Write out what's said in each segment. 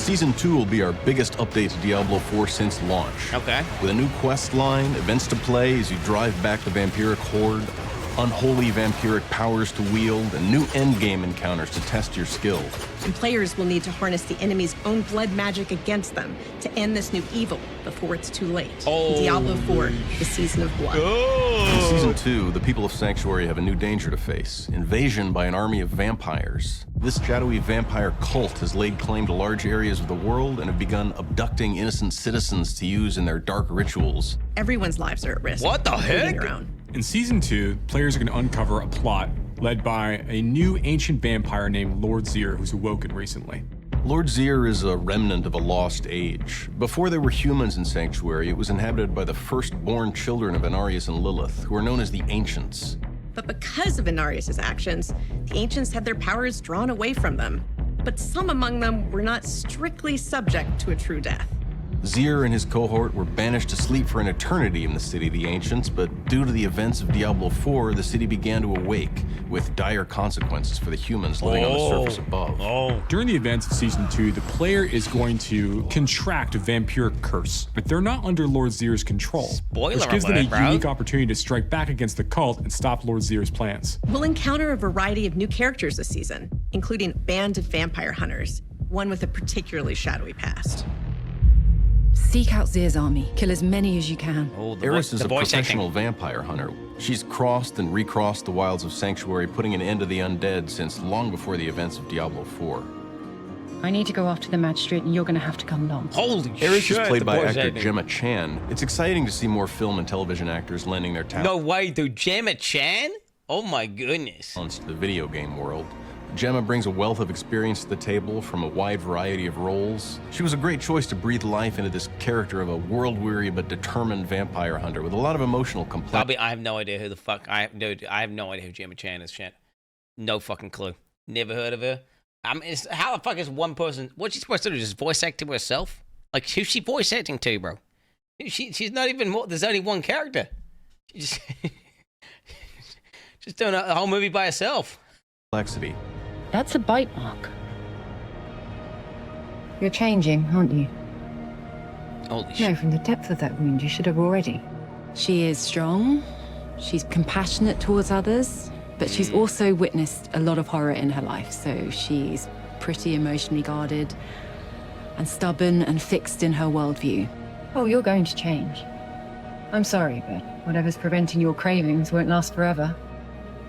Season 2 will be our biggest update to Diablo 4 since launch. Okay. With a new quest line, events to play as you drive back the vampiric horde, unholy vampiric powers to wield, and new endgame encounters to test your skill. And players will need to harness the enemy's own blood magic against them to end this new evil before it's too late. Oh. Diablo 4, the Season of Blood. In Season 2, the people of Sanctuary have a new danger to face: invasion by an army of vampires. This shadowy vampire cult has laid claim to large areas of the world and have begun abducting innocent citizens to use in their dark rituals. Everyone's lives are at risk. What the including heck? your own. In Season 2, players are going to uncover a plot led by a new ancient vampire named Lord Zir, who's awoken recently. Lord Zir is a remnant of a lost age. Before there were humans in Sanctuary, it was inhabited by the firstborn children of Inarius and Lilith, who are known as the Ancients. But because of Inarius' actions, the Ancients had their powers drawn away from them. But some among them were not strictly subject to a true death. Zir and his cohort were banished to sleep for an eternity in the City of the Ancients, but due to the events of Diablo 4, the city began to awake, with dire consequences for the humans living on the surface above. During the events of Season 2, the player is going to contract a vampiric curse, but they're not under Lord Zir's control, Spoiler which gives them a alert, bro. unique opportunity to strike back against the cult and stop Lord Zir's plans. We'll encounter a variety of new characters this season, including a band of vampire hunters, one with a particularly shadowy past. Seek out Zir's army. Kill as many as you can. Oh, Eris is a voice professional acting. vampire hunter. She's crossed and recrossed the wilds of Sanctuary, putting an end to the undead since long before the events of Diablo 4. I need to go after the magistrate, and you're going to have to come along. Holy Eris shit, is played the by voice actor acting. Gemma Chan. It's exciting to see more film and television actors lending their No way, dude. Gemma Chan? Oh my goodness. talents to the video game world. Gemma brings a wealth of experience to the table from a wide variety of roles. She was a great choice to breathe life into this character of a world-weary but determined vampire hunter with a lot of emotional complexity. I have no idea who the fuck I have no idea who Gemma Chan is. Shit, no fucking clue. Never heard of her. How the fuck is one person? What's she supposed to do? Just voice act to herself? Like who's she voice acting to, bro? She's not even more. There's only one character. She just just doing a whole movie by herself. That's a bite mark. You're changing, aren't you? Holy No, shit. from the depth of that wound, you should have already. She is strong. She's compassionate towards others, but she's also witnessed a lot of horror in her life, so she's pretty emotionally guarded and stubborn and fixed in her worldview. Oh, you're going to change. I'm sorry, but whatever's preventing your cravings won't last forever.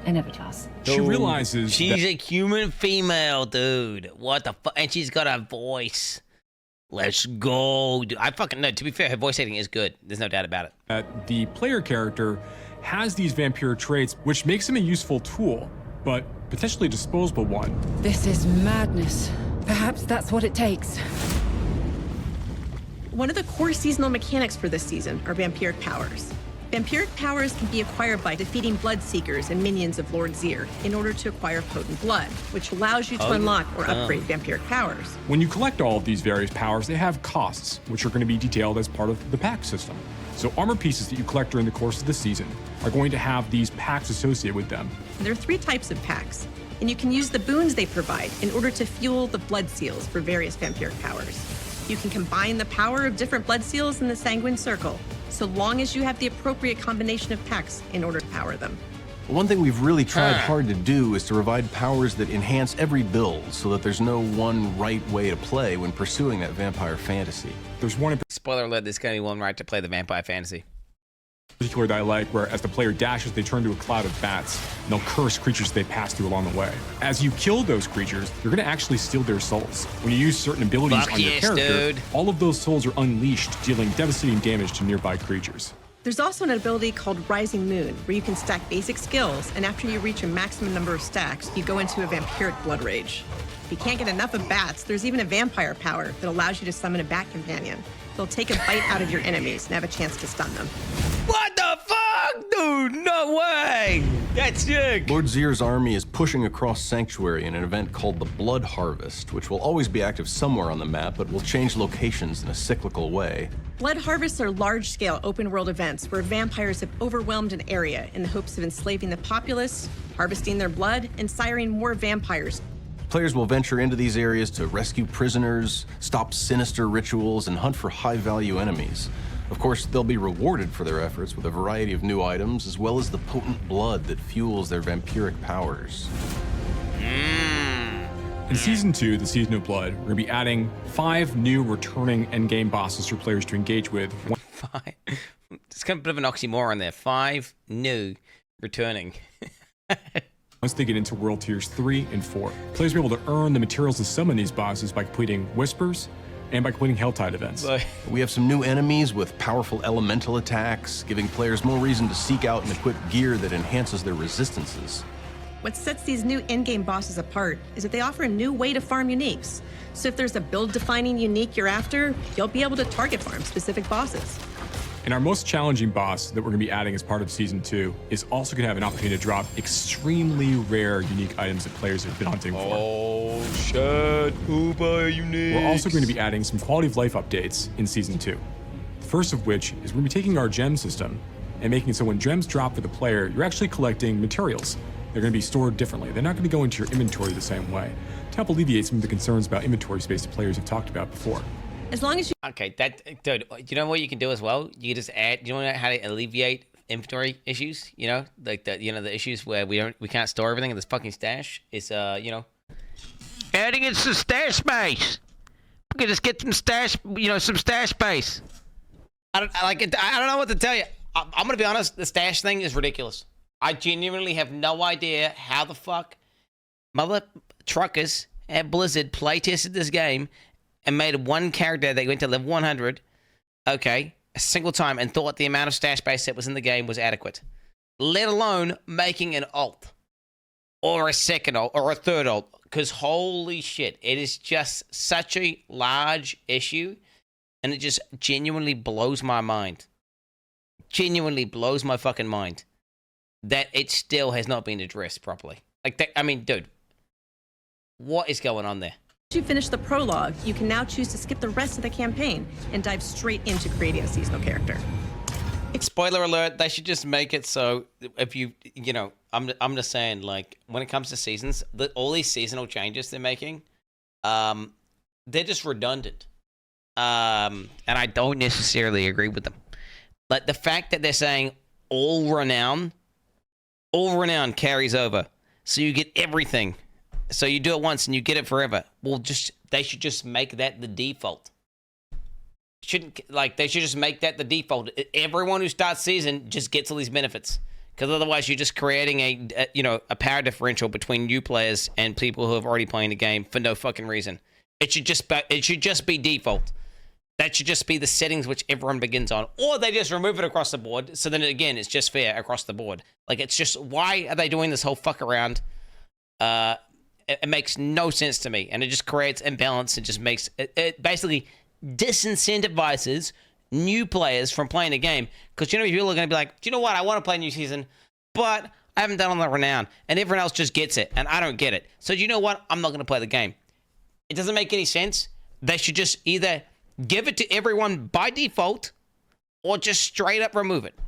It never does. She realizes She's a human female, dude. What the fuck? And she's got a voice. Let's go, dude. I fucking know. To be fair, her voice acting is good. There's no doubt about it. that the player character has these vampire traits, which makes him a useful tool, but potentially a disposable one. This is madness. Perhaps that's what it takes. One of the core seasonal mechanics for this season are vampiric powers. Vampiric powers can be acquired by defeating Bloodseekers and minions of Lord Zir in order to acquire potent blood, which allows you to unlock or upgrade vampiric powers. When you collect all of these various powers, they have costs, which are going to be detailed as part of the pack system. So armor pieces that you collect during the course of the season are going to have these packs associated with them. There are 3 types of packs, and you can use the boons they provide in order to fuel the blood seals for various vampiric powers. You can combine the power of different blood seals in the Sanguine Circle, so long as you have the appropriate combination of packs in order to power them. One thing we've really tried hard to do is to provide powers that enhance every build so that there's no one right way to play when pursuing that vampire fantasy. There's one in Spoiler alert, there's going to be one right to play the vampire fantasy. particular that I like, where as the player dashes, they turn to a cloud of bats, and they'll curse creatures they pass through along the way. As you kill those creatures, you're going to actually steal their souls. When you use certain abilities Fuck on your yes, character, dude. all of those souls are unleashed, dealing devastating damage to nearby creatures. There's also an ability called Rising Moon, where you can stack basic skills, and after you reach a maximum number of stacks, you go into a vampiric blood rage. If you can't get enough of bats, there's even a vampire power that allows you to summon a bat companion. They'll take a bite out of your enemies and have a chance to stun them. What the fuck, dude? No way! That's sick. Lord Zir's army is pushing across Sanctuary in an event called the Blood Harvest, which will always be active somewhere on the map, but will change locations in a cyclical way. Blood harvests are large-scale open-world events where vampires have overwhelmed an area in the hopes of enslaving the populace, harvesting their blood, and siring more vampires. Players will venture into these areas to rescue prisoners, stop sinister rituals, and hunt for high-value enemies. Of course, they'll be rewarded for their efforts with a variety of new items, as well as the potent blood that fuels their vampiric powers. In Season 2, the Season of Blood, we're going to be adding 5 new returning endgame bosses for players to engage with. 5. It's kind of a bit of an oxymoron there. 5 new returning. Once they get into World Tiers 3 and 4. Players will be able to earn the materials to summon these bosses by completing Whispers and by completing Helltide events. We have some new enemies with powerful elemental attacks, giving players more reason to seek out and equip gear that enhances their resistances. What sets these new in-game bosses apart is that they offer a new way to farm uniques. So if there's a build-defining unique you're after, you'll be able to target farm specific bosses. And our most challenging boss that we're going to be adding as part of Season 2 is also going to have an opportunity to drop extremely rare unique items that players have been hunting for. Oh, shit. Uber unique. We're also going to be adding some quality of life updates in Season 2. The first of which is we're going to be taking our gem system and making it so when gems drop for the player, you're actually collecting materials. They're going to be stored differently. They're not going to go into your inventory the same way to help alleviate some of the concerns about inventory space that players have talked about before. As long as you Okay, dude, you know what you can do as well? You can just add, you know how to alleviate inventory issues? You know, like the issues where we can't store everything in this fucking stash. It's adding in some stash space. We can just get some stash, some stash space. I don't know what to tell you. I'm gonna be honest. The stash thing is ridiculous. I genuinely have no idea how the fuck mother truckers at Blizzard playtested this game and made one character that went to level 100, a single time, and thought the amount of stash space that was in the game was adequate. Let alone making an alt, or a second alt, or a third alt. Because holy shit, it is just such a large issue, and it just genuinely blows my mind. Genuinely blows my fucking mind that it still has not been addressed properly. Dude, what is going on there? you finish the prologue, you can now choose to skip the rest of the campaign and dive straight into creating a seasonal character. Spoiler alert, they should just make it so if I'm just saying, like, when it comes to seasons, all these seasonal changes they're making, they're just redundant. And I don't necessarily agree with them. Like, the fact that they're saying all renown carries over. So you get everything. So you do it once and you get it forever. Well, they should just make that the default. They should just make that the default. Everyone who starts season just gets all these benefits. Because otherwise you're just creating a power differential between new players and people who have already played the game for no fucking reason. It should just be default. That should just be the settings which everyone begins on. Or they just remove it across the board. So then again, it's just fair across the board. Like, it's just, why are they doing this whole fuck around? It makes no sense to me. And it just creates imbalance. It just makes, it basically disincentivizes new players from playing the game. Because, people are going to be like, do you know what? I want to play a new season, but I haven't done all the renown. And everyone else just gets it. And I don't get it. So do you know what? I'm not going to play the game. It doesn't make any sense. They should just either give it to everyone by default or just straight up remove it.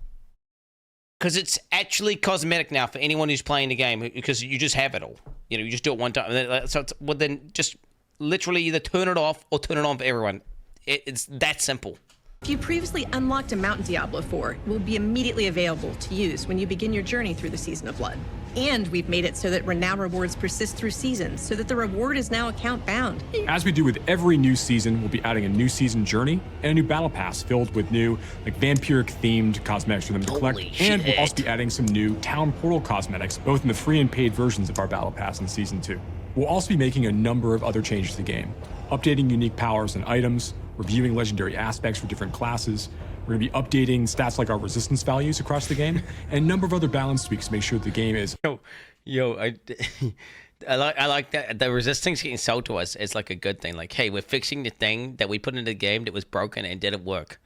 Because it's actually cosmetic now for anyone who's playing the game, because you just have it all. You just do it one time. So then just literally either turn it off or turn it on for everyone. It's that simple. If you previously unlocked a mount in Diablo 4, it will be immediately available to use when you begin your journey through the Season of Blood. And we've made it so that renown rewards persist through seasons, so that the reward is now account bound. As we do with every new season, we'll be adding a new season journey and a new battle pass filled with new, vampiric-themed cosmetics for them to collect. And we'll also be adding some new town portal cosmetics, both in the free and paid versions of our battle pass in Season 2. We'll also be making a number of other changes to the game, updating unique powers and items, reviewing legendary aspects for different classes. We're going to be updating stats like our resistance values across the game, and a number of other balance tweaks to make sure the game is... I like that. The resistance getting sold to us is like a good thing. Like, hey, we're fixing the thing that we put into the game that was broken and didn't work.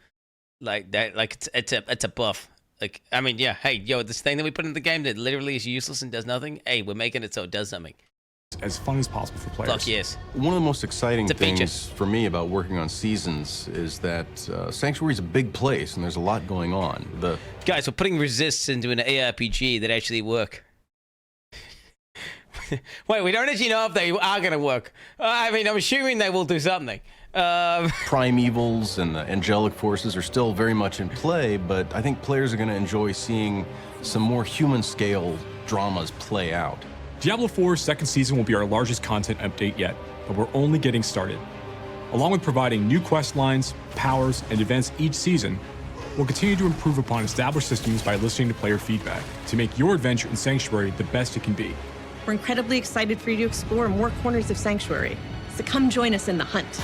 Like that. Like it's a buff. Like, hey, this thing that we put in the game that literally is useless and does nothing. Hey, we're making it so it does something. As fun as possible for players. Fuck yes. One of the most exciting things for me about working on seasons is that Sanctuary is a big place and there's a lot going on. Guys, we're putting resists into an ARPG that actually work. Wait, we don't actually know if they are going to work. I mean, I'm assuming they will do something. Primevals and the angelic forces are still very much in play, but I think players are going to enjoy seeing some more human-scale dramas play out. Diablo 4's second season will be our largest content update yet, but we're only getting started. Along with providing new quest lines, powers, and events each season, we'll continue to improve upon established systems by listening to player feedback to make your adventure in Sanctuary the best it can be. We're incredibly excited for you to explore more corners of Sanctuary, so come join us in the hunt.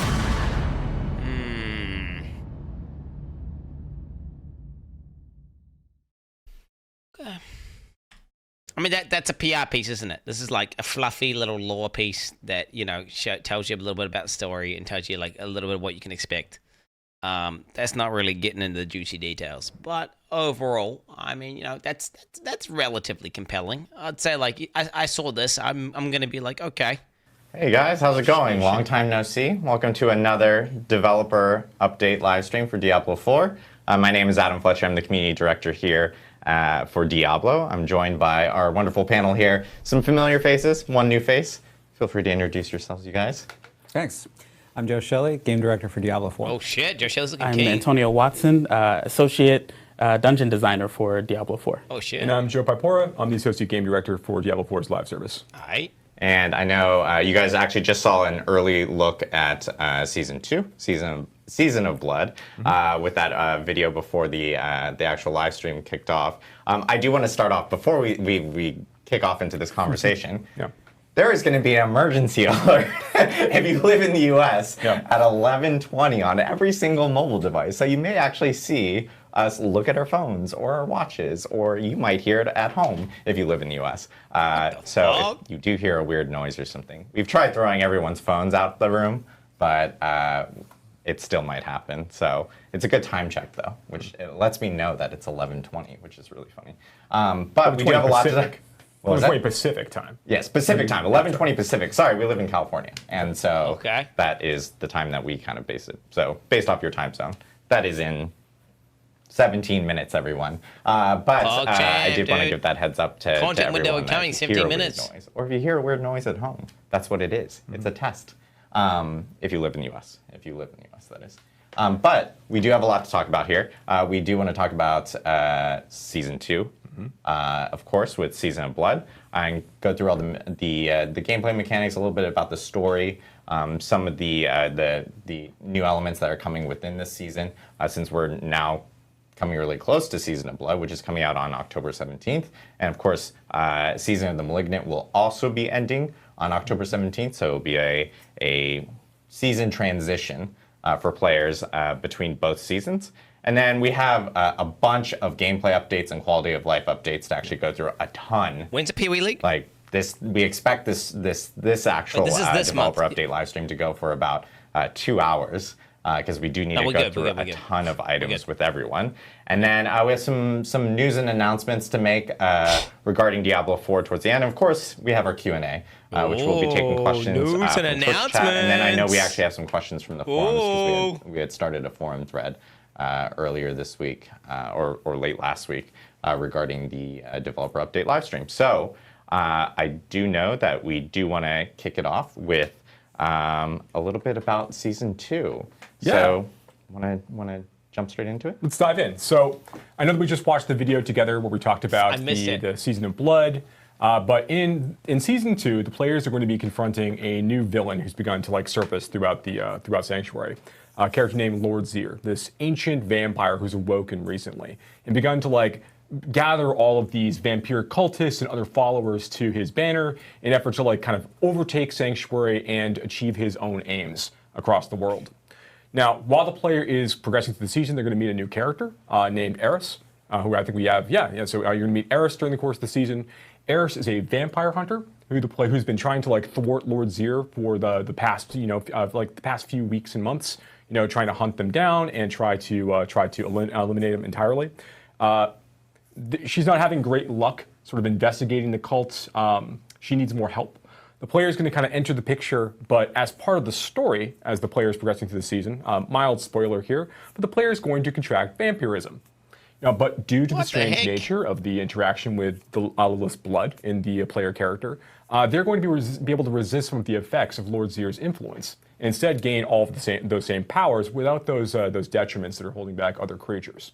I mean, that's a PR piece, isn't it? This is like a fluffy little lore piece that, you know, tells you a little bit about the story and tells you like a little bit of what you can expect. That's not really getting into the juicy details, but overall, I mean, you know, that's relatively compelling. I'd say like I saw this, I'm gonna be like, okay. Hey guys, how's it going? Long time no see. Welcome to another developer update live stream for Diablo 4. My name is Adam Fletcher. I'm the community director here for Diablo. I'm joined by our wonderful panel here. Some familiar faces, one new face. Feel free to introduce yourselves, you guys. Thanks. I'm Joe Shelley, game director for Diablo 4. Oh shit, Joe Shelley's looking I'm keen. Antonio Watson, associate dungeon designer for Diablo 4. Oh shit. And I'm Joe Pipora. I'm the associate game director for Diablo 4's live service. All right. And I know you guys actually just saw an early look at season 2, Season of Blood, with that video before the actual live stream kicked off. I do want to start off before we kick off into this conversation. Yeah. There is going to be an emergency alert if you live in the U.S. At 11:20 on every single mobile device. So you may actually see us look at our phones or our watches, or you might hear it at home if you live in the U.S. So if you do hear a weird noise or something, we've tried throwing everyone's phones out the room, but it still might happen. So it's a good time check, though, which it lets me know that it's 11:20, which is really funny. But we do have a lot to... What was that? Pacific time. Yes, Pacific time, 11:20 Pacific. Sorry, we live in California, and so that is the time that we kind of base it. So based off your time zone, that is in 17 minutes, everyone. I did want to give that heads up to Content window everyone incoming, 17 minutes. Noise, or if you hear a weird noise at home, that's what it is. It's a test. If you live in the U.S., that is. But we do have a lot to talk about here. We do want to talk about Season 2. Of course, with Season of Blood. I go through all the gameplay mechanics, a little bit about the story, some of the new elements that are coming within this season, since we're now coming really close to Season of Blood, which is coming out on October 17th. And of course, Season of the Malignant will also be ending on October 17th, so it'll be a season transition for players between both seasons. And then we have a bunch of gameplay updates and quality of life updates to actually go through a ton. When's the Pee Wee League? Like this, we expect this actual developer month. update live stream to go for about 2 hours because we do need to go through a ton of items with everyone. And then we have some news and announcements to make regarding Diablo 4 towards the end. And of course, we have our Q&A, which we'll be taking questions news and from Twitch announcements. chat. And then I know we actually have some questions from the forums because we had started a forum thread earlier this week or late last week regarding the developer update live stream. So I do know that we do want to kick it off with a little bit about Season 2. Yeah. So want to jump straight into it? Let's dive in. So I know that we just watched the video together where we talked about the Season of Blood. But in Season 2, the players are going to be confronting a new villain who's begun to surface throughout Sanctuary. A character named Lord Zir, this ancient vampire who's awoken recently and begun to gather all of these vampiric cultists and other followers to his banner in effort to kind of overtake Sanctuary and achieve his own aims across the world. Now, while the player is progressing through the season, they're going to meet a new character named Eris, who I think we have. So you're going to meet Eris during the course of the season. Eris is a vampire hunter who's been trying to thwart Lord Zir for the past the past few weeks and months. Trying to hunt them down and try to eliminate them entirely. She's not having great luck sort of investigating the cults. She needs more help. The player is going to kind of enter the picture, but as part of the story, as the player is progressing through the season, mild spoiler here, but the player is going to contract vampirism. Now, but due to the What the strange heck? nature of the interaction with the Lilith's blood in the player character, they're going to be able to resist some of the effects of Lord Zir's influence, and instead gain all of those same powers without those detriments that are holding back other creatures,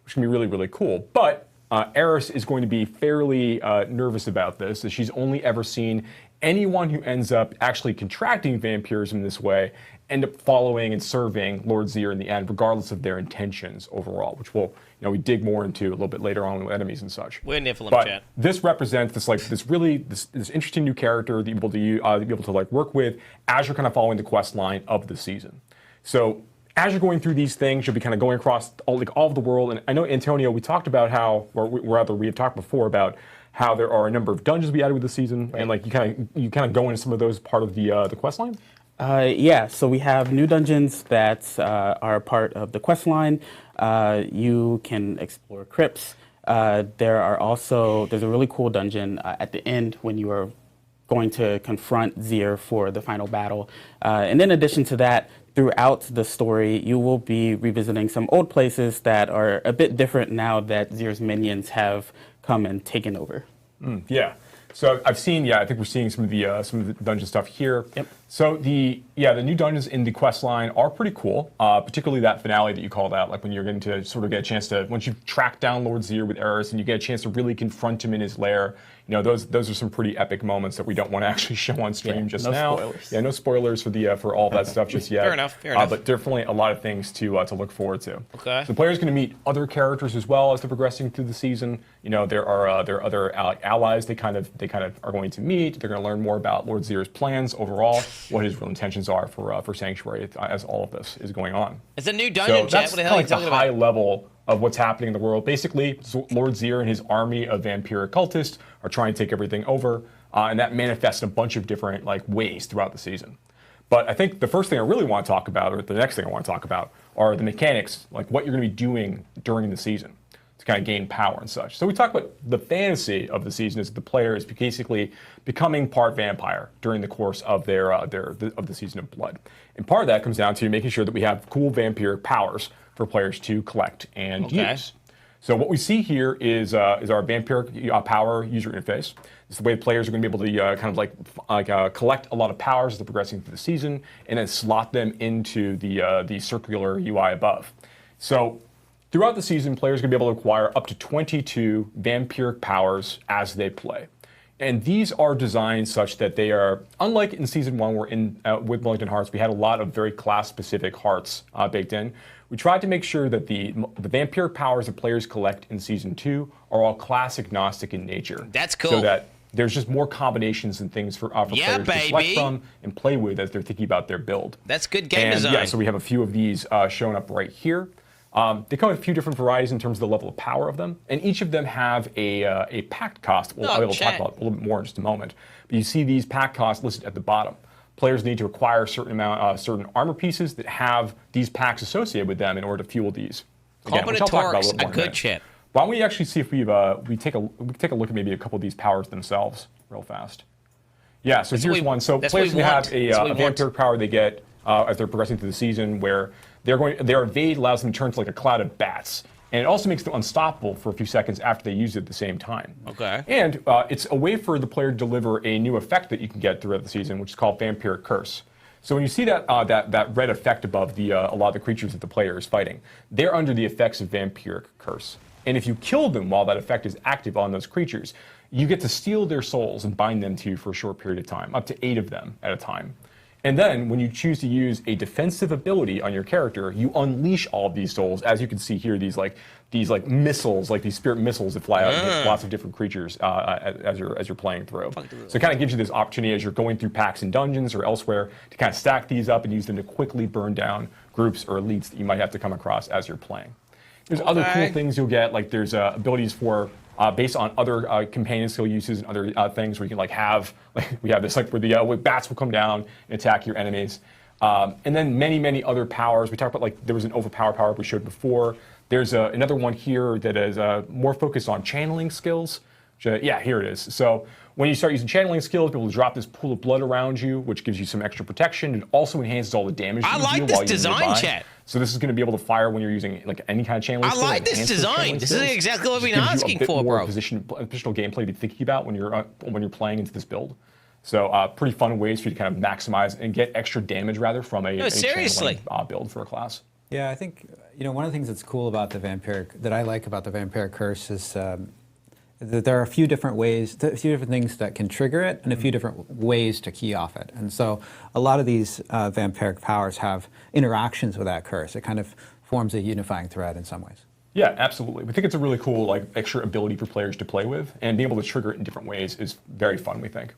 which can be really, really cool. But Eris is going to be fairly nervous about this, as she's only ever seen anyone who ends up actually contracting vampirism in this way end up following and serving Lord Zir in the end, regardless of their intentions overall, which we dig more into a little bit later on with enemies and such. We're Nephilim, But chat. this represents this interesting new character that you're able to work with as you're kind of following the quest line of the season. So as you're going through these things, you'll be kind of going across all of the world. And I know, Antonio, we talked about how, or we had talked before about how there are a number of dungeons we added with the season, right. And you kind of go into some of those part of the quest line. Yeah, so we have new dungeons that are part of the quest line. You can explore crypts. There's a really cool dungeon at the end when you are going to confront Zir for the final battle. And in addition to that, throughout the story, you will be revisiting some old places that are a bit different now that Zir's minions have come and taken over. Yeah. So I think we're seeing some of the dungeon stuff here. Yep. So the new dungeons in the quest line are pretty cool, particularly that finale that you called out, like when you're getting to sort of get a chance to, once you've tracked down Lord Zir with Eris and you get a chance to really confront him in his lair. Those are some pretty epic moments that we don't want to actually show on stream just no now. Spoilers. Yeah, no spoilers for all that stuff just yet. Fair enough. But definitely a lot of things to look forward to. Okay. So the player's going to meet other characters as well as they're progressing through the season. There are other allies they kind of are going to meet. They're going to learn more about Lord Zir's plans overall, what his real intentions are for Sanctuary as all of this is going on. It's a new dungeon, So chat. that's What the kind hell are of you the talking high about? level of what's happening in the world. Basically, Lord Zir and his army of vampiric cultists are trying to take everything over, and that manifests in a bunch of different ways throughout the season. But I think the first thing I really want to talk about, or the next thing I want to talk about, are the mechanics, like what you're going to be doing during the season to kind of gain power and such. So we talk about the fantasy of the season is that the player is basically becoming part vampire during the course of the season of blood. And part of that comes down to making sure that we have cool vampiric powers for players to collect and use. So what we see here is our vampiric power user interface. It's the way players are going to be able to collect a lot of powers as they're progressing through the season, and then slot them into the circular UI above. So throughout the season, players are going to be able to acquire up to 22 vampiric powers as they play. And these are designed such that they are, unlike in Season 1, where with Wellington Hearts, we had a lot of very class-specific hearts baked in. We tried to make sure that the vampiric powers that players collect in Season 2 are all class-agnostic in nature. That's cool. So that there's just more combinations and things for players to select from and play with as they're thinking about their build. That's good game And design. yeah, so we have a few of these showing up right here. They come with a few different varieties in terms of the level of power of them, and each of them have a packed cost. I'll be able to talk about a little bit more in just a moment. But you see these pack costs listed at the bottom. Players need to acquire a certain armor pieces that have these packs associated with them in order to fuel these. Again, which I'll talk about a little more in a minute. shit. Why don't we actually see if we take a look at maybe a couple of these powers themselves real fast. Yeah, so here's one. So players who have a vampiric power they get as they're progressing through the season, where their evade allows them to turn to like a cloud of bats. And it also makes them unstoppable for a few seconds after they use it at the same time. Okay. And it's a way for the player to deliver a new effect that you can get throughout the season, which is called Vampiric Curse. So when you see that red effect above a lot of the creatures that the player is fighting, they're under the effects of Vampiric Curse. And if you kill them while that effect is active on those creatures, you get to steal their souls and bind them to you for a short period of time, up to 8 of them at a time. And then, when you choose to use a defensive ability on your character, you unleash all of these souls. As you can see here, these missiles, like these spirit missiles that fly out and hit lots of different creatures as you're playing through. So it kind of gives you this opportunity as you're going through packs and dungeons or elsewhere to kind of stack these up and use them to quickly burn down groups or elites that you might have to come across as you're playing. There's other cool things you'll get, like there's abilities for based on other companion skill uses and other things where you can we have this where the bats will come down and attack your enemies. And then many other powers. We talked about there was an overpower power we showed before. There's another one here that is more focused on channeling skills. Yeah, here it is. So when you start using channeling skills, you'll be able to drop this pool of blood around you, which gives you some extra protection. It also enhances all the damage that you deal while you're nearby. Chat. So this is going to be able to fire when you're using like any kind of channeling I skill, like this enhance those design. channeling This is skills. exactly what Just we've been gives you a asking bit for, more bro. positional gameplay to be thinking about when you're playing into this build. So pretty fun ways for you to kind of maximize and get extra damage rather from a seriously. channeling, build for a class. Yeah, I think one of the things that's cool about the vampiric that I like about the vampiric curse is that there are a few different ways, a few different things that can trigger it, and a few different ways to key off it. And so a lot of these vampiric powers have interactions with that curse. It kind of forms a unifying thread in some ways. Yeah, absolutely. We think it's a really cool like extra ability for players to play with, and being able to trigger it in different ways is very fun, we think.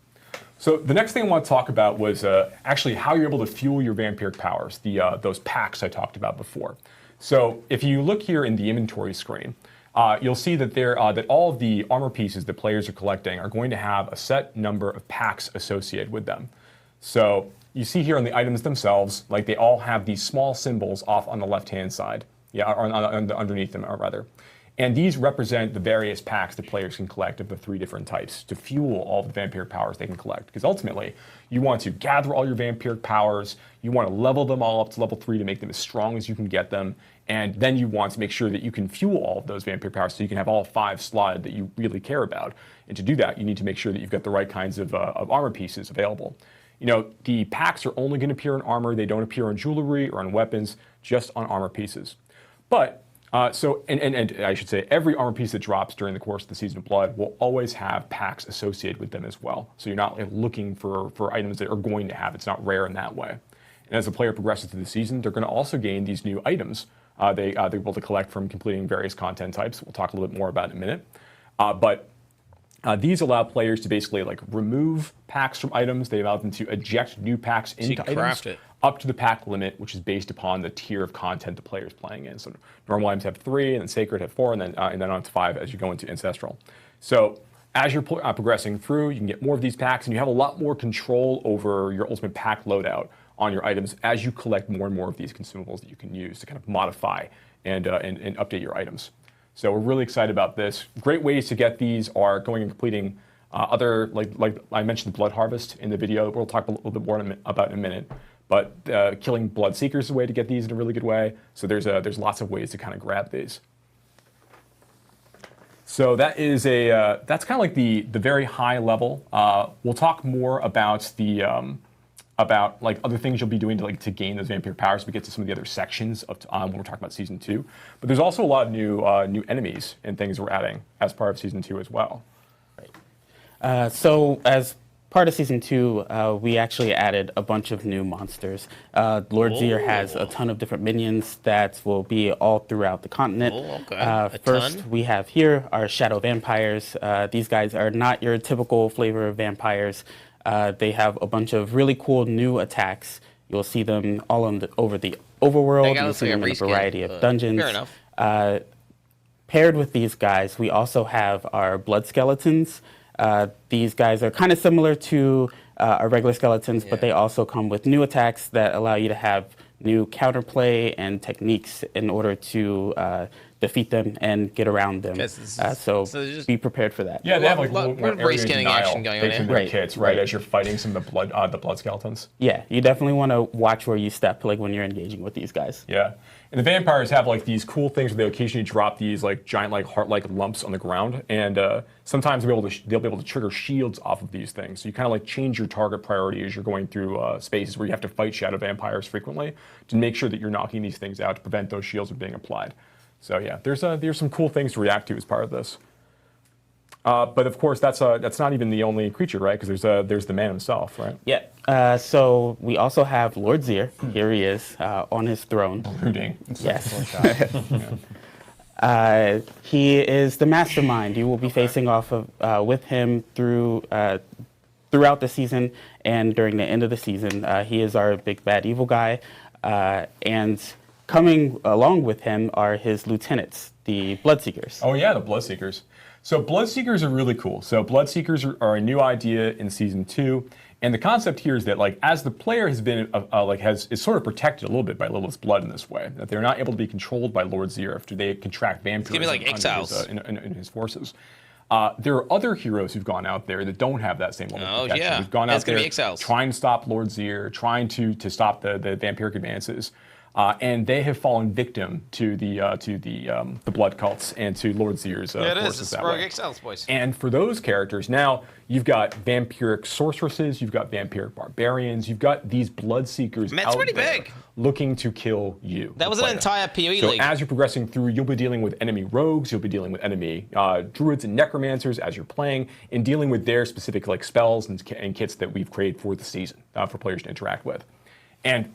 So the next thing I want to talk about was actually how you're able to fuel your vampiric powers, those packs I talked about before. So if you look here in the inventory screen, you'll see that that all of the armor pieces that players are collecting are going to have a set number of packs associated with them. So you see here on the items themselves, like they all have these small symbols off on the left-hand side, underneath them, or rather. And these represent the various packs that players can collect of the 3 different types to fuel all the vampiric powers they can collect. Because ultimately, you want to gather all your vampiric powers, you want to level them all up to level 3 to make them as strong as you can get them, and then you want to make sure that you can fuel all of those vampiric powers so you can have all 5 slotted that you really care about. And to do that, you need to make sure that you've got the right kinds of armor pieces available. The packs are only going to appear in armor, they don't appear in jewelry or on weapons, just on armor pieces. But and I should say, every armor piece that drops during the course of the Season of Blood will always have packs associated with them as well. So you're not looking for items that are going to have. It's not rare in that way. And as the player progresses through the season, they're going to also gain these new items they're able to collect from completing various content types. We'll talk a little bit more about in a minute. But these allow players to basically remove packs from items. They allow them to eject new packs into items up to the pack limit, which is based upon the tier of content the player is playing in. So normal items have 3, and then sacred have 4, and then on to 5 as you go into ancestral. So as you're progressing through, you can get more of these packs, and you have a lot more control over your ultimate pack loadout on your items as you collect more and more of these consumables that you can use to kind of modify and update your items. So we're really excited about this. Great ways to get these are going and completing other, like I mentioned, the Blood Harvest in the video. We'll talk a little bit more about in a minute. But killing Blood Seekers is a way to get these in a really good way. So there's lots of ways to kind of grab these. So that is that's kind of like the very high level. We'll talk more about about other things you'll be doing to gain those vampire powers. We get to some of the other sections of when we're talking about Season 2. But there's also a lot of new enemies and things we're adding as part of Season 2 as well. Right. So as part of Season 2, we actually added a bunch of new monsters. Lord Zier has a ton of different minions that will be all throughout the continent. First, we have here our Shadow Vampires. These guys are not your typical flavor of vampires. They have a bunch of really cool new attacks. You'll see them all over the overworld. You'll see them in a variety of dungeons. Fair enough. Paired with these guys, we also have our Blood Skeletons. These guys are kind of similar to our regular skeletons, but they also come with new attacks that allow you to have new counterplay and techniques in order to defeat them and get around them. So be prepared for that. Yeah, they have more race scanning action going on in their kits, right? As you're fighting some of the blood skeletons. Yeah, you definitely want to watch where you step, when you're engaging with these guys. Yeah, and the vampires have these cool things where they occasionally drop these giant heart-like lumps on the ground, and sometimes they'll be able to trigger shields off of these things. So you kind of change your target priority as you're going through spaces where you have to fight shadow vampires frequently to make sure that you're knocking these things out to prevent those shields from being applied. So yeah, there's some cool things to react to as part of this. But of course, that's not even the only creature, right? Because there's the man himself, right? Yeah. So we also have Lord Zier. Here he is on his throne. Brooding. Yes. He is the mastermind. You will be facing off with him throughout the season and during the end of the season. He is our big bad evil guy, and coming along with him are his lieutenants, the Bloodseekers. Oh yeah, the Bloodseekers. So Bloodseekers are really cool. So Bloodseekers are a new idea in Season 2, and the concept here is that as the player has been is sort of protected a little bit by Lilith's blood in this way, that they're not able to be controlled by Lord Zier after they contract vampirism in his forces. There are other heroes who've gone out there that don't have that same level of protection. Who've gone out there trying to stop Lord Zier, trying to stop the vampiric advances. and they have fallen victim to the blood cults and to Lord Zier's forces It's that Rogue way. Exiles, boys. And for those characters, now you've got vampiric sorceresses, you've got vampiric barbarians, you've got these blood seekers That's out pretty there big. looking to kill you. That was an entire PoE So league. as you're progressing through, you'll be dealing with enemy rogues, you'll be dealing with enemy druids and necromancers as you're playing, and dealing with their specific like spells and kits that we've created for the season for players to interact with. And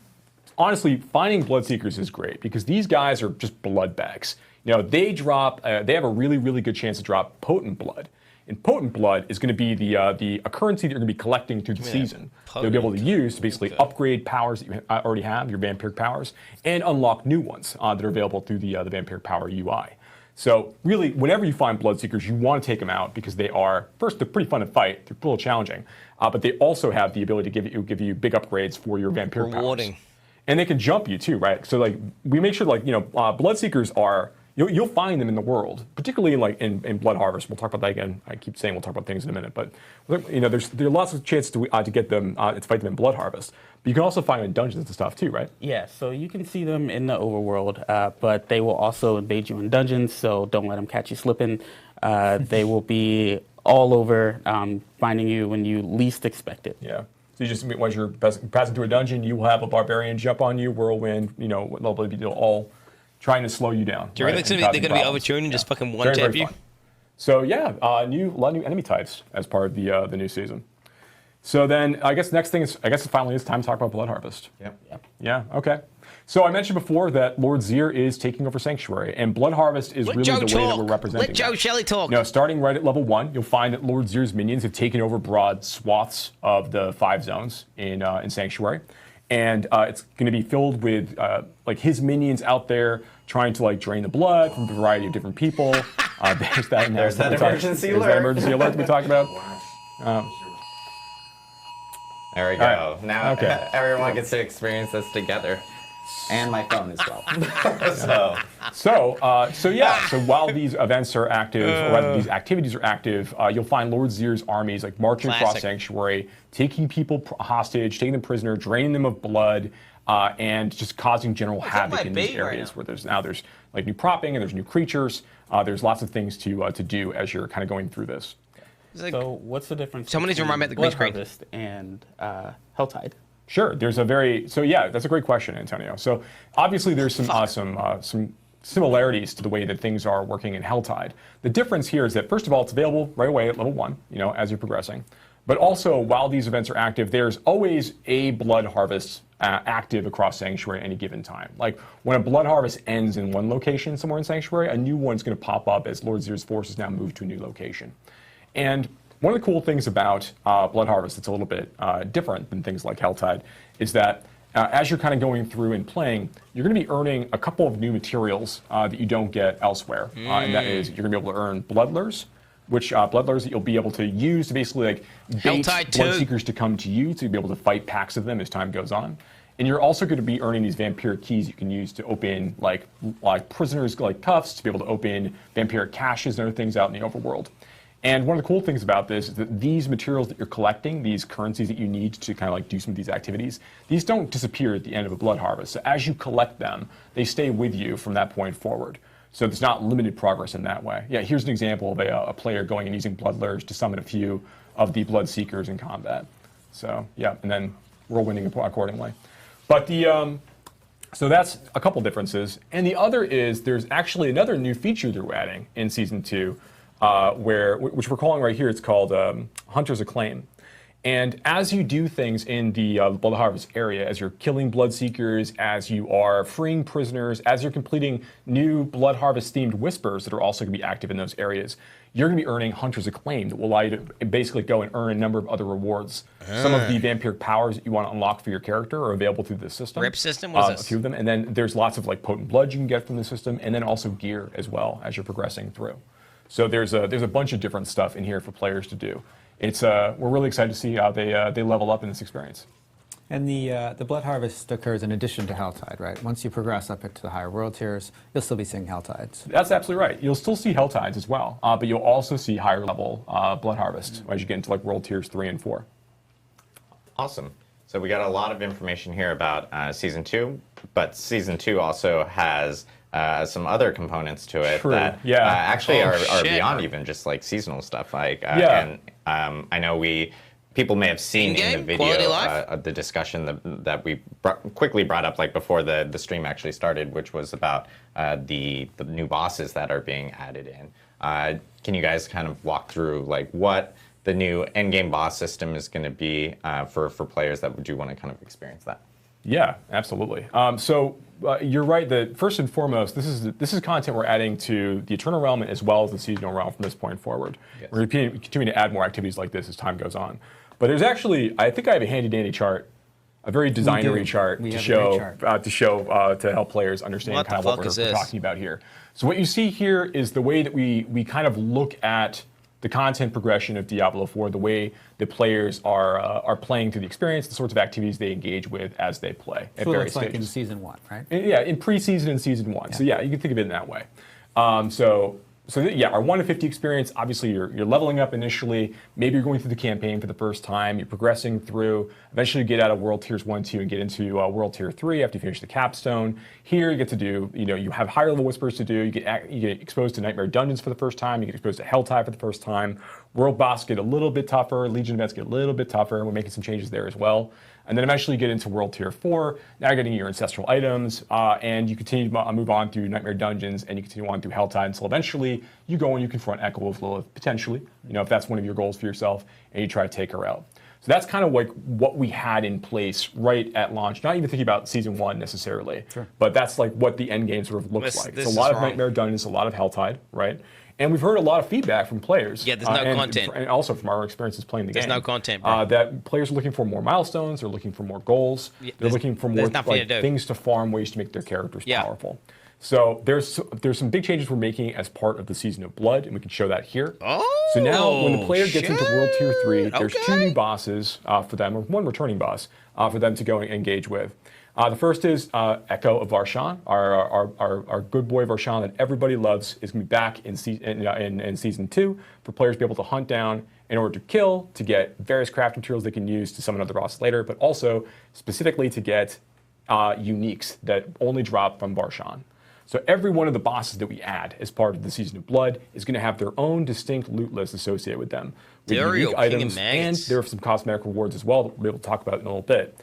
honestly, finding Bloodseekers is great because these guys are just blood bags. You know, they drop. They have a really, really good chance to drop potent blood. And potent blood is going to be a currency that you're going to be collecting through the season. You'll be able to use to basically upgrade powers that you already have, your vampiric powers, and unlock new ones that are available through the vampiric power UI. So really, whenever you find Bloodseekers, you want to take them out because they are, first, they're pretty fun to fight. They're a little challenging, but they also have the ability to give you big upgrades for your vampiric Rewarding. powers. And they can jump you too, right? So like we make sure like Bloodseekers are you'll find them in the world, particularly like in Blood Harvest. We'll talk about that again. I keep saying we'll talk about things in a minute, but you know there are lots of chances to get them to fight them in Blood Harvest. But you can also find them in dungeons and stuff too, right? Yeah, so you can see them in the overworld, but they will also invade you in dungeons. So don't let them catch you slipping. They will be all over, finding you when you least expect it. Yeah. So you just, once you're passing through a dungeon, you will have a barbarian jump on you, whirlwind, they'll be all trying to slow you down. Do you reckon they're going to be overtuned and just fucking one-tap you? So yeah, a lot of new enemy types as part of the new season. So then I guess next thing is, finally it's time to talk about Blood Harvest. Yep. Yeah, okay. So I mentioned before that Lord Zier is taking over Sanctuary, and Blood Harvest is really the way that we're representing Let Joe that. Shelley talk. Now, starting right at level 1, you'll find that Lord Zier's minions have taken over broad swaths of the 5 zones in Sanctuary. And it's going to be filled with like his minions out there trying to like drain the blood from a variety of different people. There's that emergency alert. There's that emergency alert that we talked about. There we go. Right. Now Okay. everyone gets to experience this together. And my phone as well. So while these events are active, or rather these activities are active, you'll find Lord Zier's armies like marching across Sanctuary, taking people hostage, taking them prisoner, draining them of blood, and just causing general havoc in these areas where there's like new propping and there's new creatures. There's lots of things to do as you're kind of going through this. So what's the difference Someone needs to remind me at the green Blood screen. Harvest and Helltide? Sure, that's a great question, Antonio. So obviously there's some similarities to the way that things are working in Helltide. The difference here is that first of all, it's available right away at level 1, as you're progressing. But also, while these events are active, there's always a Blood Harvest active across Sanctuary at any given time. Like when a Blood Harvest ends in one location somewhere in Sanctuary, a new one's going to pop up as Lord Zier's forces now move to a new location. And one of the cool things about Blood Harvest that's a little bit different than things like Helltide is that as you're kind of going through and playing, you're going to be earning a couple of new materials that you don't get elsewhere. And that is, you're going to be able to earn Bloodlures, which Bloodlures that you'll be able to use to basically like bait Bloodseekers to come to you to be able to fight packs of them as time goes on. And you're also going to be earning these vampiric keys you can use to open like prisoners like cuffs, to be able to open vampiric caches and other things out in the overworld. And one of the cool things about this is that these materials that you're collecting, these currencies that you need to kind of like do some of these activities, these don't disappear at the end of a Blood Harvest. So as you collect them, they stay with you from that point forward. So there's not limited progress in that way. Yeah, here's an example of a player going and using Bloodlures to summon a few of the Bloodseekers in combat. So yeah, and then whirlwinding accordingly. But so that's a couple differences. And the other is there's actually another new feature they're adding in Season 2, which we're calling right here, it's called Hunter's Acclaim. And as you do things in the Blood Harvest area, as you're killing Bloodseekers, as you are freeing prisoners, as you're completing new Blood Harvest themed whispers that are also going to be active in those areas, you're going to be earning Hunter's Acclaim that will allow you to basically go and earn a number of other rewards. Some of the vampiric powers that you want to unlock for your character are available through this system. Rip system? What is this? A few of them. And then there's lots of like potent blood you can get from the system, and then also gear as well as you're progressing through. So there's a bunch of different stuff in here for players to do. It's we're really excited to see how they level up in this experience. And the Blood Harvest occurs in addition to Helltide, right? Once you progress up into the higher world tiers, you'll still be seeing Helltides. That's absolutely right. You'll still see Helltides as well, but you'll also see higher level Blood Harvest as you get into like world tiers 3 and 4. Awesome. So we got a lot of information here about Season 2, but Season 2 also has some other components to it that actually are beyond even just like seasonal stuff. Like, and I know people may have seen in the video the discussion that we quickly brought up like before the stream actually started, which was about the new bosses that are being added in. Can you guys kind of walk through like what the new endgame boss system is going to be for players that do want to kind of experience that? Yeah, absolutely. So you're right that first and foremost, this is content we're adding to the Eternal Realm as well as the Seasonal Realm from this point forward. Yes. We're continuing to add more activities like this as time goes on. But there's actually, I think I have a handy dandy chart, a very designery chart to help players understand kind of what we're talking about here. So what you see here is the way that we kind of look at the content progression of Diablo 4, the way the players are playing through the experience, the sorts of activities they engage with as they play at various stages. Like in Season 1, right? Yeah, in pre-season and Season 1. Yeah. So yeah, you can think of it in that way. Our 1 to 50 experience, obviously you're leveling up initially, maybe you're going through the campaign for the first time, you're progressing through, eventually you get out of World Tiers 1, 2 and get into World Tier 3 after you finish the capstone. Here you get to do, you have higher level whispers to do, you get exposed to Nightmare Dungeons for the first time, you get exposed to Helltide for the first time, World Boss get a little bit tougher, Legion events get a little bit tougher, we're making some changes there as well. And then eventually you get into World Tier 4, now you're getting your ancestral items, and you continue to move on through Nightmare Dungeons, and you continue on through Helltide until eventually you go and you confront Echo of Lilith, potentially, if that's one of your goals for yourself, and you try to take her out. So that's kind of like what we had in place right at launch, not even thinking about Season 1 necessarily, but that's like what the end game sort of looks like. It's a lot of Nightmare Dungeons, a lot of Helltide, right? And we've heard a lot of feedback from players. Yeah, there's no content. And also from our experiences playing the game. There's no content, bro. That players are looking for more milestones, they're looking for more goals, they're looking for more things to farm, ways to make their characters powerful. So there's some big changes we're making as part of the Season of Blood, and we can show that here. Oh, so now when the player gets into World Tier 3, there's 2 new bosses for them, or 1 returning boss for them to go and engage with. The first is Echo of Varshan, our good boy Varshan that everybody loves, is going to be back in Season 2 for players to be able to hunt down in order to kill, to get various craft materials they can use to summon other bosses later, but also specifically to get uniques that only drop from Varshan. So every one of the bosses that we add as part of the Season of Blood is going to have their own distinct loot list associated with them. With unique items, and there are some cosmetic rewards as well that we'll be able to talk about in a little bit.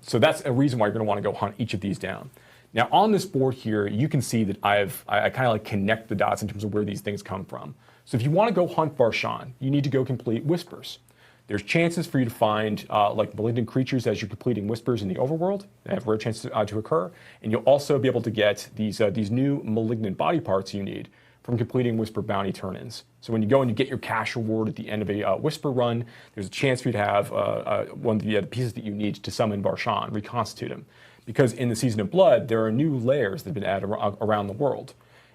So that's a reason why you're going to want to go hunt each of these down. Now on this board here, you can see that I kind of like connect the dots in terms of where these things come from. So if you want to go hunt Varshan, you need to go complete Whispers. There's chances for you to find like malignant creatures as you're completing Whispers in the overworld. They have rare chances to occur. And you'll also be able to get these new malignant body parts you need from completing Whisper bounty turn-ins. So when you go and you get your cash reward at the end of a Whisper run, there's a chance for you to have one of the pieces that you need to summon Varshan, reconstitute him. Because in the Season of Blood, there are new layers that have been added around the world.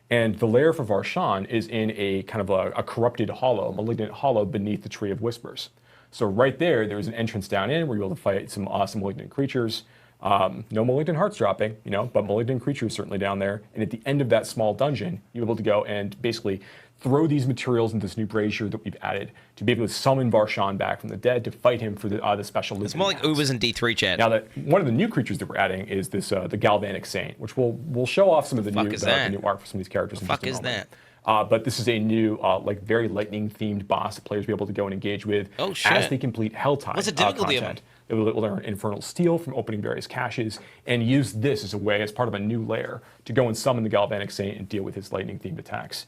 And the lair for Varshan is in a kind of a corrupted hollow, malignant hollow beneath the Tree of Whispers. So right there's an entrance down in where you're able to fight some awesome malignant creatures. No malignant hearts dropping, but malignant creatures certainly down there. And at the end of that small dungeon, you're able to go and basically throw these materials into this new brazier that we've added to be able to summon Varshan back from the dead to fight him for the special loot. It's more like Ubers and D3 chat. Now, one of the new creatures that we're adding is this the Galvanic Saint, which we'll show off some of the new art for some of these characters. What the fuck is that? But this is a new, like very lightning-themed boss that players will be able to go and engage with as they complete Helltide. What's the difficulty of it? They will learn Infernal Steel from opening various caches and use this as a way, as part of a new layer, to go and summon the Galvanic Saint and deal with his lightning-themed attacks.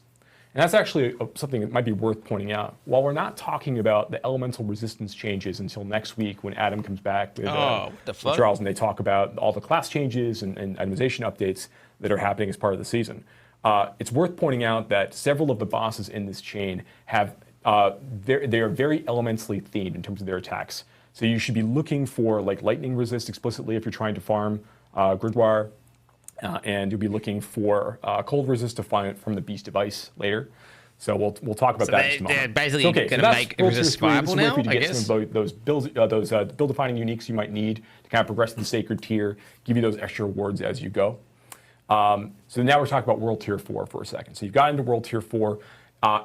And that's actually something that might be worth pointing out. While we're not talking about the elemental resistance changes until next week when Adam comes back with Charles and they talk about all the class changes and itemization updates that are happening as part of the season. It's worth pointing out that several of the bosses in this chain have they are very elementally themed in terms of their attacks. So you should be looking for like lightning resist explicitly if you're trying to farm Gridwire, and you'll be looking for cold resist to find from the Beast of Ice later. So we'll talk about that in just a moment. They're basically going to make resist viable now, I guess? Those build-defining uniques you might need to kind of progress to the Sacred Tier, give you those extra rewards as you go. So now we're talking about World Tier 4 for a second. So you've got into World Tier 4.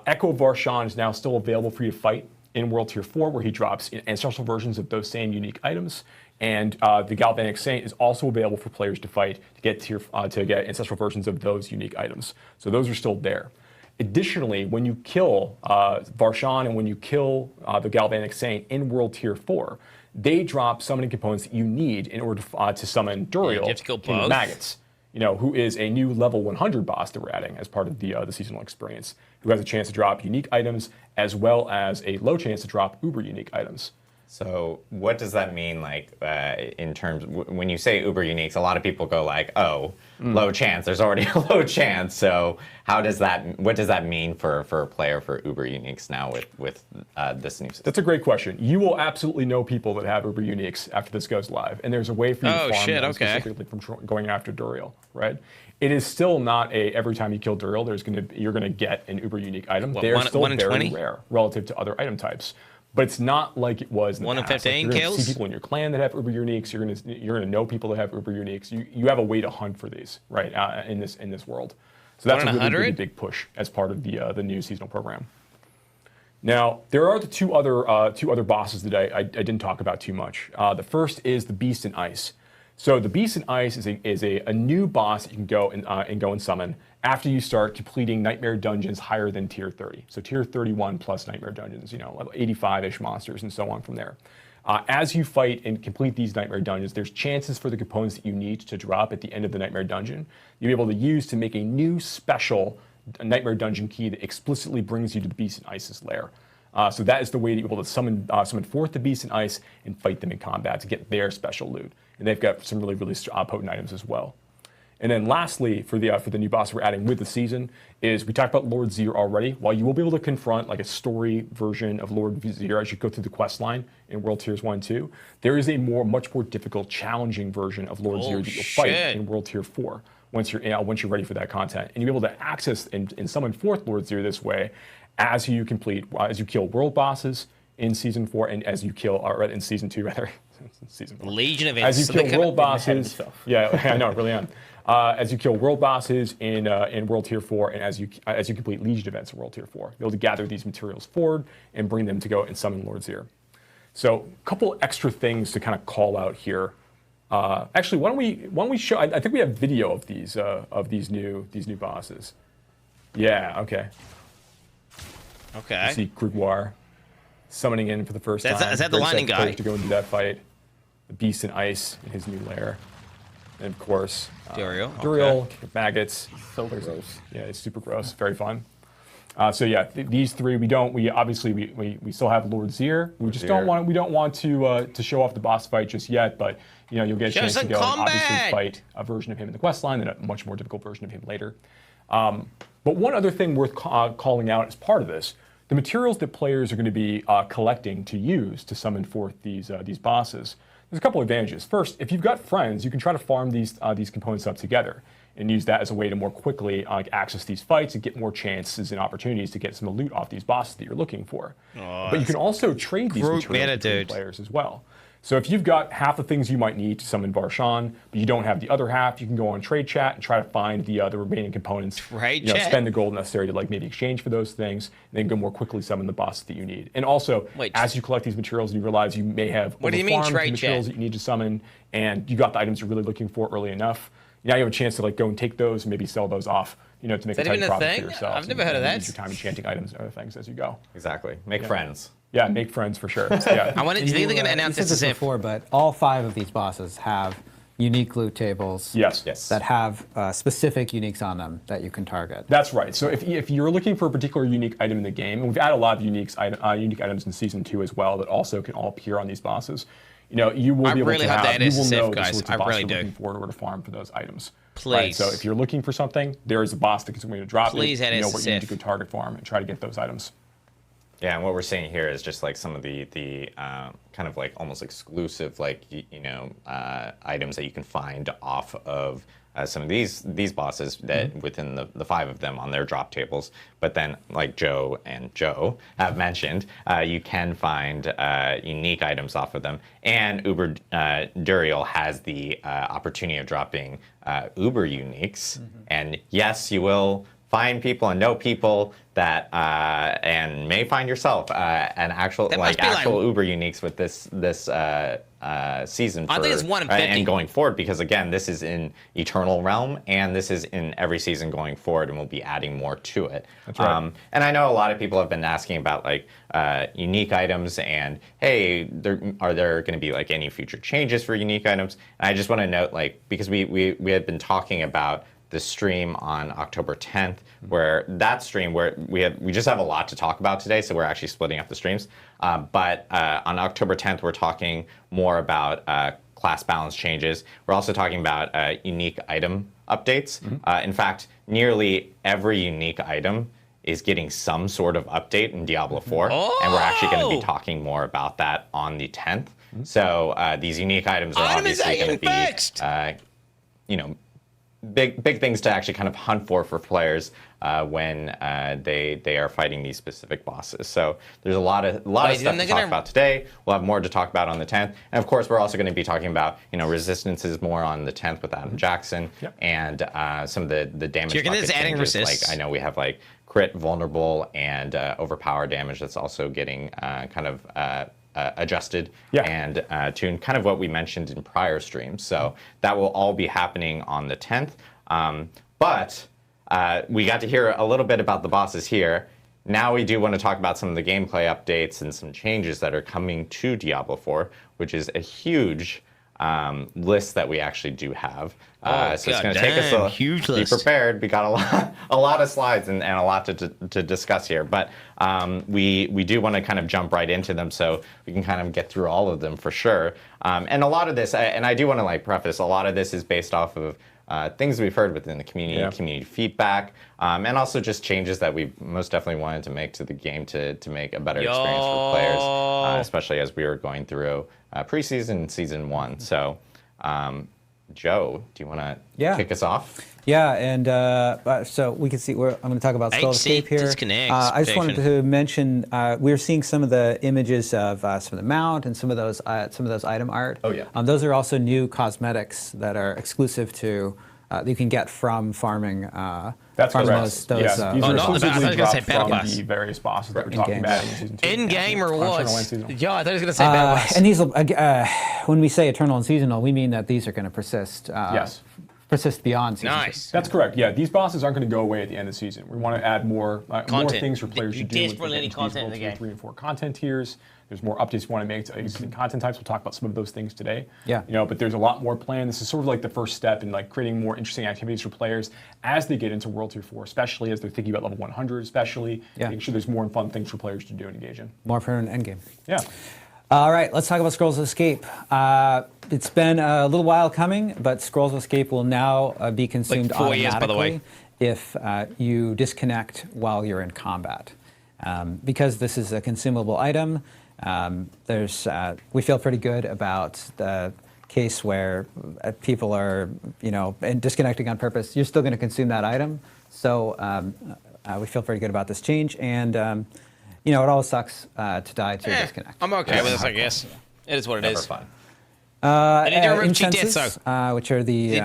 Echo Varshan is now still available for you to fight in World Tier 4, where he drops ancestral versions of those same unique items. And the Galvanic Saint is also available for players to fight to get ancestral versions of those unique items. So those are still there. Additionally, when you kill Varshan and when you kill the Galvanic Saint in World Tier 4, they drop summoning components that you need in order to summon Duriel, you have to kill King of both? Maggots, who is a new level 100 boss that we're adding as part of the seasonal experience, who has a chance to drop unique items as well as a low chance to drop uber unique items. So what does that mean, like, in terms, when you say uber uniques, a lot of people go like, oh, low chance, there's already a low chance. So what does that mean for a player for uber uniques now with this new system? That's a great question. You will absolutely know people that have uber uniques after this goes live. And there's a way for you to farm them specifically from going after Duriel, right? It is still not every time you kill Duriel, you're gonna get an uber unique item. They're still very rare relative to other item types. But it's not like it was in the past. 1 in 15 you're kills? gonna see people in your clan that have uber uniques. You're gonna know people that have uber uniques. You have a way to hunt for these, right? In this world. So that's a really big push as part of the new seasonal program. Now there are the two other bosses that I didn't talk about too much. The first is the Beast in Ice. So the Beast in Ice is a new boss that you can go and summon after you start completing Nightmare Dungeons higher than Tier 30. So Tier 31 plus Nightmare Dungeons, 85-ish monsters and so on from there. As you fight and complete these Nightmare Dungeons, there's chances for the components that you need to drop at the end of the Nightmare Dungeon you'll be able to use to make a new special Nightmare Dungeon key that explicitly brings you to the Beast in Ice's lair. So that is the way to be able to summon forth the Beast in Ice and fight them in combat to get their special loot. And they've got some really potent items as well. And then lastly, for the new boss we're adding with the season, is we talked about Lord Zir already. While you will be able to confront like a story version of Lord Zir as you go through the quest line in World Tiers 1 and 2, there is a much more difficult, challenging version of Lord Zir that you'll fight in World Tier 4 once you're ready for that content. And you'll be able to access and summon forth Lord Zir this way as you kill world bosses in Season 4 and as you kill, in Season 2 rather. Season 4. Legion events. As you kill world bosses. Yeah, I know, really am. As you kill world bosses in World Tier 4, and as you complete Legion events in World Tier 4, you'll be able to gather these materials forward and bring them to go and summon Lord Zir. So, a couple extra things to kind of call out here. Actually, why don't we show? I think we have video of these new bosses. Yeah. Okay. Okay. You see Gregoire summoning in for the first time. Is that the lightning guy? To go and do that fight. The Beast in Ice in his new lair. And of course, Duriel, King of Maggots. So gross. Yeah, it's super gross. Very fun. So yeah, these three we obviously still have Lord Zir. We don't want to show off the boss fight just yet, but you'll get a chance to go and obviously fight a version of him in the quest line and a much more difficult version of him later. But one other thing worth calling out as part of this, the materials that players are going to be collecting to use to summon forth these bosses. There's a couple advantages. First, if you've got friends, you can try to farm these components up together and use that as a way to more quickly access these fights and get more chances and opportunities to get some loot off these bosses that you're looking for. But you can also trade these materials between players as well. So if you've got half the things you might need to summon Varshan, but you don't have the other half, you can go on trade chat and try to find the remaining components. Spend the gold necessary to maybe exchange for those things, and then go more quickly summon the bosses that you need. And also, as you collect these materials, you realize you may have farmed materials that you need to summon, and you got the items you're really looking for early enough. Now you have a chance to go and take those and maybe sell those off, to make a tight profit for yourself. I've never heard of that. Use your time enchanting items and other things as you go. Exactly. Make friends. Yeah, make friends for sure. Yeah. I wanted to think they're going to announce this before, but all 5 of these bosses have unique loot tables. Yes. That have specific uniques on them that you can target. That's right. So if you're looking for a particular unique item in the game, and we've added a lot of unique items in Season 2 as well that also can all appear on these bosses. You will be able to have. You will know the sorts of bosses you're looking for in order to farm for those items. Please. Right? So if you're looking for something, there is a boss that is going to drop it. Please add you know what you need to go target farm and try to get those items. Yeah, and what we're seeing here is just some of the kind of almost exclusive items that you can find off of some of these bosses that within the 5 of them on their drop tables. But then, like Joe and Joe have mentioned, you can find unique items off of them. And Uber Duriel has the opportunity of dropping Uber uniques. And yes, you will find people and know people that and may find yourself an actual actual Uber uniques with this season. I think it's 1 in 50. And going forward, because again, this is in Eternal Realm, and this is in every season going forward, and we'll be adding more to it. That's right. And I know a lot of people have been asking about like unique items, and hey, are there going to be like any future changes for unique items? And I just want to note, like, because we had been talking about the stream on October 10th, where that stream, where we just have a lot to talk about today, so we're actually splitting up the streams. But on October 10th, we're talking more about class balance changes. We're also talking about unique item updates. In fact, nearly every unique item is getting some sort of update in Diablo 4, and we're actually going to be talking more about that on the 10th. So these unique items are obviously going to be, you know, big things to actually kind of hunt for players when they are fighting these specific bosses. So there's a lot of stuff to talk about today. We'll have more to talk about on the 10th, and of course we're also going to be talking about resistances more on the 10th with Adam Jackson, and some of the damage. So you're going to adding resist. Like I know we have like crit, vulnerable, and overpower damage that's also getting kind of adjusted and tuned, kind of what we mentioned in prior streams. So that will all be happening on the 10th. But we got to hear a little bit about the bosses here. Now we do want to talk about some of the gameplay updates and some changes that are coming to Diablo 4, which is a huge list that we actually do have. So it's going to take us a huge list. Be prepared. We got a lot of slides and a lot to discuss here, but we do want to kind of jump right into them so we can kind of get through all of them for sure. And a lot of this, and I do want to like preface, a lot of this is based off of things we've heard within the community feedback, and also just changes that we most definitely wanted to make to the game to make a better experience for players, especially as we were going through preseason and season 1. So, Joe, do you want to kick us off? Yeah, and so we can see I'm going to talk about Skull Escape here. I just wanted to mention we're seeing some of the images of some of the mount and some of those item art. Oh yeah. Those are also new cosmetics that are exclusive to that you can get from farming. That's correct. Those, yes, these are exclusively dropped from Class. The various bosses that we're talking about in Season 2. Endgame or what? Yeah, I thought he was going to say Battle Pass. And these, when we say eternal and seasonal, we mean that these are going to persist. Yes. Persist beyond season. Nice. That's correct. Yeah, these bosses aren't going to go away at the end of the season. We want to add more things for players to do. Desperately content in the game. 3 and 4 content tiers. There's more updates we want to make to existing content types. We'll talk about some of those things today. Yeah. But there's a lot more planned. This is sort of like the first step in like creating more interesting activities for players as they get into World Tier 4, especially as they're thinking about level 100, especially making sure there's more fun things for players to do and engage in. More for an endgame. Yeah. All right, let's talk about Scrolls of Escape. It's been a little while coming, but Scrolls of Escape will now be consumed like 4 automatically years, by the way. if you disconnect while you're in combat. Because this is a consumable item, we feel pretty good about the case where people are, disconnecting on purpose. You're still going to consume that item, so we feel pretty good about this change. And it always sucks to die to a disconnect. I'm okay with this, I guess. It is what it is. Fun. Incenses, which are the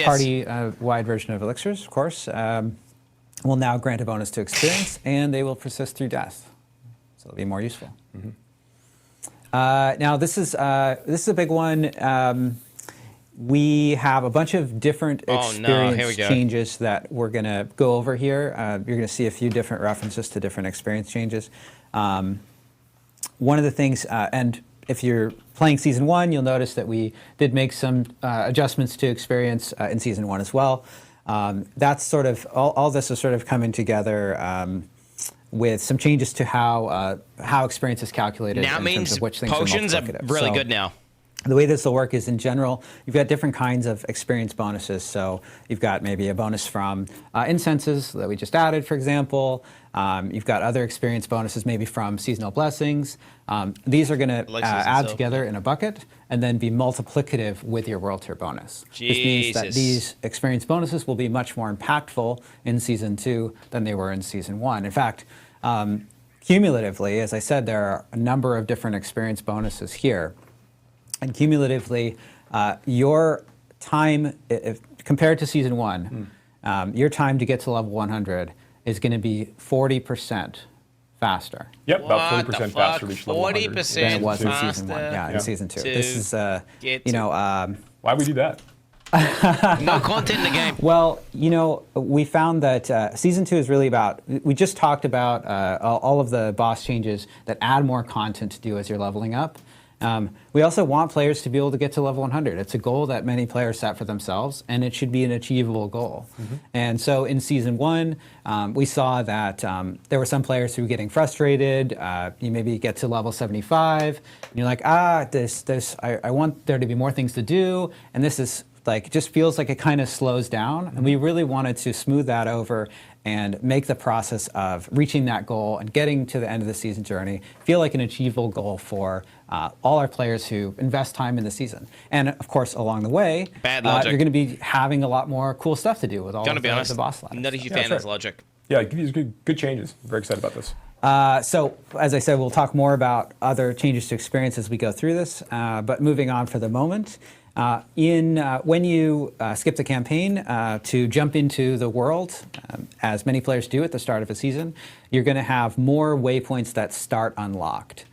party-wide version of elixirs, of course, will now grant a bonus to experience, and they will persist through death, so they'll be more useful. Mm-hmm. Now, this is a big one. We have a bunch of different experience changes that we're going to go over here. You're going to see a few different references to different experience changes. One of the things, and if you're playing Season 1, you'll notice that we did make some adjustments to experience in Season 1 as well. That's sort of, all this is sort of coming together with some changes to how experience is calculated now in means terms of which things potions are really good now. The way this will work is, in general, you've got different kinds of experience bonuses. So you've got maybe a bonus from incenses that we just added, for example. You've got other experience bonuses maybe from seasonal blessings. These are going to add together in a bucket and then be multiplicative with your World Tier bonus. This means that these experience bonuses will be much more impactful in Season 2 than they were in Season 1. In fact, cumulatively, as I said, there are a number of different experience bonuses here. And cumulatively, your time, compared to Season 1, your time to get to level 100 is going to be 40% faster. Yep, about What the 40% faster to reach level 100 40% than it was in season faster 1. Yeah, in season 2. This is, get you to- know, Why would we do that? No content in the game. well, you know, we found that season 2 is really about. We just talked about all of the boss changes that add more content to do as you're leveling up. We also want players to be able to get to level 100. It's a goal that many players set for themselves, and it should be an achievable goal. And so in season 1, we saw that there were some players who were getting frustrated. You maybe get to level 75, and you're like, I want there to be more things to do, and this is like, just feels like it kind of slows down. And we really wanted to smooth that over and make the process of reaching that goal and getting to the end of the season journey feel like an achievable goal for all our players who invest time in the season. And of course, along the way, Bad logic. you're going to be having a lot more cool stuff to do with all Gonna of be honest, the boss ladders. not a huge Yeah, fan of sure. this logic. Yeah, these are good changes. I'm very excited about this. So, as I said, we'll talk more about other changes to experience as we go through this. But moving on for the moment, when you skip the campaign to jump into the world, as many players do at the start of a season, you're going to have more waypoints that start unlocked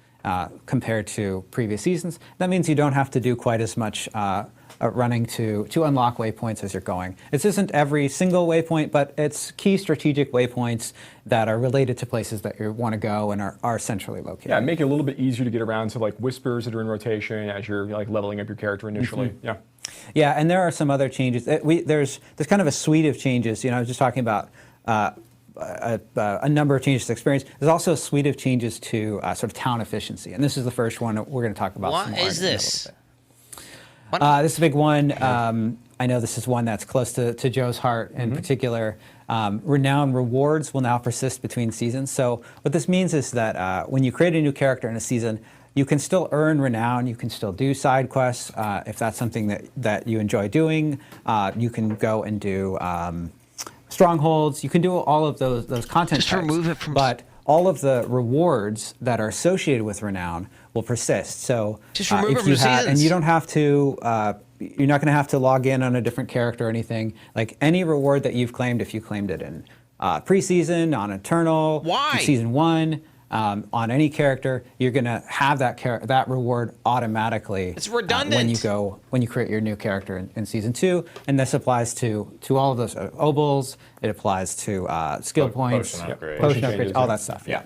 compared to previous seasons. That means you don't have to do quite as much running to unlock waypoints as you're going. This isn't every single waypoint, but it's key strategic waypoints that are related to places that you want to go and are centrally located. Yeah, make it a little bit easier to get around to like whispers that are in rotation as you're like leveling up your character initially. Yeah. Yeah, and there are some other changes. There's kind of a suite of changes. You know, I was just talking about a number of changes to experience. There's also a suite of changes to sort of town efficiency, and this is the first one that we're going to talk about. What some more is in a little this? bit. This is a big one. I know this is one that's close to Joe's heart in particular. Renown rewards will now persist between seasons. So what this means is that when you create a new character in a season, you can still earn renown. You can still do side quests if that's something that you enjoy doing. You can go and do strongholds. You can do all of those content Just types. remove it from. But all of the rewards that are associated with renown will persist. So Just remove it if from you have, and seasons. you don't have to. You're not going to have to log in on a different character or anything. Like any reward that you've claimed, if you claimed it in preseason, on Eternal, Why? in season 1, on any character, you're going to have that reward automatically. It's redundant. When you create your new character in season 2, and this applies to all of those obols. It applies to skill points, Potion upgrades. potion Changes, upgrades, all yeah. that stuff. Yeah.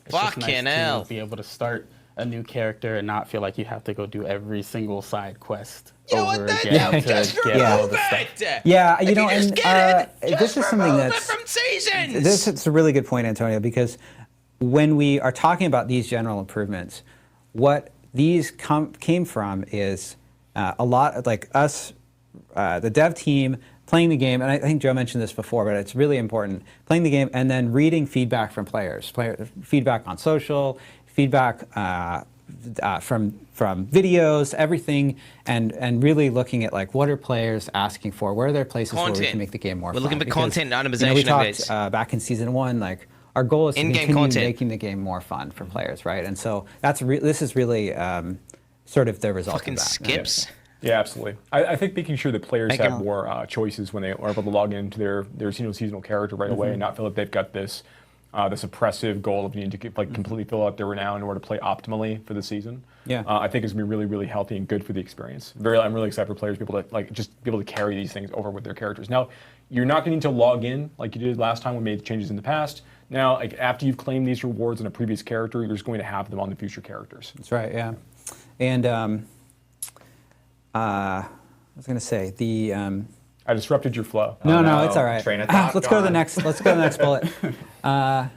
It's just Fucking nice hell. to be able to start a new character and not feel like you have to go do every single side quest over again to get all the stuff. Yeah, you If know, you just and get it, this is something remove it that's from seasons. this is a really good point, Antonio, because when we are talking about these general improvements, what these came from is a lot like us, the dev team, playing the game, and I think Joe mentioned this before, but it's really important, playing the game and then reading feedback from players, feedback on social, feedback from videos, everything, and really looking at like what are players asking for, where are there places where we Content. can make the game more We're fun. looking for Because, content and you know, we itemization talked updates. back in season 1, like our goal is to In-game continue content. making the game more fun for players, right? And so this is really sort of the result Fucking of that. skips. Yeah, absolutely. I think making sure that players Make have 'em- more choices when they are able to log into their seasonal character right away and not feel like they've got this oppressive goal of needing to completely fill out their renown in order to play optimally for the season. Yeah. I think it's gonna be really, really healthy and good for the experience. I'm really excited for players to be able to just be able to carry these things over with their characters. Now, you're not going to need to log in like you did last time when we made changes in the past. Now, like after you've claimed these rewards on a previous character, you're just going to have them on the future characters. That's right, yeah. And I was going to say the. I disrupted your flow. No, no. it's all right. Train of thought Let's go to the gone. next. Let's go to the next bullet.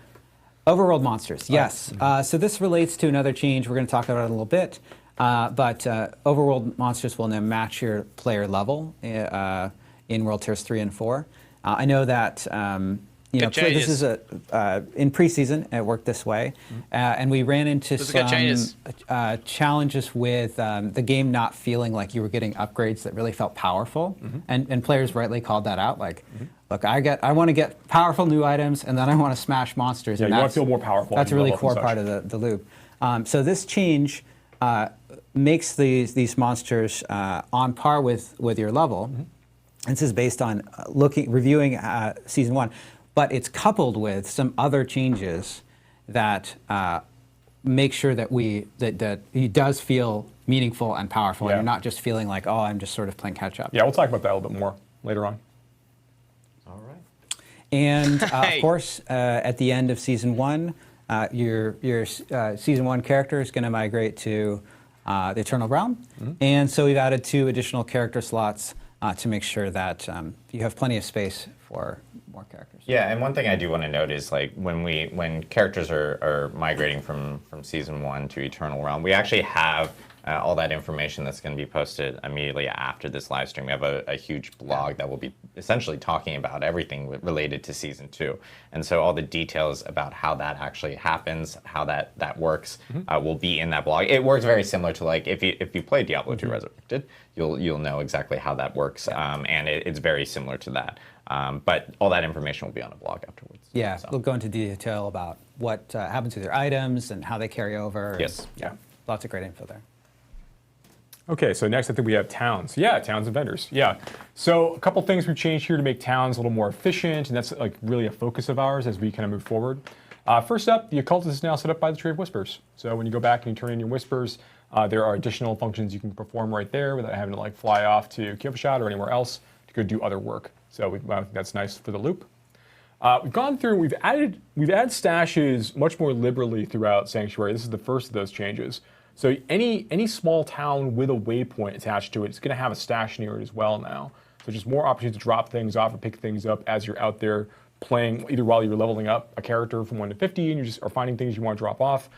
Overworld monsters. Yes. So this relates to another change. We're going to talk about it in a little bit. But overworld monsters will now match your player level in World Tiers 3 and 4. I know that Good this is in preseason it worked this way, and we ran into Those are good changes. some challenges with the game not feeling like you were getting upgrades that really felt powerful, and players rightly called that out. Like, look, I want to get powerful new items, and then I want to smash monsters. Yeah, and you want that's- to feel more powerful. That's a when you really level up core and part such. of the loop. So this change makes these monsters on par with your level. This is based on reviewing season 1, but it's coupled with some other changes that make sure that that it does feel meaningful and powerful, and you're not just feeling like, oh, I'm just sort of playing catch up. Yeah, we'll talk about that a little bit more later on. All right. And of course, at the end of season 1, your season 1 character is going to migrate to the Eternal Realm, and so we've added 2 additional character slots to make sure that you have plenty of space for more characters. Yeah, and one thing I do want to note is like when characters are migrating from season 1 to Eternal Realm, we actually have all that information that's going to be posted immediately after this live stream. We have a huge blog that will be essentially talking about everything related to season 2, and so all the details about how that actually happens, how that works, will be in that blog. It works very similar to like if you play Diablo 2 Resurrected, you'll know exactly how that works, and it's very similar to that. But all that information will be on the blog afterwards. Yeah, so. we'll go into detail about what happens with your items and how they carry over. Yes. Yeah, lots of great info there. Okay, so next I think we have towns. Yeah, towns and vendors. Yeah. So a couple things we've changed here to make towns a little more efficient, and that's like really a focus of ours as we kind of move forward. First up, the occultist is now set up by the Tree of Whispers. So when you go back and you turn in your whispers, there are additional functions you can perform right there without having to like fly off to Kyovashad or anywhere else to go do other work. So that's nice for the loop. We've gone through, we've added stashes much more liberally throughout Sanctuary. This is the first of those changes. So any small town with a waypoint attached to it is going to have a stash near it as well now. So just more opportunities to drop things off or pick things up as you're out there playing, either while you're leveling up a character from 1 to 50 and you just are finding things you want to drop off,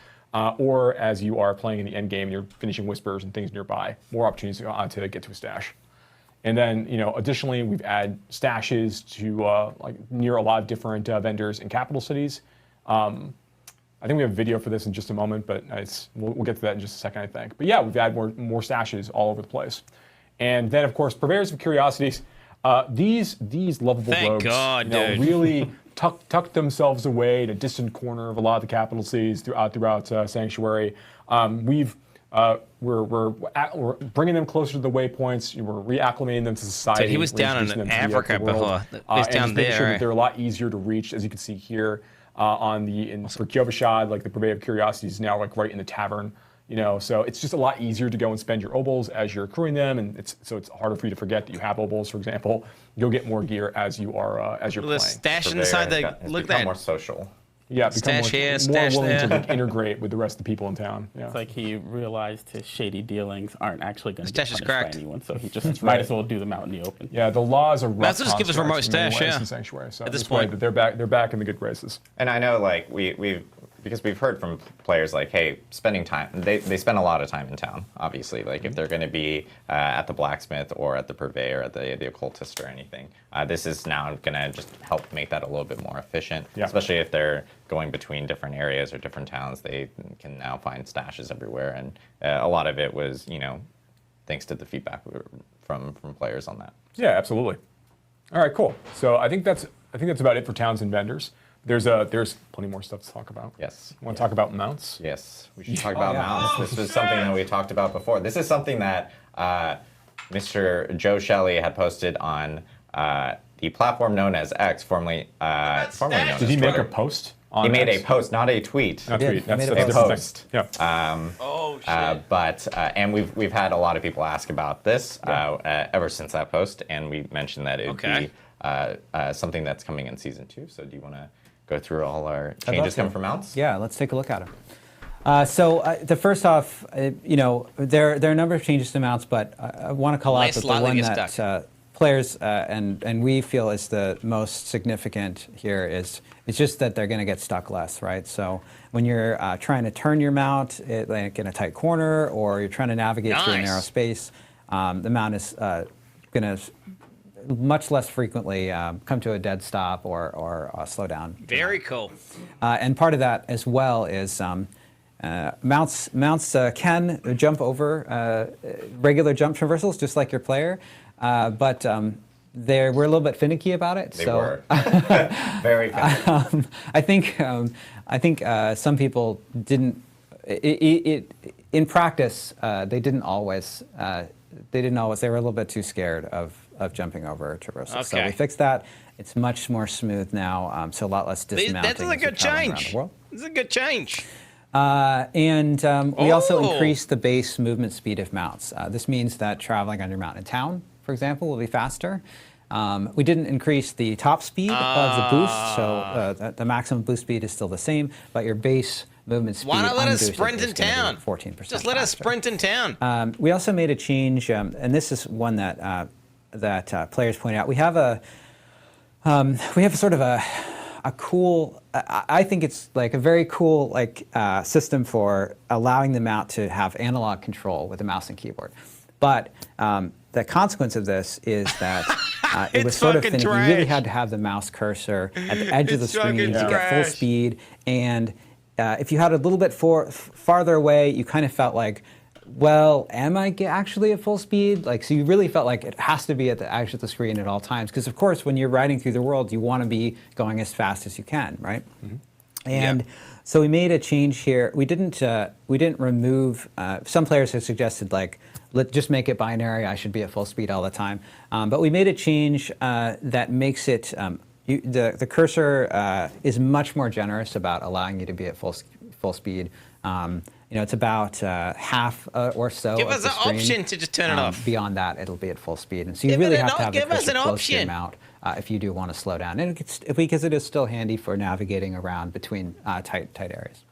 or as you are playing in the end game and you're finishing whispers and things nearby. More opportunities to get to a stash. And then, additionally, we've added stashes to like near a lot of different vendors in capital cities. I think we have a video for this in just a moment, but we'll get to that in just a second, I think. But yeah, we've added more stashes all over the place. And then, of course, purveyors of curiosities. These lovable rogues, really tucked themselves away in a distant corner of a lot of the capital cities throughout Sanctuary. We're bringing them closer to the waypoints. We're reacclimating them to society. So he was down in Africa before. He was down there. Sure that they're a lot easier to reach, as you can see here for Kyovashad, like the Purveyor of Curiosities is now like right in the tavern. So it's just a lot easier to go and spend your obols as you're accruing them, and it's harder for you to forget that you have obols, for example. You'll get more gear as you're playing. The stash inside look at that. More social. Yeah, stash here, more stash willing there. to like, integrate with the rest of the people in town. Yeah. It's like he realized his shady dealings aren't actually going to get Stash is punished by cracked. anyone, so he just might as well do them out in the open. Yeah, the laws are rough. Let's just give us remote stash, yeah. In Sanctuary. So at this way point, that they're back in the good graces. And I know, like because we've heard from players like, hey, spending time. They spend a lot of time in town. Obviously, like if they're going to be at the blacksmith or at the purveyor, at the occultist or anything, this is now going to just help make that a little bit more efficient. Yeah. Especially if they're going between different areas or different towns, they can now find stashes everywhere, and a lot of it was, thanks to the feedback from players on that. Yeah, absolutely. All right, cool. So I think that's about it for towns and vendors. There's plenty more stuff to talk about. Yes. Want to talk about mounts? Yes, we should talk about mounts. This was something that we talked about before. This is something that Mr. Joe Shelley had posted on the platform known as X, formerly known as Twitter. Did he make a post? He made a post, not a tweet. Not a tweet. That's a post. Yeah. Oh shit. And we've had a lot of people ask about this ever since that post, and we mentioned that it would be something that's coming in season 2. So do you want to go through all our changes coming from mounts? Yeah, let's take a look at them. The first off, there are a number of changes to mounts, but I want to call out that the one that players and we feel is the most significant here is it's just that they're going to get stuck less, right? So when you're trying to turn your mount like in a tight corner, or you're trying to navigate through a narrow space, the mount is going to much less frequently come to a dead stop or slow down. Very cool. And part of that as well is mounts can jump over regular jump traversals just like your player, but we're a little bit finicky about it. They were very finicky. I think some people didn't. In practice, they didn't always they didn't always, they were a little bit too scared of jumping over traversal. So Okay. we fixed that. It's much more smooth now, so a lot less dismounting. That's a as you're good traveling around change. the world. This is a good change. We also Oh. increased the base movement speed of mounts. This means that traveling on your mount in town, for example, will be faster. We didn't increase the top speed of the boost, so the maximum boost speed is still the same, but your base movement speed Why not let us unboosted sprint is in gonna be town? 14%. Just let us faster. sprint in town. We also made a change, and this is one that players point out. We have sort of a cool. I think it's like a very cool system for allowing the mount to have analog control with a mouse and keyboard. But the consequence of this is that it was It's sort of fucking finicky. You really trash. had to have the mouse cursor at the edge of the It's screen fucking to get full trash. speed. And if you had a little bit farther away, you kind of felt like, well, am I actually at full speed? Like, so you really felt like it has to be at the edge of the screen at all times. Because of course, when you're riding through the world, you want to be going as fast as you can, right? And so we made a change here. We didn't remove. Some players have suggested just make it binary. I should be at full speed all the time. But we made a change that makes it. The cursor is much more generous about allowing you to be at full speed. It's about half or so. Give of us the an screen. option to just turn it off. Beyond that, it'll be at full speed, and so you Give it really an have to have the give us cursor an close to your option. mount if you do want to slow down, and because it is still handy for navigating around between tight areas.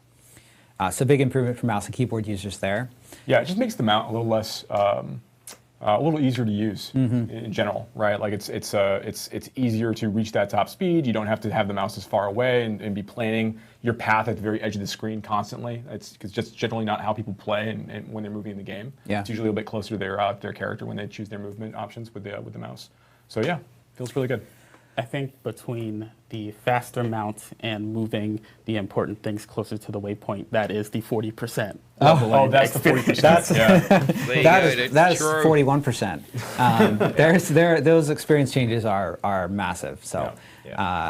So big improvement for mouse and keyboard users there. Yeah, it just makes the mount a little less, a little easier to use in general, right? Like it's easier to reach that top speed. You don't have to have the mouse as far away and be planning your path at the very edge of the screen constantly. It's just generally not how people play and when they're moving in the game. Yeah. It's usually a bit closer to their character when they choose their movement options with the mouse. So yeah, feels really good. I think between the faster mount and moving the important things closer to the waypoint, that is the 40%. Oh, that's the 40%. That is 41%. Those experience changes are massive. So.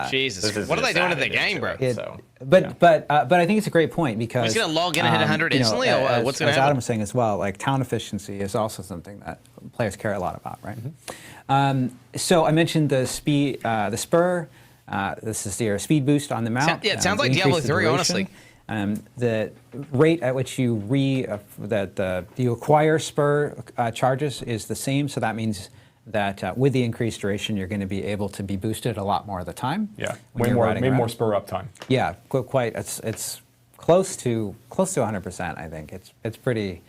Jesus, This is what are they just doing to the added game, into bro? it, so. But I think it's a great point because He's gonna log in and hit 100 instantly, or as, what's gonna as happen? Adam was saying as well, like town efficiency is also something that players care a lot about, right? So I mentioned the speed, the spur. This is your speed boost on the mount. It sounds We like Diablo increased the 3, duration. honestly. The rate at which you you acquire spur charges is the same, so that means that with the increased duration, you're going to be able to be boosted a lot more of the time. Yeah, when way you're more, riding way around. more spur up time. Yeah, quite. It's close to 100%. I think it's pretty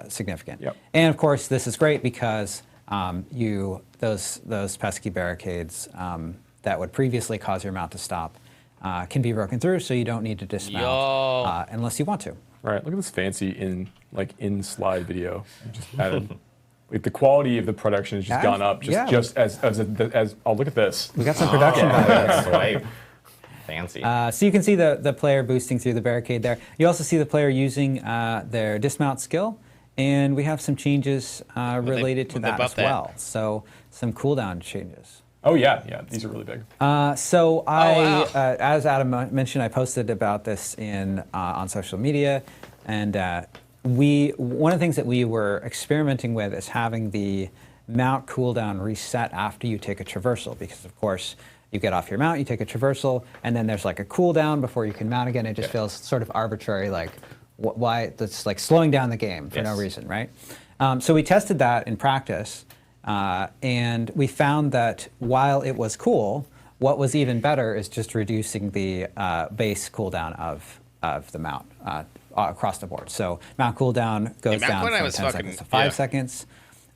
significant. Yep. And of course, this is great because those pesky barricades that would previously cause your mount to stop can be broken through, so you don't need to dismount unless you want to. Right. Look at this fancy in slide video. Just added. Like the quality of the production has just gone up. Just as oh, look at this. We got some production value. Swipe. Fancy. So you can see the player boosting through the barricade there. You also see the player using their dismount skill, and we have some changes related to that as well. So some cooldown changes. Oh yeah, these are really big. So as Adam mentioned, I posted about this on social media, and one of the things that we were experimenting with is having the mount cooldown reset after you take a traversal, because of course you get off your mount, you take a traversal, and then there's like a cooldown before you can mount again. It just feels sort of arbitrary, like why that's like slowing down the game for no reason, right? So we tested that in practice, and we found that while it was cool, what was even better is just reducing the base cooldown of the mount across the board. So mount cooldown goes down from 10 seconds to 5 seconds.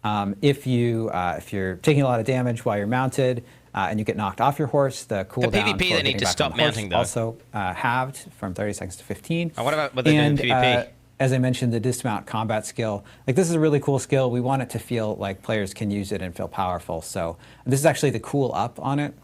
If you're taking a lot of damage while you're mounted and you get knocked off your horse, the cooldown PvP, for they need getting to back stop on the horse mounting, though. also halved from 30 seconds to 15. What about what they do in PvP? As I mentioned, the dismount combat skill, like this is a really cool skill. We want it to feel like players can use it and feel powerful. So this is actually the cool up on it.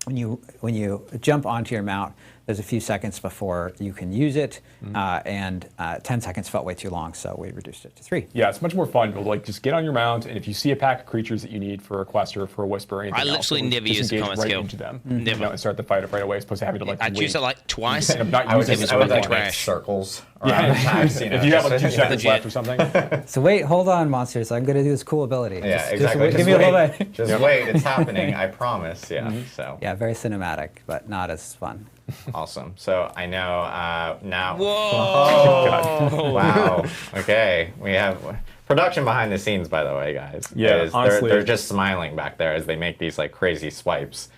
When you jump onto your mount, there's a few seconds before you can use it, and 10 seconds felt way too long, so we reduced it to 3. Yeah, it's much more fun to like just get on your mount, and if you see a pack of creatures that you need for a quest or for a whisper or anything I else, literally never use the engage common right skill. into them, Never. and start the fight up right away, as opposed to having to like I wait. choose it like twice. And not I would using just it I would so like much. make Trash. circles Yeah, around the packs, you know, if you have like just- 2 seconds Legit. left or something. So wait, hold on, monsters. I'm going to do this cool ability. Yeah, Just exactly. wait, give me a little bit. Just wait, it's happening. I promise. Yeah. So Yeah, very cinematic, but not as fun. awesome. So I know now. Whoa! Wow. Okay, we have production behind the scenes, by the way, guys. Yeah, is honestly- they're just smiling back there as they make these like crazy swipes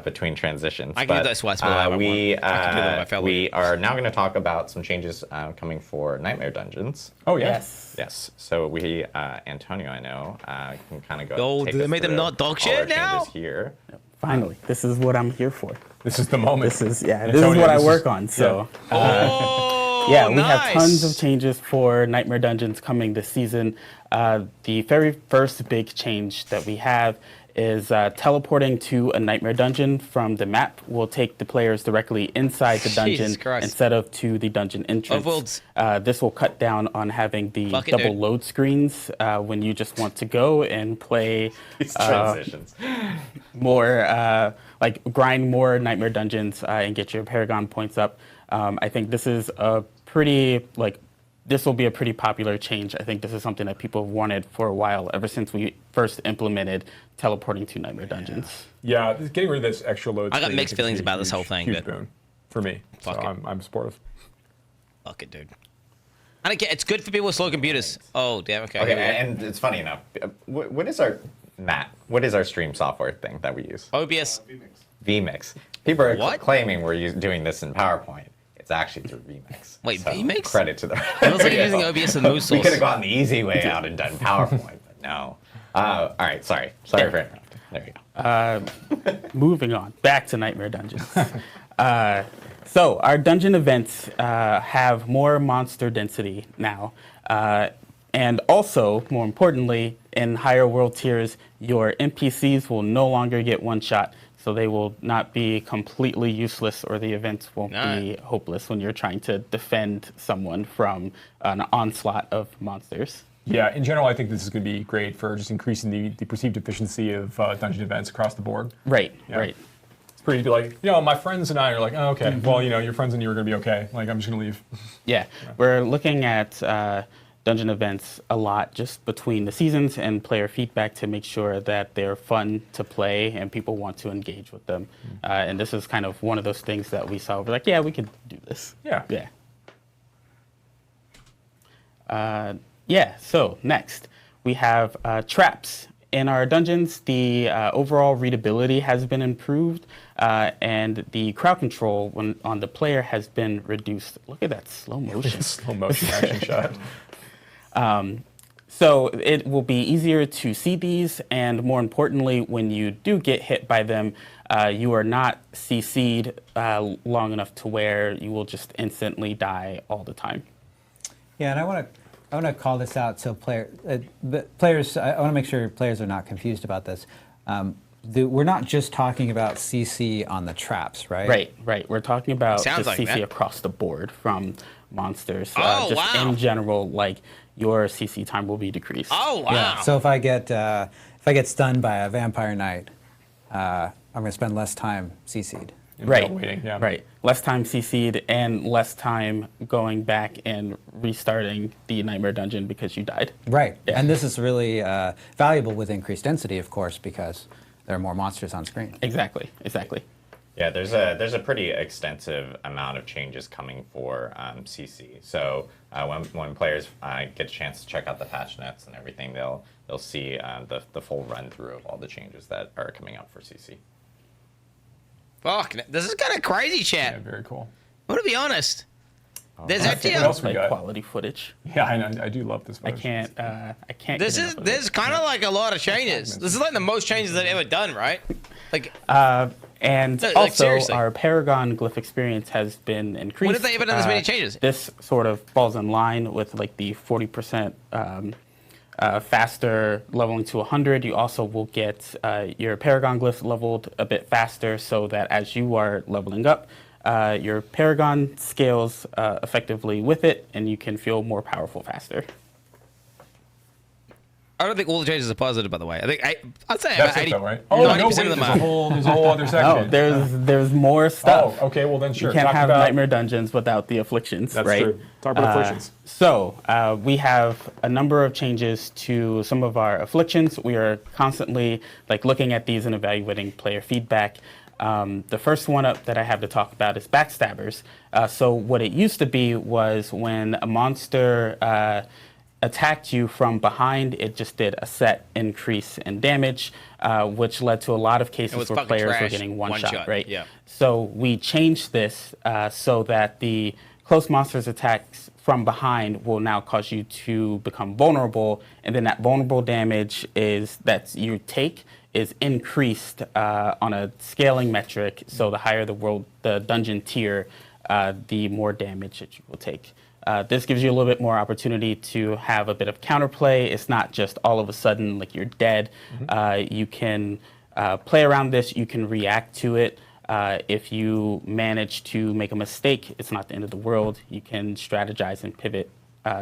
between transitions. I can do those swipes whenever I we want. I can do them with my fellow. we are now going to talk about some changes coming for Nightmare Dungeons. Oh yeah. Yes. Yes. So we, Antonio, I know, can kind of go. Oh, take do they us make them through not dog all shit our changes now? Here. Finally, this is what I'm here for. This is the moment. This is what Antonio, I this is- work on. So. Oh, Yeah, we nice. have tons of changes for Nightmare Dungeons coming this season. The very first big change that we have is teleporting to a Nightmare Dungeon from the map will take the players directly inside the dungeon Jesus Christ. instead of to the dungeon entrance. Overworlds. This will cut down on having the Fuck it, double dude. load screens when you just want to go and play These transitions. more, like grind more Nightmare Dungeons and get your Paragon points up. I think this is a pretty, this will be a pretty popular change. I think this is something that people have wanted for a while, ever since we first implemented teleporting to Nightmare Dungeons. Yeah, getting rid of this extra load. I got screen mixed is a feelings huge, about this huge, whole thing, Huge but- boon for me. Fuck so it. I'm supportive. Fuck it, dude. I don't care. It's good for people with slow computers. Oh, damn. Okay. Okay, here we go. and it's funny enough. What is our What is our stream software thing that we use? OBS. vMix. People are What? claiming we're doing this in PowerPoint. It's actually through vMix. Wait, vMix? Credit to the. It looks like you're using OBS and Moose We Source. could have gone the easy way out and done PowerPoint, but no. All right, sorry for interrupting. There you go. Moving on, back to Nightmare Dungeons. So our dungeon events have more monster density now. And also, more importantly, in higher world tiers, your NPCs will no longer get one shot. So they will not be completely useless, or the events won't be hopeless when you're trying to defend someone from an onslaught of monsters. Yeah, in general, I think this is going to be great for just increasing the perceived efficiency of dungeon events across the board. Right, Yeah. right. It's pretty like, my friends and I are like, oh, okay, well, your friends and you are going to be okay. Like, I'm just going to leave. Yeah, we're looking at dungeon events a lot just between the seasons and player feedback to make sure that they're fun to play and people want to engage with them. And this is kind of one of those things that we saw. We're like, yeah, we could do this. Yeah. Yeah. So next, we have traps. In our dungeons, the overall readability has been improved, and the crowd control on the player has been reduced. Look at that slow motion. Slow motion action shot. So it will be easier to see these, and more importantly, when you do get hit by them, you are not CC'd long enough to where you will just instantly die all the time. Yeah, and I want to call this out so players. I want to make sure players are not confused about this. We're not just talking about CC on the traps, right? Right. We're talking about Sounds just like CC that. across the board from monsters. Oh, just wow. in general, like your CC time will be decreased. Oh, wow. Yeah. So if I get stunned by a vampire knight, I'm going to spend less time CC'd. Right. Waiting, yeah. Right. Less time CC'd and less time going back and restarting the Nightmare Dungeon because you died. Right. Yeah. And this is really valuable with increased density, of course, because there are more monsters on screen. Exactly. Yeah, there's a pretty extensive amount of changes coming for CC. So when players get a chance to check out the patch notes and everything, they'll see the full run through of all the changes that are coming up for CC. Fuck, this is kind of crazy, chat. Yeah, very cool. I'm gonna be honest. There's What actually else we Like got? quality footage. Yeah, I do love this. I footage. can't. This get is enough of there's it. kind of like a lot of changes. This is like the most changes they've ever done, right? Like, And No, like, also, seriously. our Paragon Glyph experience has been increased. When have they ever done this many changes? This sort of falls in line with like the 40% faster leveling to 100. You also will get your Paragon Glyph leveled a bit faster, so that as you are leveling up, Your Paragon scales effectively with it, and you can feel more powerful faster. I don't think all the changes are positive, by the way. I'd say That's about it, 80, though, right? Oh, no, 90% wait, of them there's are. there's a whole other section. No, there's more stuff. Oh, okay, well then sure. You can't Talk have about- Nightmare Dungeons without the afflictions, That's right? true. Talk about afflictions. So we have a number of changes to some of our afflictions. We are constantly looking at these and evaluating player feedback. The first one up that I have to talk about is backstabbers. So what it used to be was when a monster attacked you from behind, it just did a set increase in damage, which led to a lot of cases where players were getting one shot, right? Yeah. So we changed this so that the close monsters attacks from behind will now cause you to become vulnerable, and then that vulnerable damage that you take is increased on a scaling metric. So the higher the dungeon tier, the more damage that you will take. This gives you a little bit more opportunity to have a bit of counterplay. It's not just all of a sudden you're dead. You can play around this. You can react to it. If you manage to make a mistake, it's not the end of the world. You can strategize and pivot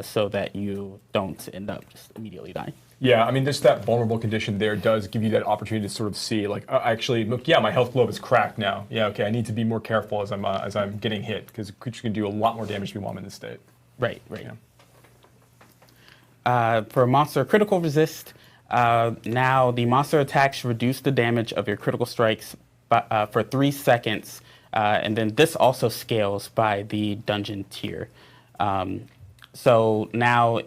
so that you don't end up just immediately dying. Yeah, I mean, just that vulnerable condition there does give you that opportunity to sort of see, actually, look, yeah, my health globe is cracked now. Yeah, okay, I need to be more careful as I'm getting hit, because creatures can do a lot more damage to me while I'm in this state. Right. Yeah. For monster critical resist, now the monster attacks reduce the damage of your critical strikes for 3 seconds, and then this also scales by the dungeon tier. So now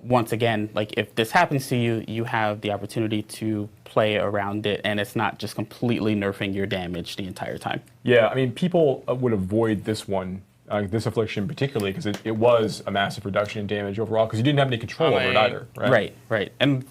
once again, if this happens to you, you have the opportunity to play around it, and it's not just completely nerfing your damage the entire time. Yeah, I mean, people would avoid this one, this affliction particularly, because it was a massive reduction in damage overall, because you didn't have any control over it either, right? Right. And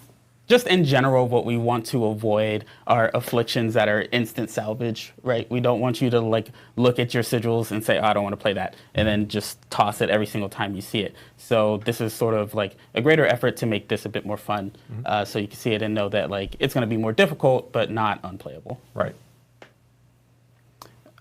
just in general, what we want to avoid are afflictions that are instant salvage, right? We don't want you to look at your sigils and say, oh, I don't want to play that, and then just toss it every single time you see it. So this is sort of a greater effort to make this a bit more fun, so you can see it and know that it's going to be more difficult, but not unplayable. Right.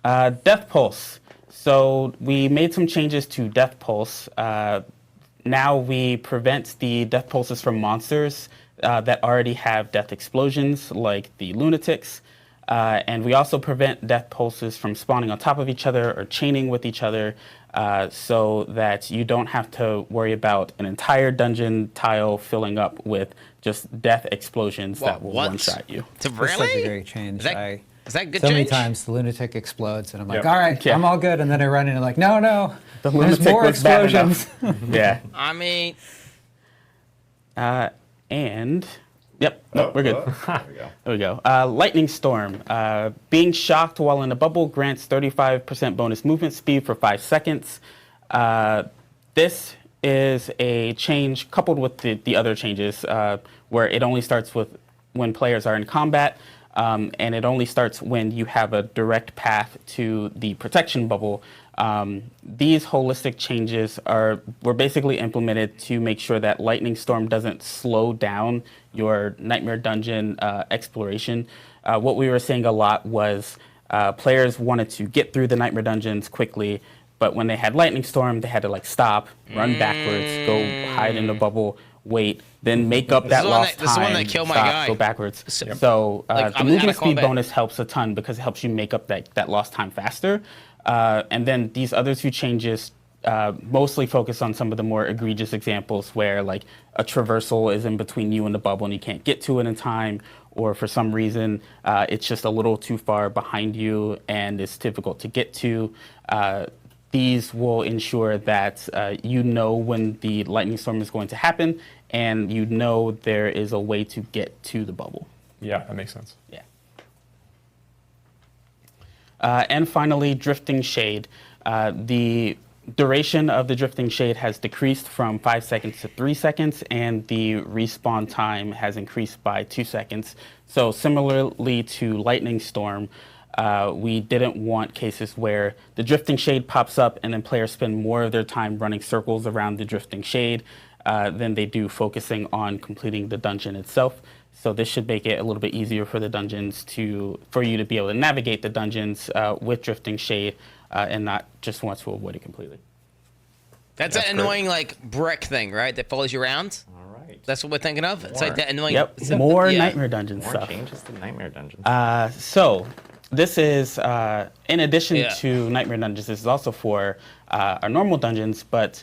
Death Pulse. So we made some changes to Death Pulse. Now we prevent the Death Pulses from monsters that already have death explosions, like the lunatics. And we also prevent death pulses from spawning on top of each other or chaining with each other, so that you don't have to worry about an entire dungeon tile filling up with just death explosions that will one-shot you. That's such a great change. Is that good so many change? times the lunatic explodes, and I'm like, Yep. all right, Yeah. I'm all good. And then I run in and no, The there's lunatic more was bad explosions. Yeah. I mean, And yep, no, we're good. There we go. There we go. Lightning Storm. Being shocked while in a bubble grants 35% bonus movement speed for 5 seconds. This is a change coupled with the other changes, where it only starts with when players are in combat, and it only starts when you have a direct path to the protection bubble. These holistic changes were basically implemented to make sure that Lightning Storm doesn't slow down your Nightmare Dungeon exploration. What we were seeing a lot was players wanted to get through the Nightmare Dungeons quickly, but when they had Lightning Storm, they had to stop, run backwards, go hide in the bubble, wait, then make up that lost time. This is the one that killed my guy. Go backwards. Yep. So Like, the I'm out movement of speed combat. bonus helps a ton because it helps you make up that lost time faster. And then these other two changes mostly focus on some of the more egregious examples where like a traversal is in between you and the bubble and you can't get to it in time, or for some reason it's just a little too far behind you and it's difficult to get to. These will ensure that you know when the lightning storm is going to happen, and you know there is a way to get to the bubble. Yeah, that makes sense. Yeah. And finally, Drifting Shade. The duration of the Drifting Shade has decreased from 5 seconds to 3 seconds, and the respawn time has increased by 2 seconds. So similarly to Lightning Storm, we didn't want cases where the Drifting Shade pops up and then players spend more of their time running circles around the Drifting Shade than they do focusing on completing the dungeon itself. So this should make it a little bit easier for the dungeons for you to be able to navigate the dungeons with Drifting Shade and not just want to avoid it completely. That's an annoying like brick thing, right? That follows you around. All right. That's what we're thinking of. It's like that annoying. Yep. it's a- More yeah. Nightmare Dungeon More stuff. changes to Nightmare Dungeons. So this is, in addition Yeah. to Nightmare Dungeons, this is also for our normal dungeons, but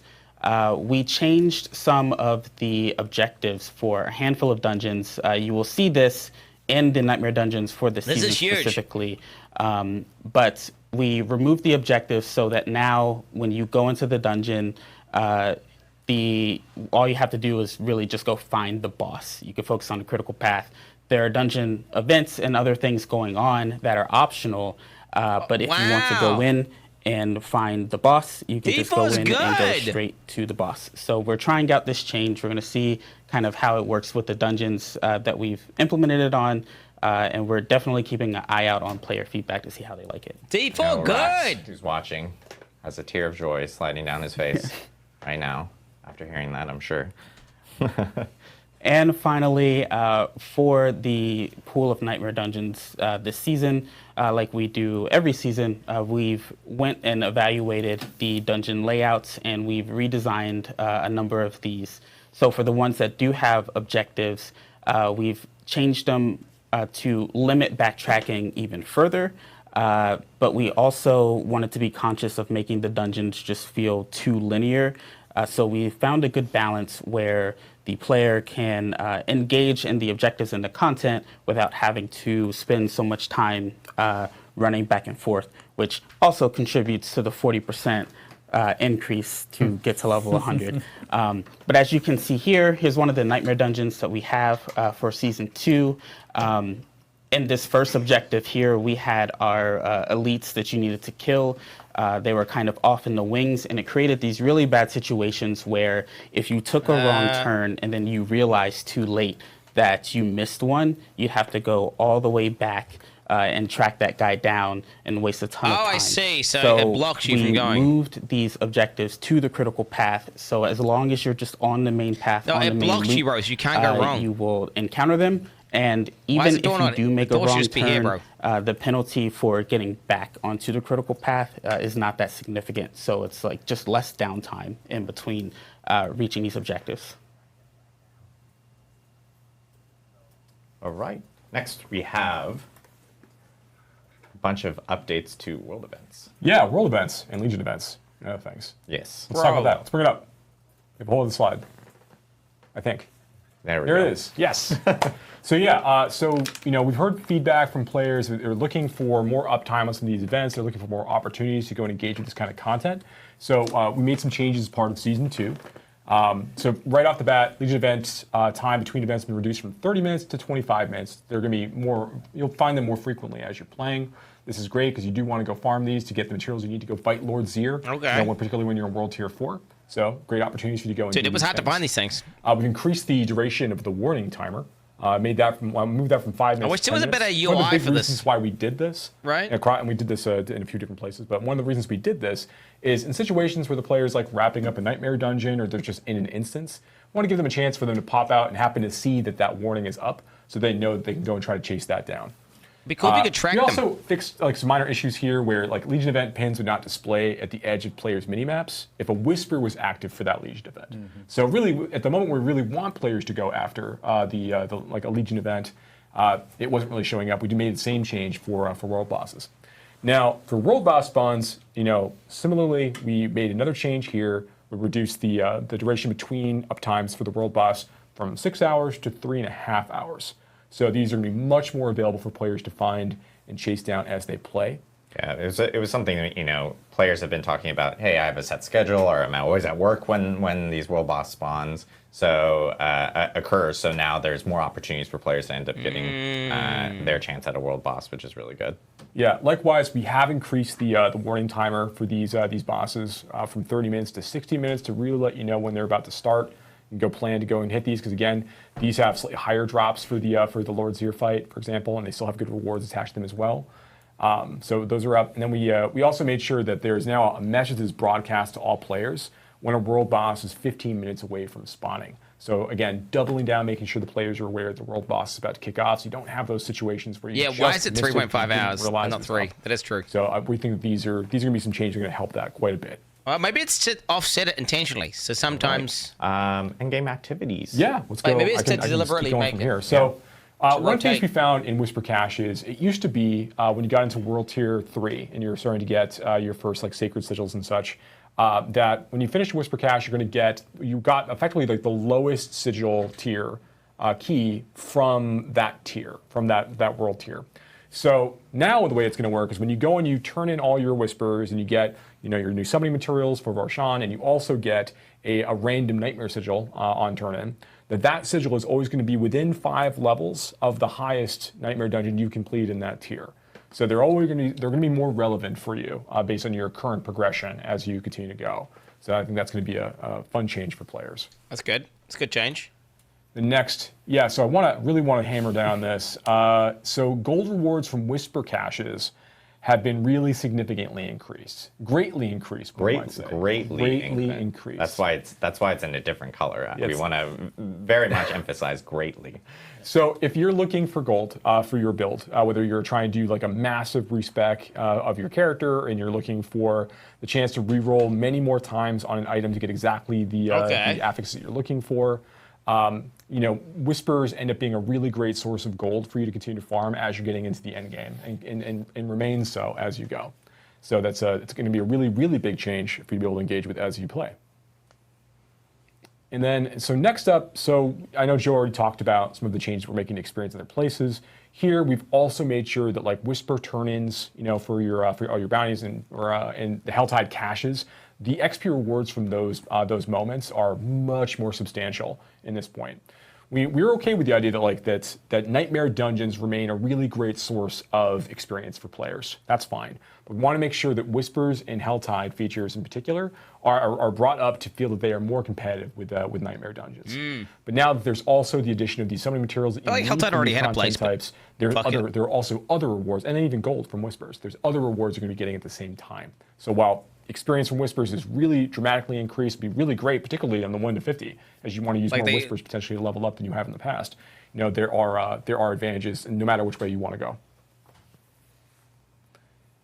we changed some of the objectives for a handful of dungeons. You will see this in the Nightmare Dungeons for the This season is huge. specifically. But we removed the objectives so that now when you go into the dungeon, all you have to do is really just go find the boss. You can focus on the critical path. There are dungeon events and other things going on that are optional, but if you want to go Wow. in and find the boss, you can just go Default's in and go good. straight to the boss. So we're trying out this change. We're going to see kind of how it works with the dungeons that we've implemented it on, and we're definitely keeping an eye out on player feedback to see how they like it. Default Rax, good. who's watching, has a tear of joy sliding down his face right now after hearing that, I'm sure. And finally, for the pool of Nightmare Dungeons this season, like we do every season, we've went and evaluated the dungeon layouts and we've redesigned a number of these. So for the ones that do have objectives, we've changed them to limit backtracking even further. But we also wanted to be conscious of making the dungeons just feel too linear. So we found a good balance where the player can engage in the objectives and the content without having to spend so much time running back and forth, which also contributes to the 40% increase to get to level 100. But as you can see here, here's one of the Nightmare Dungeons that we have for Season 2. In this first objective here, we had our elites that you needed to kill. They were kind of off in the wings, and it created these really bad situations where if you took a wrong turn and then you realized too late that you missed one, you'd have to go all the way back and track that guy down and waste a ton of time. Oh, I see. So it blocks you from going. We moved these objectives to the critical path, so as long as you're just on the main path, No, on the it main blocks loop, you, Rose. You can't go wrong. You will encounter them. And is even the if door you not- do make the a door should wrong just be here, turn, the penalty for getting back onto the critical path is not that significant. So it's like just less downtime in between reaching these objectives. All right. Next, we have a bunch of updates to world events. Yeah, world events and Legion events and other things. Yes. Let's talk about that. Let's bring it up. We have a whole other slide, I think. There we There go. it is. Yes. So we've heard feedback from players. They're looking for more uptime on some of these events. They're looking for more opportunities to go and engage with this kind of content. So we made some changes as part of Season 2. So right off the bat, Legion events time between events has been reduced from 30 minutes to 25 minutes. They're going to be more. You'll find them more frequently as you're playing. This is great because you do want to go farm these to get the materials you need to go fight Lord Zir. Okay. Particularly when you're in World Tier 4. So great opportunities for you to go and Dude, do it was these hard to things. find these things. We've increased the duration of the warning timer. Moved that from 5 minutes. wish to there was 10 a better minutes. One of the UI big for this. reasons why we did this, Right. And we did this in a few different places. But one of the reasons we did this is in situations where the player's like wrapping up a nightmare dungeon or they're just in an instance, we want to give them a chance for them to pop out and happen to see that warning is up, so they know that they can go and try to chase that down. Be cool if you could track we them. also fixed like some minor issues here where like Legion event pins would not display at the edge of players' minimaps if a whisper was active for that Legion event. So really, at the moment, we really want players to go after like a Legion event. It wasn't really showing up. We made the same change for world bosses. Now for world boss spawns, similarly, we made another change here. We reduced the duration between uptimes for the world boss from 6 hours to 3.5 hours. So these are going to be much more available for players to find and chase down as they play. Yeah, it was something that, players have been talking about. Hey, I have a set schedule, or I'm always at work when these world boss spawns occurs. So now there's more opportunities for players to end up getting their chance at a world boss, which is really good. Yeah, likewise, we have increased the warning timer for these bosses from 30 minutes to 60 minutes to really let you know when they're about to start. And go plan to go and hit these because again, these have slightly higher drops for the Lord Zir fight, for example, and they still have good rewards attached to them as well. So those are up, and then we also made sure that there is now a message that's broadcast to all players when a world boss is 15 minutes away from spawning. So again, doubling down, making sure the players are aware the world boss is about to kick off, so you don't have those situations where you just why is it missed 3.5 hours realize and not it's 3? up. That is true. So we think these are going to be some changes that are going to help that quite a bit. Well, maybe it's to offset it intentionally. So sometimes... Endgame activities. Yeah, let's go. Maybe it's to I can deliberately keep going make from it. here. So one change rotate. we found in Whisper Cache is it used to be when you got into World Tier 3 and you're starting to get your first like sacred sigils and such, that when you finish Whisper Cache, you got effectively like the lowest sigil tier key from that tier, from that world tier. So now the way it's going to work is when you go and you turn in all your whispers and you get your new summoning materials for Varshan, and you also get a random nightmare sigil on turn in, that sigil is always going to be within 5 levels of the highest nightmare dungeon you complete in that tier. So they're going to be more relevant for you based on your current progression as you continue to go. So I think that's going to be a fun change for players. That's good. It's a good change. The next, so I really want to hammer down this. So gold rewards from Whisper caches have been really significantly increased, greatly increased. Greatly increased. That's why it's in a different color. Yes. We want to very much emphasize greatly. So if you're looking for gold for your build, whether you're trying to do like a massive respec of your character and you're looking for the chance to reroll many more times on an item to get exactly the affix that you're looking for, Whispers end up being a really great source of gold for you to continue to farm as you're getting into the end game and remains so as you go. So it's going to be a really, really big change for you to be able to engage with as you play. And then, so next up, I know Joe already talked about some of the changes we're making to experience in other places. Here, we've also made sure that like Whisper turn-ins, for all your bounties and the Helltide caches, the XP rewards from those moments are much more substantial in this point. We're okay with the idea that Nightmare Dungeons remain a really great source of experience for players. That's fine. But we want to make sure that Whispers and Helltide features in particular are brought up to feel that they are more competitive with Nightmare Dungeons. But now that there's also the addition of these summoning materials that you need Helltide from already these had a content place, types, there are also other rewards, and then even gold from Whispers. There's other rewards you're going to be getting at the same time. So while experience from Whispers is really dramatically increased, be really great, particularly on the 1 to 50, as you want to use more Whispers potentially to level up than you have in the past. There are advantages, no matter which way you want to go.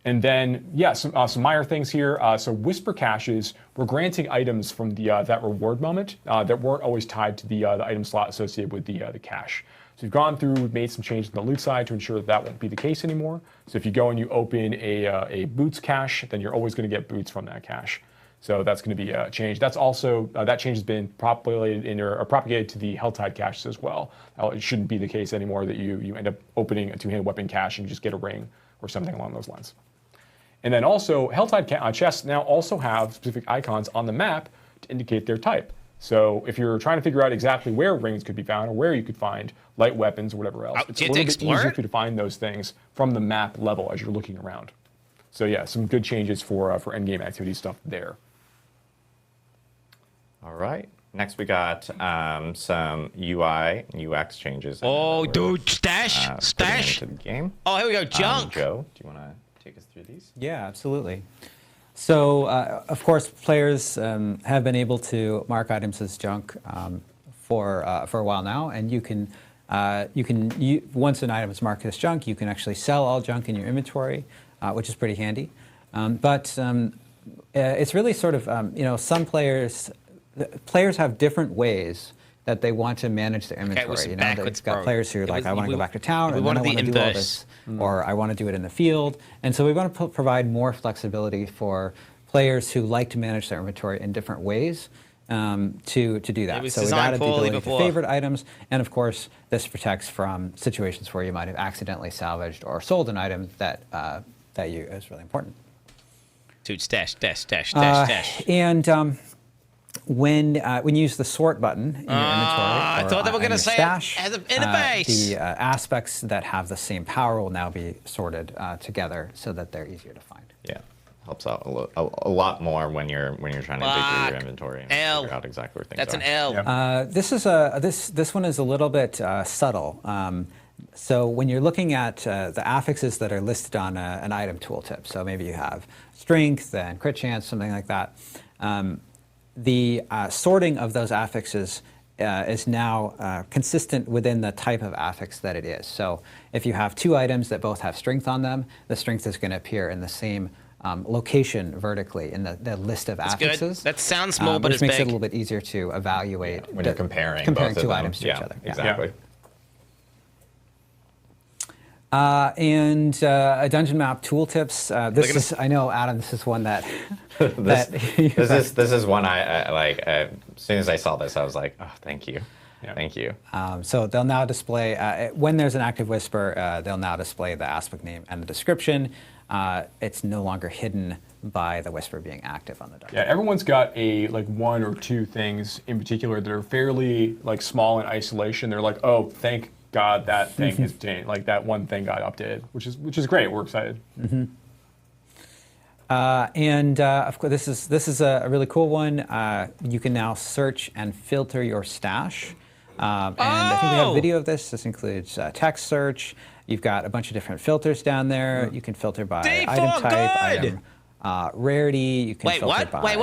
And then, some minor things here. So Whisper caches, we're granting items from that reward moment that weren't always tied to the item slot associated with the cache. So we've gone through, we've made some changes on the loot side to ensure that won't be the case anymore. So if you go and you open a boots cache, then you're always going to get boots from that cache. So that's going to be a change. That's also, that change has been propagated to the Helltide caches as well. It shouldn't be the case anymore that you end up opening a two-handed weapon cache and you just get a ring or something along those lines. And then also, Helltide chests now also have specific icons on the map to indicate their type. So if you're trying to figure out exactly where rings could be found or where you could find light weapons or whatever else, it's a little bit easier for you to find those things from the map level as you're looking around. So yeah, some good changes for endgame activity stuff there. All right. Next, we got some UI and UX changes. Oh, dude, stash. Into the game. Oh, here we go, junk. Joe, do you want to take us through these? Yeah, absolutely. So, of course, players have been able to mark items as junk for a while now, and you can once an item is marked as junk, you can actually sell all junk in your inventory, which is pretty handy. But it's really sort of some players have different ways that they want to manage their inventory. They've got players who are like, I want to go back to town, and then I want to do all this, or I want to do it in the field. And so we want to provide more flexibility for players who like to manage their inventory in different ways to do that. So we've added the ability to favorite items, and of course, this protects from situations where you might have accidentally salvaged or sold an item that is really important. Dude, stash. And when you use the sort button in your inventory, I thought they were going to say stash, as an interface. The aspects that have the same power will now be sorted together so that they're easier to find. Yeah, helps out a lot more when you're trying to dig through your inventory and figure out exactly where things are. That's an L. Yeah. This one is a little bit subtle. So when you're looking at the affixes that are listed on an item tooltip, so maybe you have strength and crit chance, something like that. the sorting of those affixes is now consistent within the type of affix that it is. So if you have two items that both have strength on them, the strength is going to appear in the same location vertically in the list of affixes. Good. That sounds small, but which it's makes big. it a little bit easier to evaluate when you're comparing both of two them. items to each other. Exactly. And dungeon map tooltips. This is, I know, Adam, this is one that this is one I like. As soon as I saw this, I was like, oh, thank you. Yeah. Thank you. So they'll now display, when there's an active whisper, they'll now display the aspect name and the description. It's no longer hidden by the whisper being active on the dungeon. Yeah, everyone's got a like one or two things in particular that are fairly like small in isolation. They're like, oh, thank God that thing is changed. Like that one thing got updated, which is great. We're excited. Mm-hmm. Of course, this is a really cool one. You can now search and filter your stash. And I think we have a video of this. This includes text search. You've got a bunch of different filters down there. You can filter by item type, item rarity. You can filter by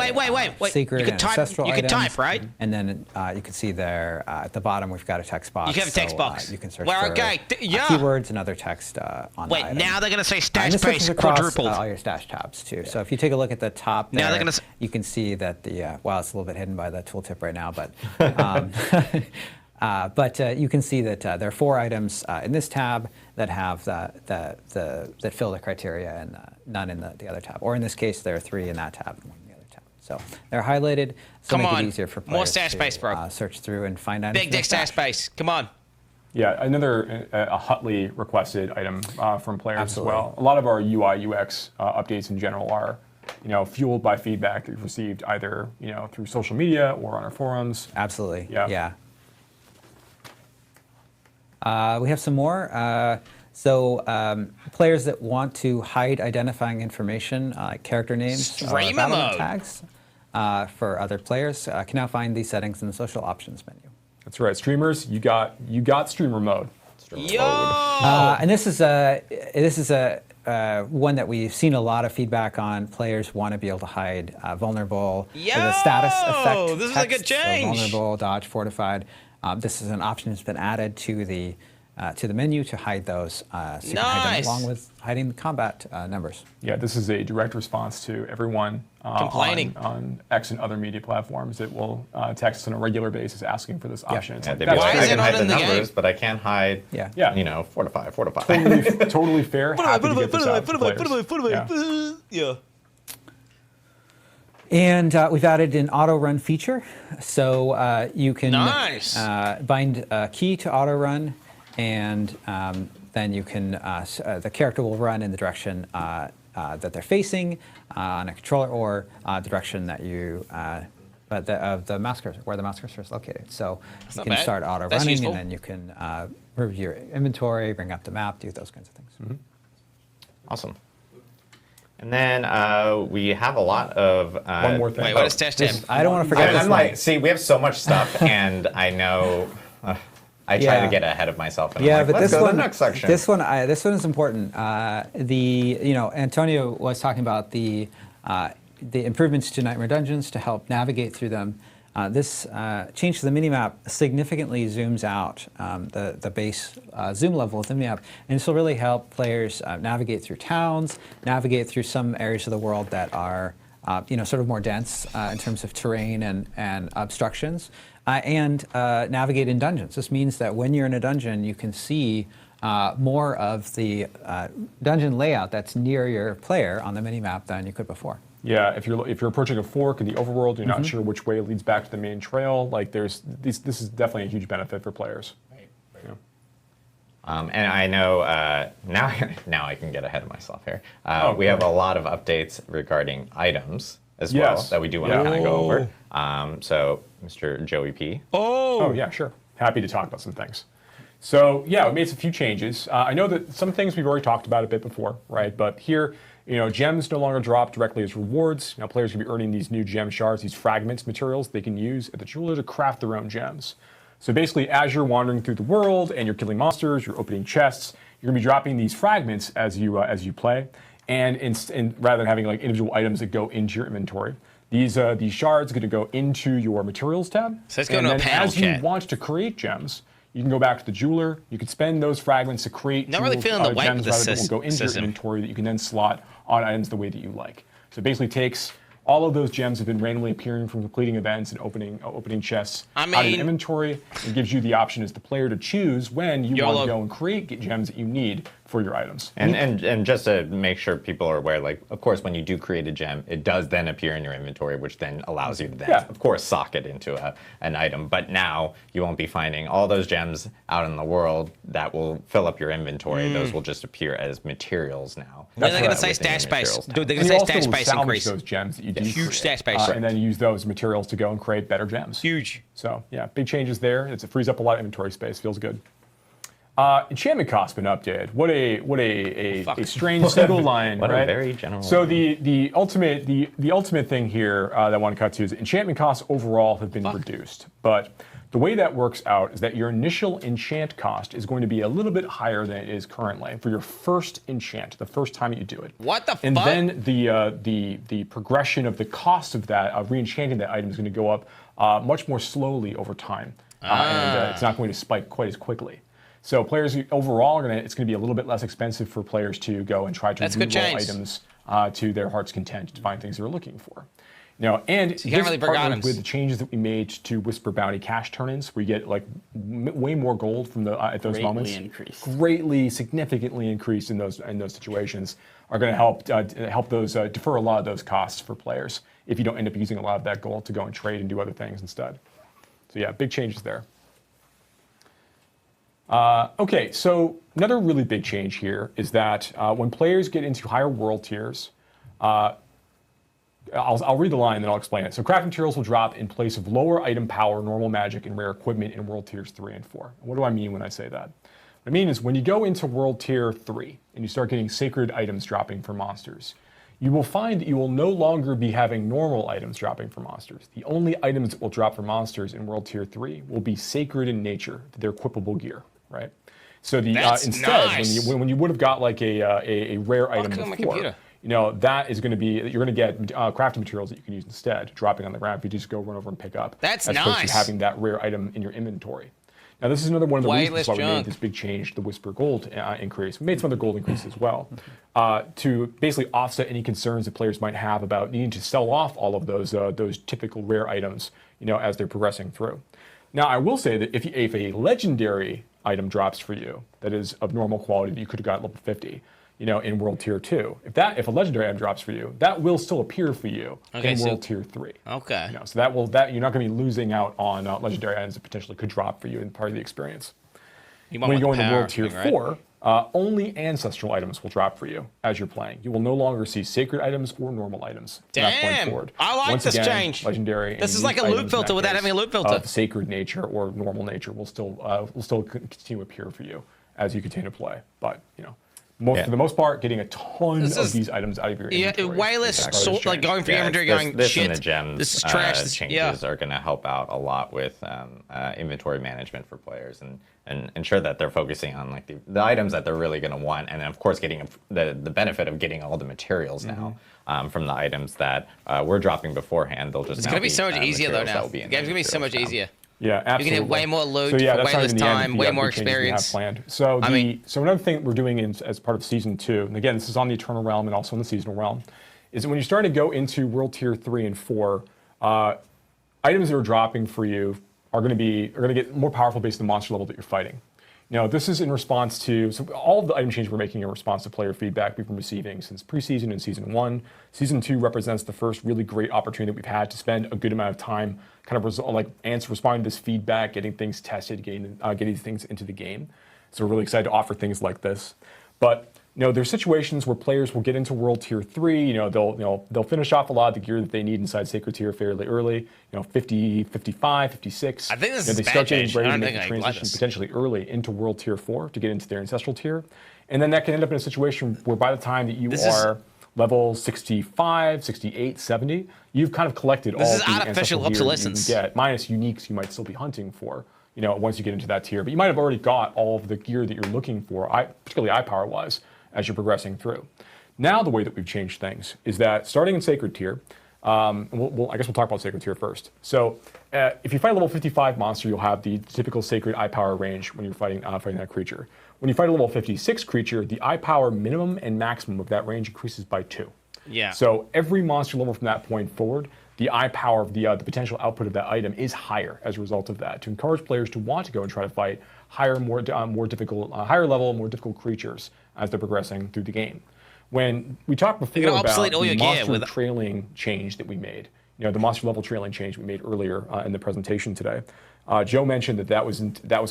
wait. secret and ancestral you items. can type, right? And then you can see there at the bottom we've got a text box. You have a text box. You can search Well, for okay, yeah. keywords and other text on the Wait, item. now they're going to say And stash this space switches across quadrupled. all your stash tabs too. So if you take a look at the top there, Now they're gonna you can see that the well, it's a little bit hidden by the tooltip right now, but you can see that there are 4 items in this tab that have that fill the criteria and none in the other tab. Or in this case, there are 3 in that tab and 1 in the other tab. So they're highlighted. So Come make on. it easier for More players stash space, to bro. search through and find items. Big dick stash space. Come on. Yeah, another a hotly requested item from players Absolutely. as well. A lot of our UI UX updates in general are, fueled by feedback that we've received either through social media or on our forums. Absolutely. Yeah. We have some more. Players that want to hide identifying information, like character names or Streamer battle mode. tags for other players, can now find these settings in the social options menu. That's right, streamers. You got streamer mode. Yo! And this is a one that we've seen a lot of feedback on. Players want to be able to hide vulnerable with a status effect. This is a good text, so change. vulnerable, dodge, fortified. This is an option that's been added to the menu to hide those, so you can hide them Nice. along with hiding the combat numbers. Yeah, this is a direct response to everyone Complaining. on X and other media platforms that will text us on a regular basis asking for this option. It's Yeah, like, they'd be that's like, Why I is can it hide not the in the numbers, game? but I can't hide. Yeah. Fortify. totally fair. Happy to get this out to players. Yeah. Yeah. And we've added an auto run feature, so you can Nice. bind a key to auto run, and then you can the character will run in the direction that they're facing on a controller, or the direction that you the mouse cursor, where the mouse cursor is located. So you not can bad. start auto That's running, useful. and then you can review your inventory, bring up the map, do those kinds of things. Mm-hmm. Awesome. And then we have a lot of One more thing. Wait, what is stash tab? I don't want to forget this I'm one. like, see, we have so much stuff, and I know I try Yeah. to get ahead of myself. And Yeah, I'm like, but let's this go one, to the next section. this one is important. Antonio was talking about the improvements to Nightmare Dungeons to help navigate through them. This change to the minimap significantly zooms out the base zoom level of the minimap, and this will really help players navigate through towns, navigate through some areas of the world that are sort of more dense in terms of terrain and obstructions, and navigate in dungeons. This means that when you're in a dungeon, you can see more of the dungeon layout that's near your player on the minimap than you could before. Yeah, if you're approaching a fork in the overworld, you're not sure which way leads back to the main trail. Like this is definitely a huge benefit for players. Yeah. And I know now I can get ahead of myself here. We have a lot of updates regarding items as well that we do want to kind of go over. So, Mr. Joey P. Oh yeah, sure. Happy to talk about some things. So yeah, we made a few changes. I know that some things we've already talked about a bit before, right? But here, gems no longer drop directly as rewards. Now players can be earning these new gem shards, these fragments materials they can use at the jeweler to craft their own gems. So basically, as you're wandering through the world and you're killing monsters, you're opening chests, you're gonna be dropping these fragments as you play. And rather than having like individual items that go into your inventory, These shards are going to go into your materials tab. So let's go and into a then panel, as you chat. want to create gems, you can go back to the jeweler. You can spend those fragments to create Not really jewels, feeling the weight of gems the rather, that will go into your system. inventory that you can then slot on items the way that you like. So it basically takes all of those gems have been randomly appearing from completing events and opening chests out of mean- inventory. It gives you the option as the player to choose when you want YOLO. to go and create gems that you need for your items. And just to make sure people are aware, like, of course, when you do create a gem, it does then appear in your inventory, which then allows you to then, of course, sock it into an item. But now you won't be finding all those gems out in the world that will fill up your inventory. Those will just appear as materials now. When they're going to within say your stat space, materials tab. dude, they're And going you to say also stat space salvage increase. those gems that you do Huge create, stat space. and then use those materials to go and create better gems. Huge. So yeah, big changes there. It frees up a lot of inventory space. Feels good. Enchantment cost been updated. What a strange single line, What a right? very general So line. the ultimate thing here that I want to cut to is enchantment costs overall have been reduced, but the way that works out is that your initial enchant cost is going to be a little bit higher than it is currently for your first enchant, the first time that you do it. What the And fuck? then the progression of the cost of that, of re-enchanting that item, is going to go up much more slowly over time, and it's not going to spike quite as quickly. So players overall, it's going to be a little bit less expensive for players to go and try to That's a good reroll change. items to their heart's content to find things they're looking for. And So you can't this really break partners items. with the changes that we made to Whisper Bounty cash turn-ins, where you get like way more gold from at those Greatly moments. increased. Greatly, significantly increased in those situations are going to help those defer a lot of those costs for players if you don't end up using a lot of that gold to go and trade and do other things instead. So yeah, big changes there. Okay, so another really big change here is that when players get into higher world tiers, I'll read the line and then I'll explain it. So crafting materials will drop in place of lower item power, normal magic, and rare equipment in world tiers 3 and 4. What do I mean when I say that? What I mean is when you go into world tier 3 and you start getting sacred items dropping for monsters, you will find that you will no longer be having normal items dropping for monsters. The only items that will drop for monsters in world tier 3 will be sacred in nature, their equippable gear, right? So the That's instead, nice. when you would have got like a rare item come on my before, computer. that is going to be, you're going to get crafting materials that you can use instead, dropping on the ground if you just go run over and pick up. That's as opposed nice. to having that rare item in your inventory. Now, this is another one of the Way reasons less why we junk. made this big change, the Whisper Gold increase. We made some other gold increases as well, to basically offset any concerns that players might have about needing to sell off all of those typical rare items, as they're progressing through. Now, I will say that if a legendary item drops for you that is of normal quality that you could have got at level 50, in World Tier 2, if a legendary item drops for you, that will still appear for you in World Tier 3. Okay. So you're not going to be losing out on legendary items that potentially could drop for you in part of the experience. You When you go want the into power World Tier thing, right? 4, only ancestral items will drop for you as you're playing. You will no longer see sacred items or normal items from that point Damn, forward. I like Once this again, change. Legendary. This and is like a unique loot items in filter that without case having a loot filter. Of sacred nature or normal nature will still continue to appear for you as you continue to play. But for the most part, getting a ton of these items out of your inventory. way less is part of sort, this like change. going for your inventory, going this shit. and the gems this is trash. This, changes are going to help out a lot with inventory management for players and ensure that they're focusing on like the items that they're really going to want, and then of course getting the benefit of getting all the materials now from the items that we're dropping beforehand. They'll just It's now going to be so much easier though materials that now. will be The in game's going to be so much materials tab. easier. Yeah, absolutely. You can have way more loot, so, yeah, for that's way not less even the end time, of way the more big changes we have experience. planned. So, I mean- so another thing that we're doing as part of Season 2, and again, this is on the Eternal Realm and also in the Seasonal Realm, is that when you start to go into World Tier 3 and 4, items that are dropping for you are going to get more powerful based on the monster level that you're fighting. Now, this is in response to all of the item changes we're making in response to player feedback we've been receiving since preseason and Season 1. Season 2 represents the first really great opportunity that we've had to spend a good amount of time kind of responding to this feedback, getting things tested, getting things into the game. So we're really excited to offer things like this. But there's situations where players will get into World Tier 3. They'll finish off a lot of the gear that they need inside Sacred Tier fairly early. 50, 55, 56. I think this is they bad start getting change. ready I to don't make think the I like transition this. potentially early into World Tier 4 to get into their Ancestral Tier. And then that can end up in a situation where by the time that you are level 65, 68, 70, you've kind of collected all is the artificial ancestral gear that you can obsolescence. get, minus uniques you might still be hunting for, once you get into that tier. But you might have already got all of the gear that you're looking for, particularly eye power-wise, as you're progressing through. Now the way that we've changed things is that starting in Sacred Tier, I guess we'll talk about Sacred Tier first. So if you fight a level 55 monster, you'll have the typical Sacred eye power range when you're fighting that creature. When you fight a level 56 creature, the eye power minimum and maximum of that range increases by 2. Yeah. So every monster level from that point forward, the eye power of the potential output of that item is higher as a result of that, to encourage players to want to go and try to fight higher level, more difficult creatures as they're progressing through the game. When we talked before about the monster trailing change that we made, the monster level trailing change we made earlier in the presentation today, Joe mentioned that was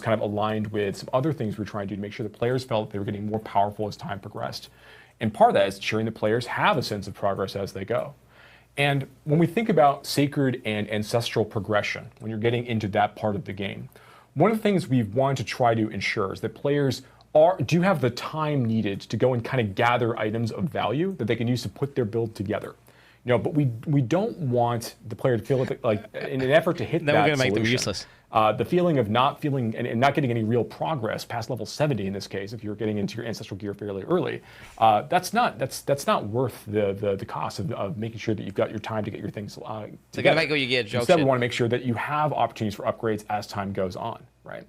kind of aligned with some other things we were trying to do to make sure the players felt they were getting more powerful as time progressed. And part of that is ensuring the players have a sense of progress as they go. And when we think about sacred and ancestral progression, when you're getting into that part of the game, one of the things we've wanted to try to ensure is that players do have the time needed to go and kind of gather items of value that they can use to put their build together. But we don't want the player to feel like in an effort to hit that we're going to make solution, them useless. The feeling of not feeling and not getting any real progress past level 70 in this case, if you're getting into your ancestral gear fairly early, that's not worth the cost of making sure that you've got your time to get your things together. So gotta make all you get. Instead, we want to make sure that you have opportunities for upgrades as time goes on, right?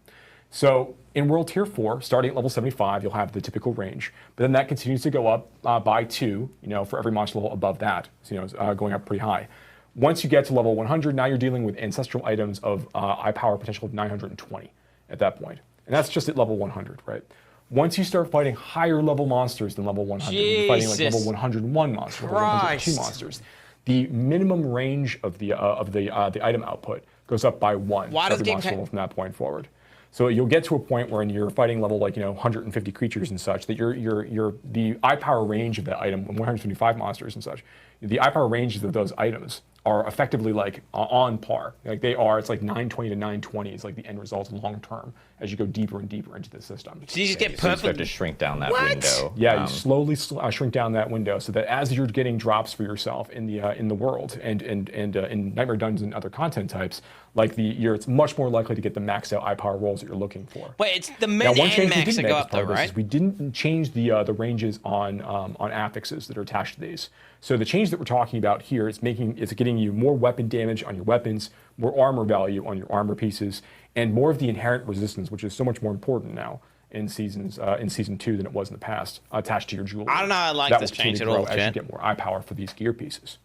So in World Tier 4, starting at level 75, you'll have the typical range, but then that continues to go up by 2, for every monster level above that, going up pretty high. Once you get to level 100, now you're dealing with ancestral items of eye power potential of 920 at that point. And that's just at level 100, right? Once you start fighting higher level monsters than level 100, you're fighting like level 101 monsters, level 102 monsters, the minimum range of the item output goes up by 1 for every monster level from that point forward. So you'll get to a point where you're fighting level 150 creatures and such, that the eye power range of that item, 175 monsters and such, the eye power ranges of those items are effectively on par. It's like 920 to 920 is like the end result long term as you go deeper and deeper into the system. So you just get perfect. So you start to shrink down that window. Yeah, you slowly shrink down that window so that as you're getting drops for yourself in the world and in Nightmare Dungeons and other content types, it's much more likely to get the maxed out eye power rolls that you're looking for. Wait, it's the min and max that go up though, right? We didn't change the ranges on affixes that are attached to these. So the change that we're talking about here is getting you more weapon damage on your weapons, more armor value on your armor pieces, and more of the inherent resistance, which is so much more important now in season 2 than it was in the past, attached to your jewelry. I don't know. I like this change at all, as you get more eye power for these gear pieces.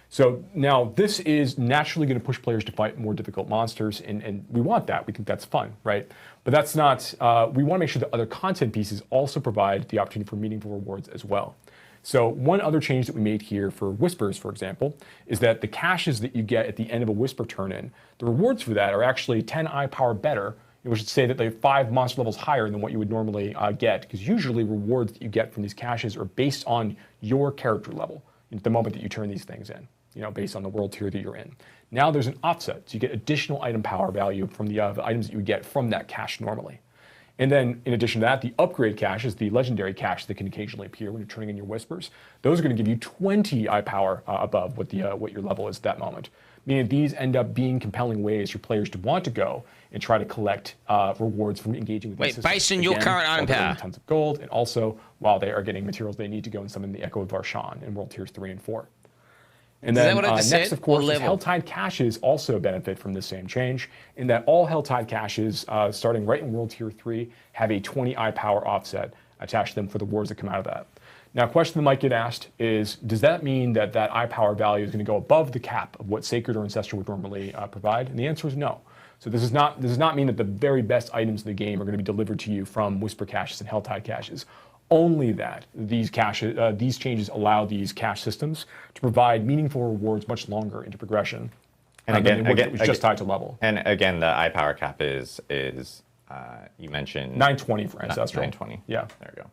So now this is naturally going to push players to fight more difficult monsters, and we want that. We think that's fun, right? But that's not. We want to make sure that other content pieces also provide the opportunity for meaningful rewards as well. So one other change that we made here for Whispers, for example, is that the caches that you get at the end of a Whisper turn-in, the rewards for that are actually 10 eye power better. We should say that they're 5 monster levels higher than what you would normally get, because usually rewards that you get from these caches are based on your character level at the moment that you turn these things in, based on the world tier that you're in. Now there's an offset, so you get additional item power value from the items that you would get from that cache normally. And then, in addition to that, the upgrade caches, the legendary caches that can occasionally appear when you're turning in your Whispers, those are going to give you 20 eye power above what your level is at that moment. Meaning these end up being compelling ways for players to want to go and try to collect rewards from engaging with these systems. Based on your current item power. Tons of gold, and also while they are getting materials they need to go and summon the Echo of Varshan in World Tiers 3 and 4. And then next, of course, is Helltide caches also benefit from this same change, in that all Helltide caches, starting right in World Tier 3, have a 20 eye power offset attached to them for the rewards that come out of that. Now, a question that might get asked is, does that mean that eye power value is going to go above the cap of what Sacred or Ancestral would normally provide? And the answer is no. So this does not mean that the very best items in the game are going to be delivered to you from Whisper caches and Helltide caches. Only that these changes allow these cache systems to provide meaningful rewards much longer into progression. And again, it was just tied to level. And again, the eye power cap is you mentioned 920 for Ancestral. 920. Yeah, there you go.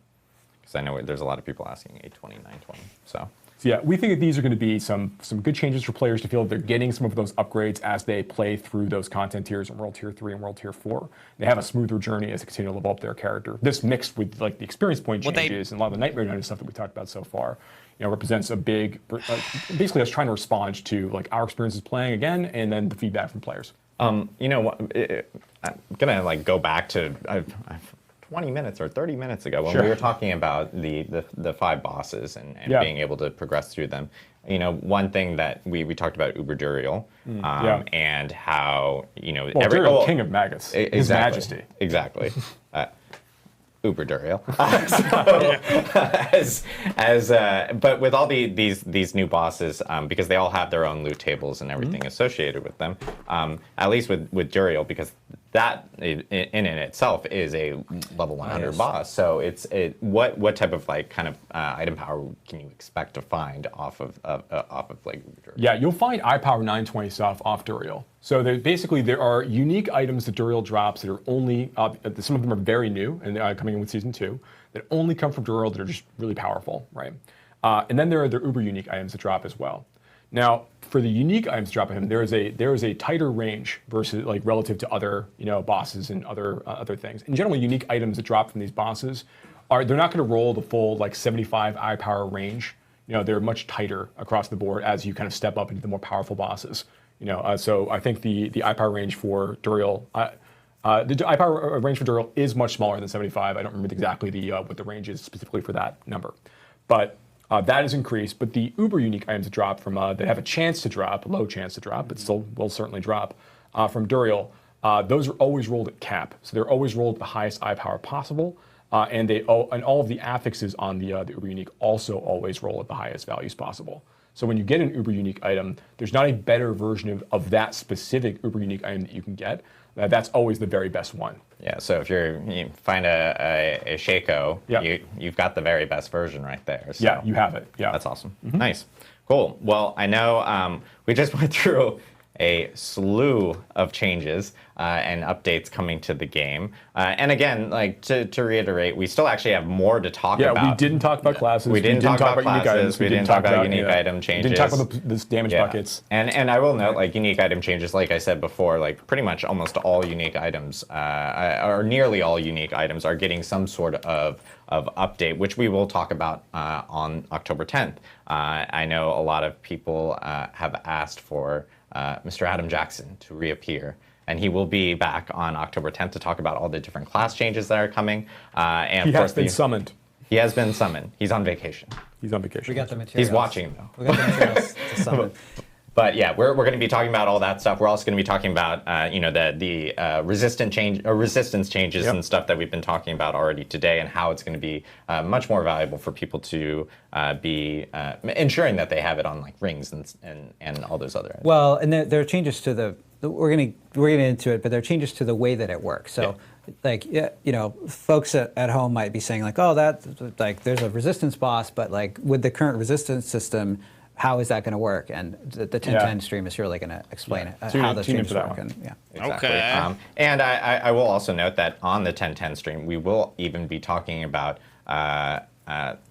Because I know there's a lot of people asking 820, 920. So yeah, we think that these are going to be some good changes for players to feel that they're getting some of those upgrades as they play through those content tiers in World Tier 3 and World Tier 4. They have a smoother journey as they continue to level up their character. This mixed with the experience point changes and a lot of the Nightmare Dungeon stuff that we talked about so far, represents a big, basically us trying to respond to our experiences playing again, and then the feedback from players. I'm gonna go back to 20 minutes or 30 minutes ago when Sure. we were talking about the 5 bosses and being able to progress through them. One thing that we talked about Uber Duriel and how, Duriel, king of maggots. His Majesty. Exactly. Uber Duriel. But with all these new bosses, because they all have their own loot tables and everything associated with them, at least with Duriel, because that in itself is a level 100 boss. So what type of item power can you expect to find off of like Uber Duriel? Yeah, you'll find iPower 920 stuff off Duriel. So there are unique items that Duriel drops that are only, some of them are very new and coming in with Season 2, that only come from Duriel that are just really powerful, right? And then there are the uber unique items that drop as well. Now, for the unique items dropping him, there is a tighter range versus relative to other bosses and other things. In general, unique items that drop from these bosses they're not going to roll the full 75 eye power range. They're much tighter across the board as you kind of step up into the more powerful bosses. So I think the eye power range for Duriel, the eye power range for Duriel is much smaller than 75. I don't remember exactly what the range is specifically for that number, but that is increased. But the uber unique items that drop from that have a chance to drop, a low chance to drop, but still will certainly drop from Duriel. Those are always rolled at cap, so they're always rolled at the highest eye power possible. And all of the affixes on the uber unique also always roll at the highest values possible. So when you get an uber unique item, there's not a better version of that specific uber unique item that you can get. That's always the very best one. Yeah. So if you find a Shaco, you've got the very best version right there. So yeah, you have it. Yeah, that's awesome. Nice. Cool. Well, I know we just went through a slew of changes and updates coming to the game. And again, to reiterate, we still actually have more to talk about. Yeah, we didn't talk about classes. We didn't talk about unique items. We didn't talk about unique item changes. We didn't talk about the damage buckets. And I will note, unique item changes, like I said before, pretty much almost all unique items, or nearly all unique items, are getting some sort of update, which we will talk about on October 10th. I know a lot of people have asked for Mr. Adam Jackson to reappear, and he will be back on October 10th to talk about all the different class changes that are coming. And he has been summoned. He has been summoned. He's on vacation. We got the materials. He's watching, though. We got the materials to summon. But yeah, we're going to be talking about all that stuff. We're also going to be talking about the resistance changes and stuff that we've been talking about already today, and how it's going to be much more valuable for people to be ensuring that they have it on rings and all those other. Well, and there are changes to the. We're going to get into it, but there are changes to the way that it works. So, folks at home might be saying oh, that there's a resistance boss, but with the current resistance system, how is that going to work? And the 1010 stream is really going to explain it, how those changes work. Exactly. Okay. And I will also note that on the 1010 stream, we will even be talking about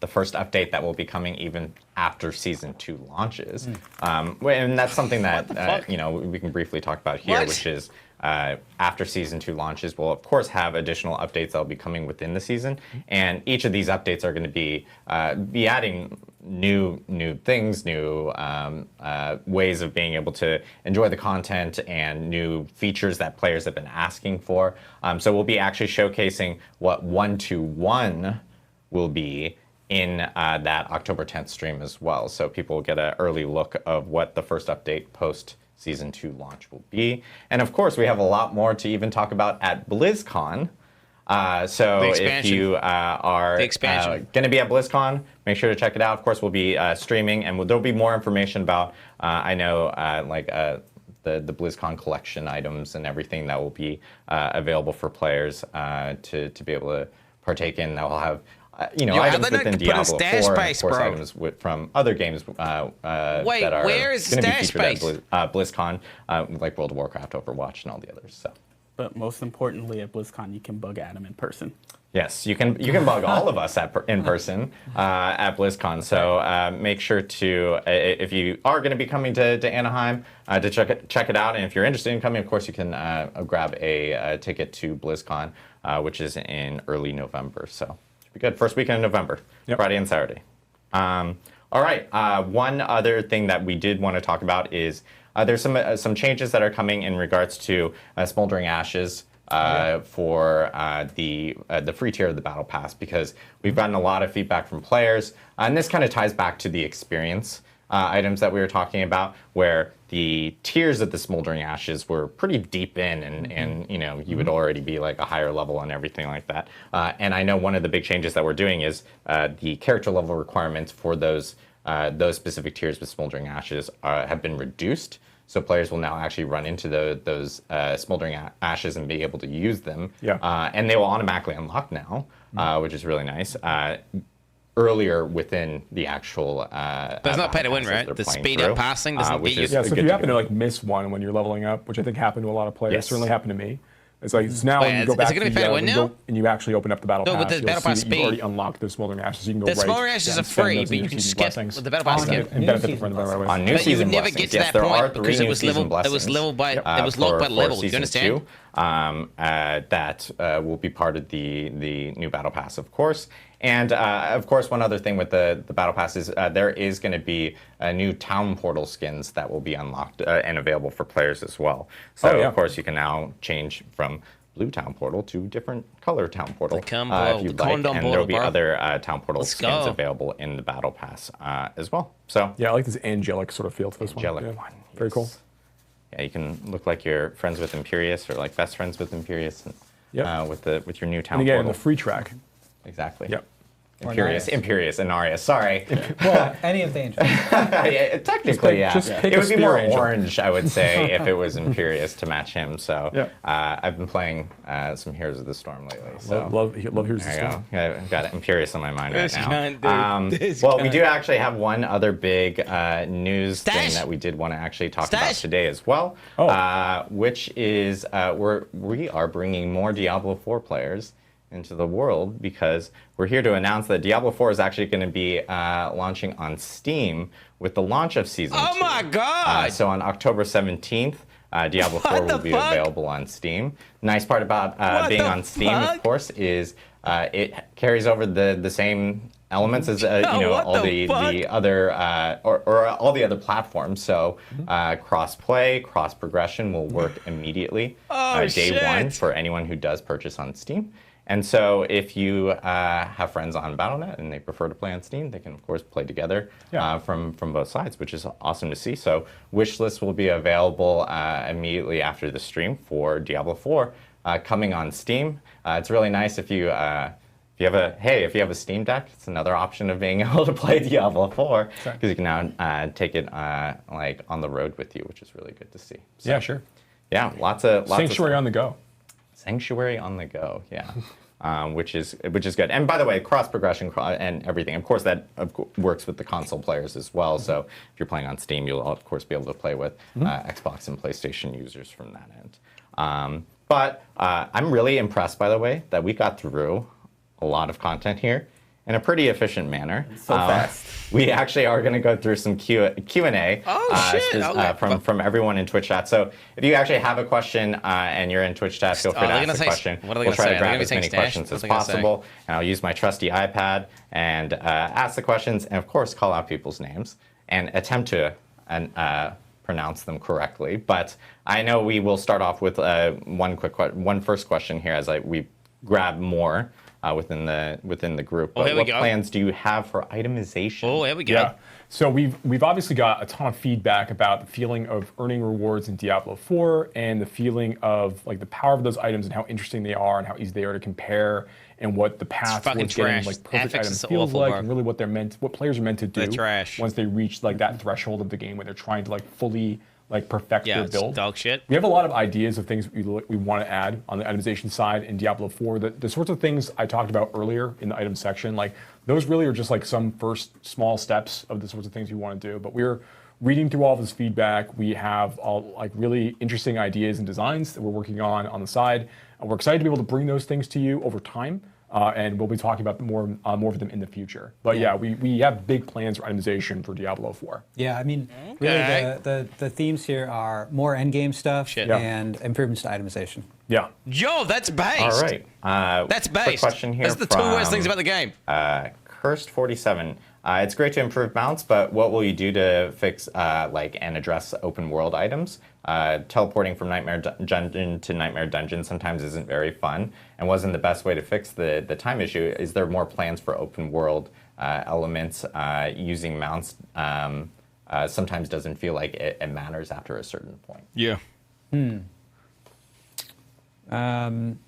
the first update that will be coming even after Season 2 launches. And that's something that we can briefly talk about here, which is after Season 2 launches, we'll of course have additional updates that will be coming within the season. And each of these updates are going to be adding new things, new ways of being able to enjoy the content, and new features that players have been asking for. So we'll be actually showcasing what 1-1 will be in that October 10th stream as well. So people will get an early look of what the first update post Season 2 launch will be. And of course, we have a lot more to even talk about at BlizzCon. So if you are going to be at BlizzCon, make sure to check it out. Of course, we'll be streaming, and there'll be more information about, the BlizzCon collection items and everything that will be available for players to be able to partake in. That will have items within Diablo 4, and of course items from other games that are going to be featured at BlizzCon, like World of Warcraft, Overwatch, and all the others. So. But most importantly, at BlizzCon, you can bug Adam in person. Yes, you can bug all of us in person at BlizzCon. So make sure to, if you are going to be coming to Anaheim, to check it out. And if you're interested in coming, of course, you can grab a ticket to BlizzCon, which is in early November. So. Be good. First weekend in November, Friday and Saturday. All right. One other thing that we did want to talk about is there's some changes that are coming in regards to Smoldering Ashes for the free tier of the Battle Pass, because we've gotten a lot of feedback from players, and this kind of ties back to the experience items that we were talking about, where the tiers of the Smoldering Ashes were pretty deep in, and you know, you would already be like a higher level and everything like that. And I know one of the big changes that we're doing is the character level requirements for those specific tiers with Smoldering Ashes have been reduced. So players will now actually run into those Smoldering Ashes and be able to use them. Yeah. And they will automatically unlock now, which is really nice. Earlier within the actual. But it's not pay to win, right? The speed up passing doesn't get you. Yeah, so if you happen to like miss one when you're leveling up, which I think happened to a lot of players, certainly happened to me. It's like it's now when you go back to the and you actually open up the battle pass. With the battle pass you've already unlocked those Smoldering Ashes. You can go the Smoldering Ashes are free, but you can skip with the battle pass again. And benefit from the right way. On new but you would season never blessings. get to Yes, that there are point because three it was level. It was level by. It was locked by level. Do you understand? That will be part of the new battle pass, of course. And of course, one other thing with the battle pass is there is going to be new town portal skins that will be unlocked and available for players as well. So of course, you can now change from blue town portal to different color town portal if you'd like, and there will be other town portal skins available in the battle pass as well. So yeah, I like this angelic sort of feel to this one. Angelic one, very cool. Yeah, you can look like you're friends with Imperius or like best friends with Imperius with your new town and again, portal. The free track. Exactly. Yep. Imperius, Inarius, sorry. Well, any of the angels. Yeah, technically, just it would be more angel. orange, I would say, if it was Imperius to match him. So I've been playing some Heroes of the Storm lately. So love Heroes of the Storm. I've got Imperius on my mind right now. Well, we do actually have one other big news thing that we did want to actually talk about today as well, which is we are bringing more Diablo 4 players into the world, because we're here to announce that Diablo 4 is actually going to be launching on Steam with the launch of Season 2. Oh my God! So on October 17th, Diablo 4 will be available on Steam. Nice part about being on Steam, of course, is it carries over the same elements as all the other or all the other platforms. So cross-play, cross-progression will work immediately day one for anyone who does purchase on Steam. And so if you have friends on Battle.net and they prefer to play on Steam, they can, of course, play together from both sides, which is awesome to see. So wishlist will be available immediately after the stream for Diablo 4 coming on Steam. It's really nice if you have a Steam Deck, it's another option of being able to play Diablo 4, because you can now take it like on the road with you, which is really good to see. So, yeah, sure. Yeah, lots of Sanctuary on the go. Sanctuary on the go, yeah. Which is good. And by the way, cross progression and everything, of course, that works with the console players as well. So if you're playing on Steam, you'll of course be able to play with Xbox and PlayStation users from that end. But I'm really impressed, by the way, that we got through a lot of content here in a pretty efficient manner. So fast. We actually are going to go through some Q&A from everyone in Twitch chat. So if you actually have a question and you're in Twitch chat, feel free to ask the question. We'll try to grab as many questions as possible. And I'll use my trusty iPad and ask the questions, and of course call out people's names and attempt to pronounce them correctly. But I know we will start off with one first question here as we grab more within the group. But what plans do you have for itemization? Oh, here we go. Yeah. So we've obviously got a ton of feedback about the feeling of earning rewards in Diablo 4 and the feeling of like the power of those items and how interesting they are and how easy they are to compare and what the path towards getting like perfect items feels like, and really what players are meant to do once they reach like that threshold of the game where they're trying to like fully perfect their build. Dog shit. We have a lot of ideas of things we want to add on the itemization side in Diablo 4. The sorts of things I talked about earlier in the item section, like those really are just like some first small steps of the sorts of things we want to do. But we're reading through all of this feedback. We have all like really interesting ideas and designs that we're working on the side. And we're excited to be able to bring those things to you over time. And we'll be talking about more of them in the future. But we have big plans for itemization for Diablo 4. Yeah, I mean, really the themes here are more endgame stuff and improvements to itemization. Yeah. Yo, that's based. All right. That's based. Quick question here. That's the two worst things about the game. Cursed 47. It's great to improve mounts, but what will you do to fix and address open world items? Teleporting from Nightmare Dungeon to Nightmare Dungeon sometimes isn't very fun and wasn't the best way to fix the time issue. Is there more plans for open world elements? Using mounts sometimes doesn't feel like it matters after a certain point. Yeah. I'm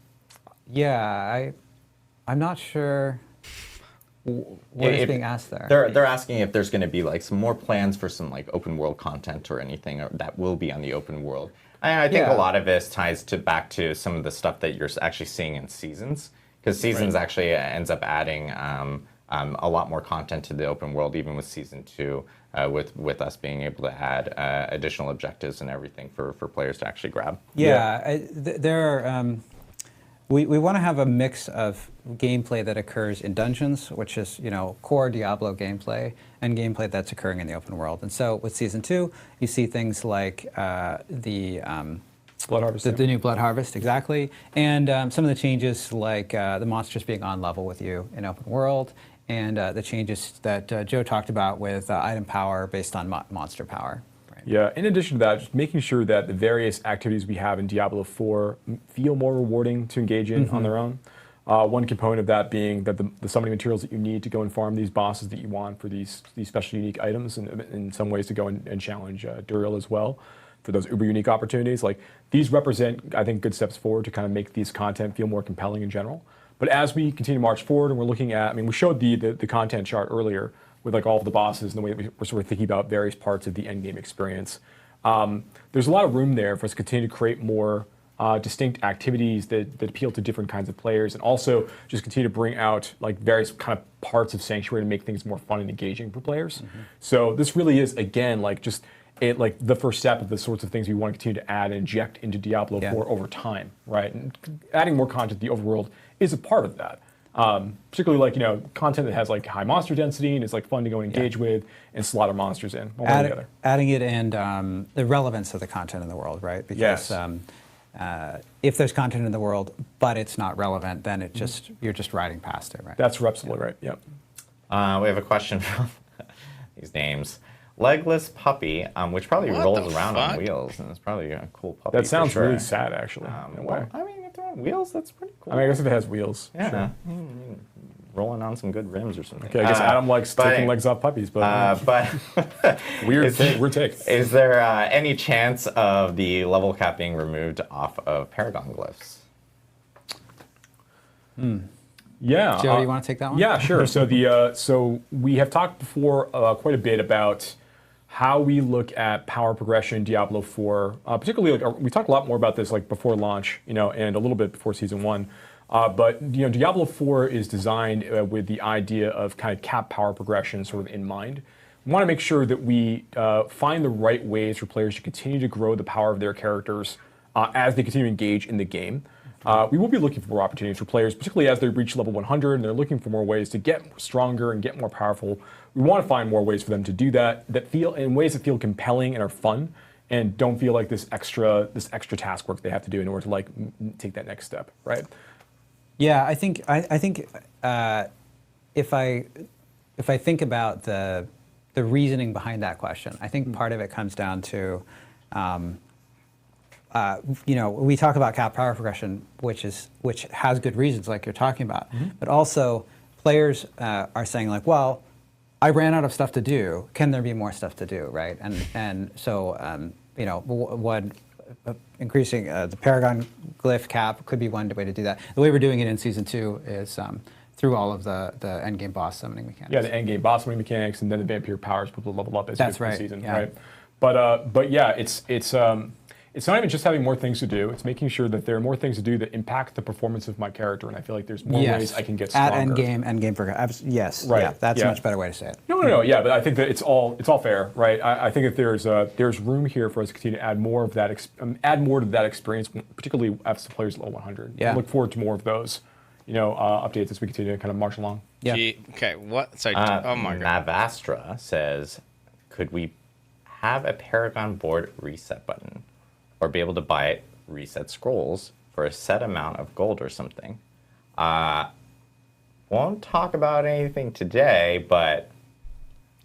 not sure what is being asked there. They're asking if there's going to be like some more plans for some like open world content or anything that will be on the open world. And I think a lot of this ties back to some of the stuff that you're actually seeing in Seasons, because Seasons actually ends up adding a lot more content to the open world, even with Season 2, with us being able to add additional objectives and everything for players to actually grab. We want to have a mix of gameplay that occurs in dungeons, which is core Diablo gameplay, and gameplay that's occurring in the open world. And so with Season 2, you see things like the Blood Harvest. The new Blood Harvest, exactly. And some of the changes like the monsters being on level with you in open world, and the changes that Joe talked about with item power based on monster power. Yeah, in addition to that, just making sure that the various activities we have in Diablo 4 feel more rewarding to engage in on their own. One component of that being that the summoning materials that you need to go and farm these bosses that you want for these special unique items, and in some ways to go and challenge Duriel as well for those uber unique opportunities. Like, these represent, I think, good steps forward to kind of make these content feel more compelling in general. But as we continue to march forward and we're looking at, we showed the content chart earlier with like all of the bosses and the way that we're sort of thinking about various parts of the endgame experience. There's a lot of room there for us to continue to create more distinct activities that appeal to different kinds of players, and also just continue to bring out like various kind of parts of Sanctuary to make things more fun and engaging for players. So this really is, again, like just the first step of the sorts of things we want to continue to add and inject into Diablo 4 over time, right? And adding more content to the overworld is a part of that. Particularly like, content that has like high monster density and is like fun to go and engage with and slaughter monsters in one way or the other. Adding it and the relevance of the content in the world, right? Because if there's content in the world but it's not relevant, then you're just riding past it, right? That's absolutely right. Yep. We have a question from these names. Legless puppy, which probably rolls around on wheels, and it's probably a cool puppy. That sounds for sure. really sad, actually. In a way. If they're on wheels, that's pretty cool. I guess if it has wheels, sure. Rolling on some good rims or something. Okay, I guess Adam likes taking legs off puppies, but weird take. Is there any chance of the level cap being removed off of Paragon glyphs? Yeah. Joe, you want to take that one? Yeah, sure. So we have talked before quite a bit about how we look at power progression in Diablo 4. Particularly, we talked a lot more about this like before launch, and a little bit before Season 1. But Diablo 4 is designed with the idea of kind of cap power progression sort of in mind. We want to make sure that we find the right ways for players to continue to grow the power of their characters as they continue to engage in the game. We will be looking for more opportunities for players, particularly as they reach level 100 and they're looking for more ways to get stronger and get more powerful. We want to find more ways for them to do that feel in ways that feel compelling and are fun and don't feel like this extra task work they have to do in order to like take that next step, right? Yeah, I think if I think about the reasoning behind that question, I think part of it comes down to, we talk about cap power progression, which has good reasons, like you're talking about, but also players are saying like, well, I ran out of stuff to do. Can there be more stuff to do, right? And so increasing the Paragon glyph cap could be one way to do that. The way we're doing it in Season 2 is through all of the endgame boss summoning mechanics. Yeah, the endgame boss summoning mechanics, and then the vampire powers people level up as you go through the season, yeah. right? But yeah, it's not even just having more things to do. It's making sure that there are more things to do that impact the performance of my character, and I feel like there's more ways I can get stronger. At endgame progression. Yes, right. Yeah, that's a much better way to say it. No. Yeah, but I think that it's all fair, right? I think that there's room here for us to continue to add more of that, to that experience, particularly as the players level 100. Yeah. I look forward to more of those, updates as we continue to kind of march along. Yeah. Okay. What? Sorry. Oh my God. Navastra says, could we have a Paragon board reset button, or be able to buy reset scrolls for a set amount of gold or something? Won't talk about anything today, but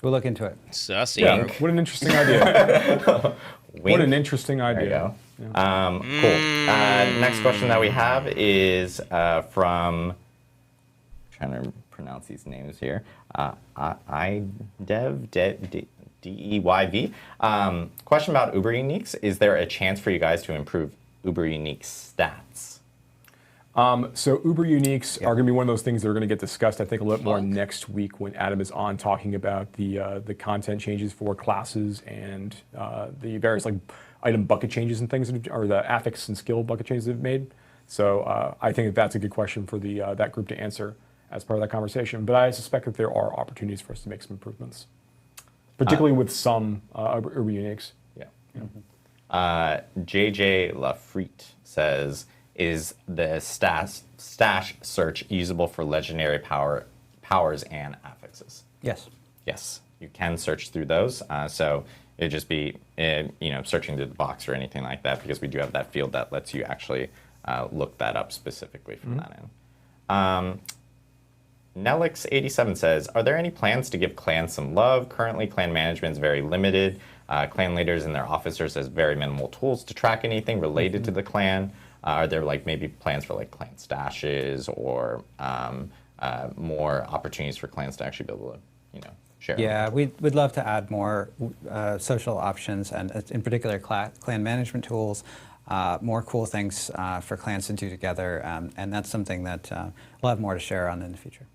We'll look into it. Sussy. Yeah, what an interesting idea. What an interesting There you idea. go. Cool. Next question that we have is from, trying to pronounce these names here. Deyv. Question about Uber Uniques. Is there a chance for you guys to improve Uber Unique stats? So Uber Uniques are going to be one of those things that are going to get discussed, I think, a little more next week when Adam is on talking about the content changes for classes and the various like item bucket changes and things, or the affix and skill bucket changes they've made. So I think that's a good question for the that group to answer as part of that conversation. But I suspect that there are opportunities for us to make some improvements, particularly with some Uber Uniques. Yeah. JJ Lafrite says, is the stash search usable for legendary powers and affixes? Yes. Yes, you can search through those. So it'd just be searching through the box or anything like that, because we do have that field that lets you actually look that up specifically from that end. Nelix87 says, are there any plans to give clans some love? Currently, clan management is very limited. Clan leaders and their officers has very minimal tools to track anything related to the clan. Are there like maybe plans for like clan stashes or more opportunities for clans to actually be able to, share? Yeah, we'd love to add more social options, and in particular clan management tools, more cool things for clans to do together, and that's something that we'll have more to share on in the future.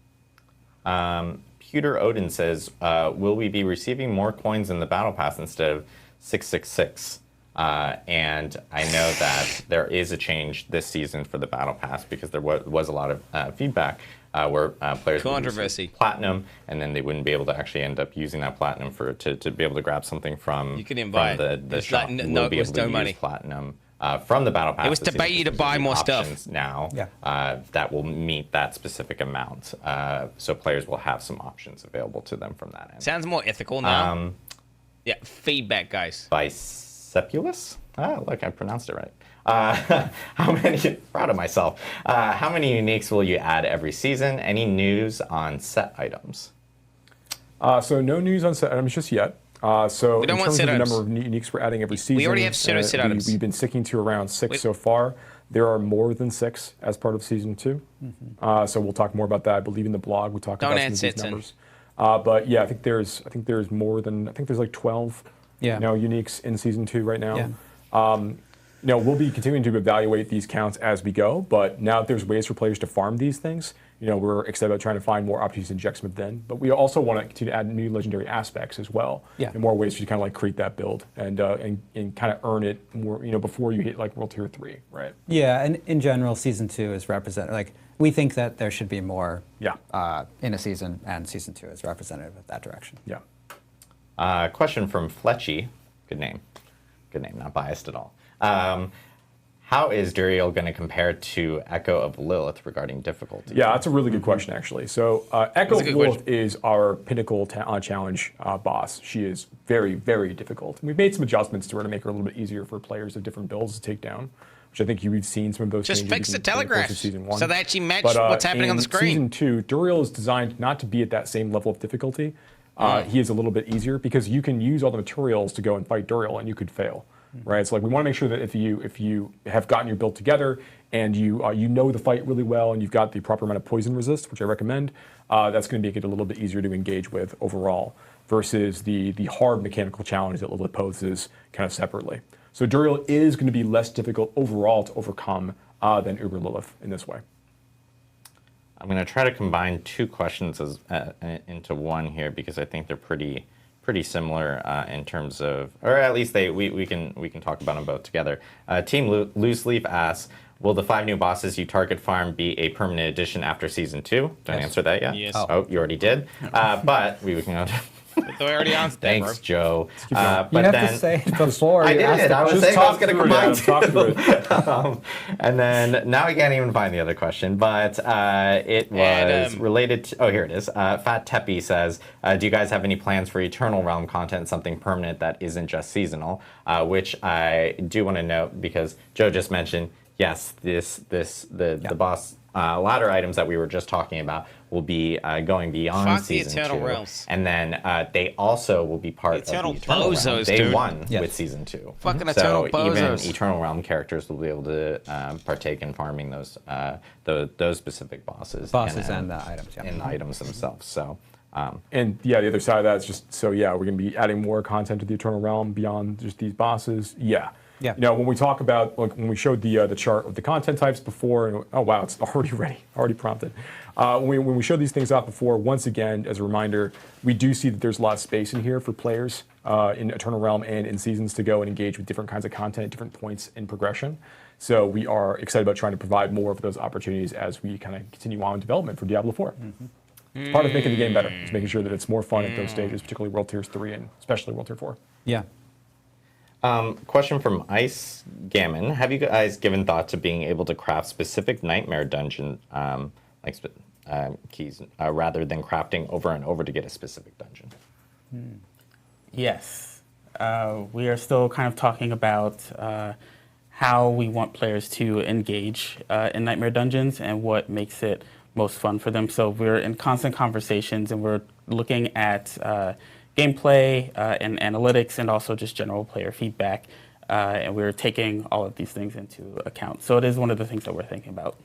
Pewter Odin says, will we be receiving more coins in the Battle Pass instead of 666? And I know that there is a change this season for the Battle Pass, because there was a lot of feedback where players would receive platinum, and then they wouldn't be able to actually end up using that platinum to be able to grab something from, you can invite from the shop. No, be it was able to no use money. Platinum from the Battle Pass. It was to pay you to buy more stuff now. That will meet that specific amount. So players will have some options available to them from that end. Sounds more ethical now. Yeah, feedback, guys. Bicepulus? Look, I pronounced it right. How many? Proud of myself. How many uniques will you add every season? Any news on set items? So no news on set items just yet. So we don't in want terms set of the items. number of uniques we're adding every season, We already have set items. We've been sticking to around 6 so far. There are more than 6 as part of season 2. So we'll talk more about that. I believe in the blog we talk about some of these numbers. But yeah, I think there's more than, I think there's like 12 uniques in season 2 right now. We'll be continuing to evaluate these counts as we go, but now that there's ways for players to farm these things, we're excited about trying to find more opportunities to inject some of them. But we also want to continue to add new legendary aspects as well, and more ways for you to kind of like create that build and kind of earn it more, before you hit like World Tier 3, right? Yeah, and in general, season 2 is represented. Like, we think that there should be more in a season, and season 2 is representative of that direction. Yeah. Question from Fletchy. Good name, not biased at all. How is Duriel going to compare to Echo of Lilith regarding difficulty? Yeah, that's a really good question, actually. So Echo of Lilith is our pinnacle challenge boss. She is very, very difficult. And we've made some adjustments to her to make her a little bit easier for players of different builds to take down, which I think you've seen some of those changes. Just fix the telegraphs season 1. so they actually match what's happening on the screen. Season 2, Duriel is designed not to be at that same level of difficulty. He is a little bit easier because you can use all the materials to go and fight Duriel, and you could fail. Right, so like we want to make sure that if you have gotten your build together and you know the fight really well and you've got the proper amount of poison resist, which I recommend, that's going to make it a little bit easier to engage with overall versus the hard mechanical challenge that Lilith poses kind of separately. So Duriel is going to be less difficult overall to overcome than Uber Lilith in this way. I'm going to try to combine 2 questions into one here because I think they're pretty similar in terms of, or at least we can talk about them both together. Team Loose Leaf asks, will the 5 new bosses you target farm be a permanent addition after season 2? Don't answer that yet. Yes. Oh, you already did. But we can go. So I already answered that, Thanks, Joe. You have to say it before. I did. I was saying I was going to combine talk and then now I can't even find the other question, but it was related to. Oh, here it is. Fat Teppy says, "Do you guys have any plans for Eternal Realm content, something permanent that isn't just seasonal?" Which I do want to note because Joe just mentioned. Yes, the boss ladder items that we were just talking about will be going beyond Fuck the season Eternal 2, Realms. and then they also will be part of the Eternal Eternal bozos, Realm Day dude. 1 Yes. with season 2. Fucking so Eternal bozos. even Eternal Realm characters will be able to partake in farming those specific bosses. And items, yeah. And items themselves. So. And yeah, the other side of that is just so yeah, we're going to be adding more content to the Eternal Realm beyond just these bosses. Yeah. Yeah. You know, when we talk about like when we showed the chart of the content types before, and, oh wow, it's already ready, already prompted. When we showed these things out before, once again, as a reminder, we do see that there's a lot of space in here for players in Eternal Realm and in Seasons to go and engage with different kinds of content at different points in progression. So we are excited about trying to provide more of those opportunities as we kind of continue on in development for Diablo 4. Mm-hmm. It's part of making the game better. It's making sure that it's more fun at those stages, particularly World Tiers 3 and especially World Tier 4. Yeah. Question from Ice Gammon. Have you guys given thought to being able to craft specific nightmare dungeon keys rather than crafting over and over to get a specific dungeon? Yes. We are still kind of talking about how we want players to engage in Nightmare Dungeons and what makes it most fun for them. So we're in constant conversations, and we're looking at gameplay and analytics and also just general player feedback. And we're taking all of these things into account. So it is one of the things that we're thinking about.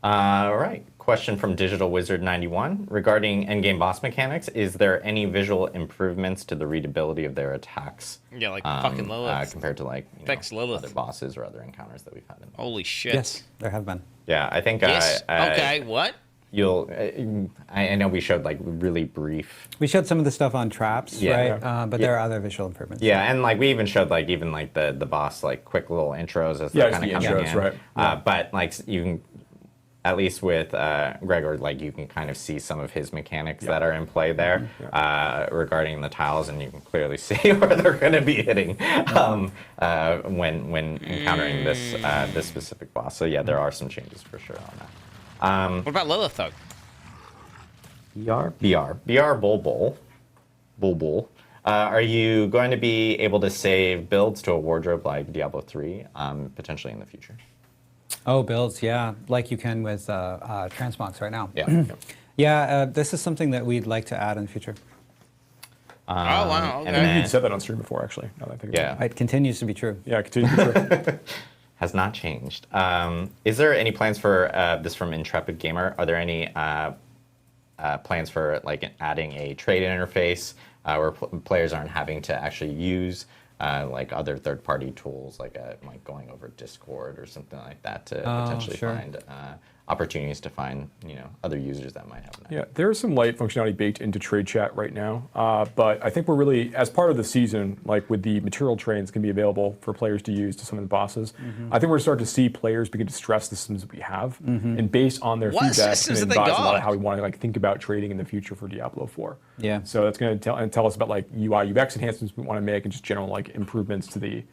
All right. Question from Digital Wizard 91 regarding endgame boss mechanics. Is there any visual improvements to the readability of their attacks? Yeah, like fucking Lilith. Compared to like Lilith. other bosses or other encounters that we've had. Holy shit. Yes, there have been. Yeah, I think. Yes. Okay. What? You'll. I know we showed like really brief. We showed some of the stuff on traps, Yeah. right? But there are other visual improvements. Yeah, and like we even showed like even like the boss like quick little intros as they're kind of coming in. Right. Yeah. But like you can, at least with Gregor, like you can kind of see some of his mechanics that are in play there regarding the tiles, and you can clearly see where they're going to be hitting when encountering this specific boss. So yeah, there are some changes for sure on that. What about Lilith though? BR Bulbul. Are you going to be able to save builds to a wardrobe like Diablo 3 potentially in the future? Oh, builds, yeah, like you can with transmogs right now. Yeah. Yeah, this is something that we'd like to add in the future. Oh wow. Okay. and And then- you'd said that on stream before, actually. Now that I think about it. It continues to be true. Yeah, continue to be true. Has not changed. Is there any plans for this from Intrepid Gamer? Are there any plans for like adding a trade interface where players aren't having to actually use like other third-party tools, like going over Discord or something like that to potentially find opportunities to find other users that might have an idea? Yeah, there is some light functionality baked into trade chat right now, but I think we're really, as part of the season, like with the material trains can be available for players to use to summon the bosses. I think we're starting to see players begin to stress the systems that we have, and based on their What feedback, systems can have they advise a lot got? of how we want to like think about trading in the future for Diablo 4. Yeah. So that's going to tell us about like UI UX enhancements we want to make, and just general like improvements to the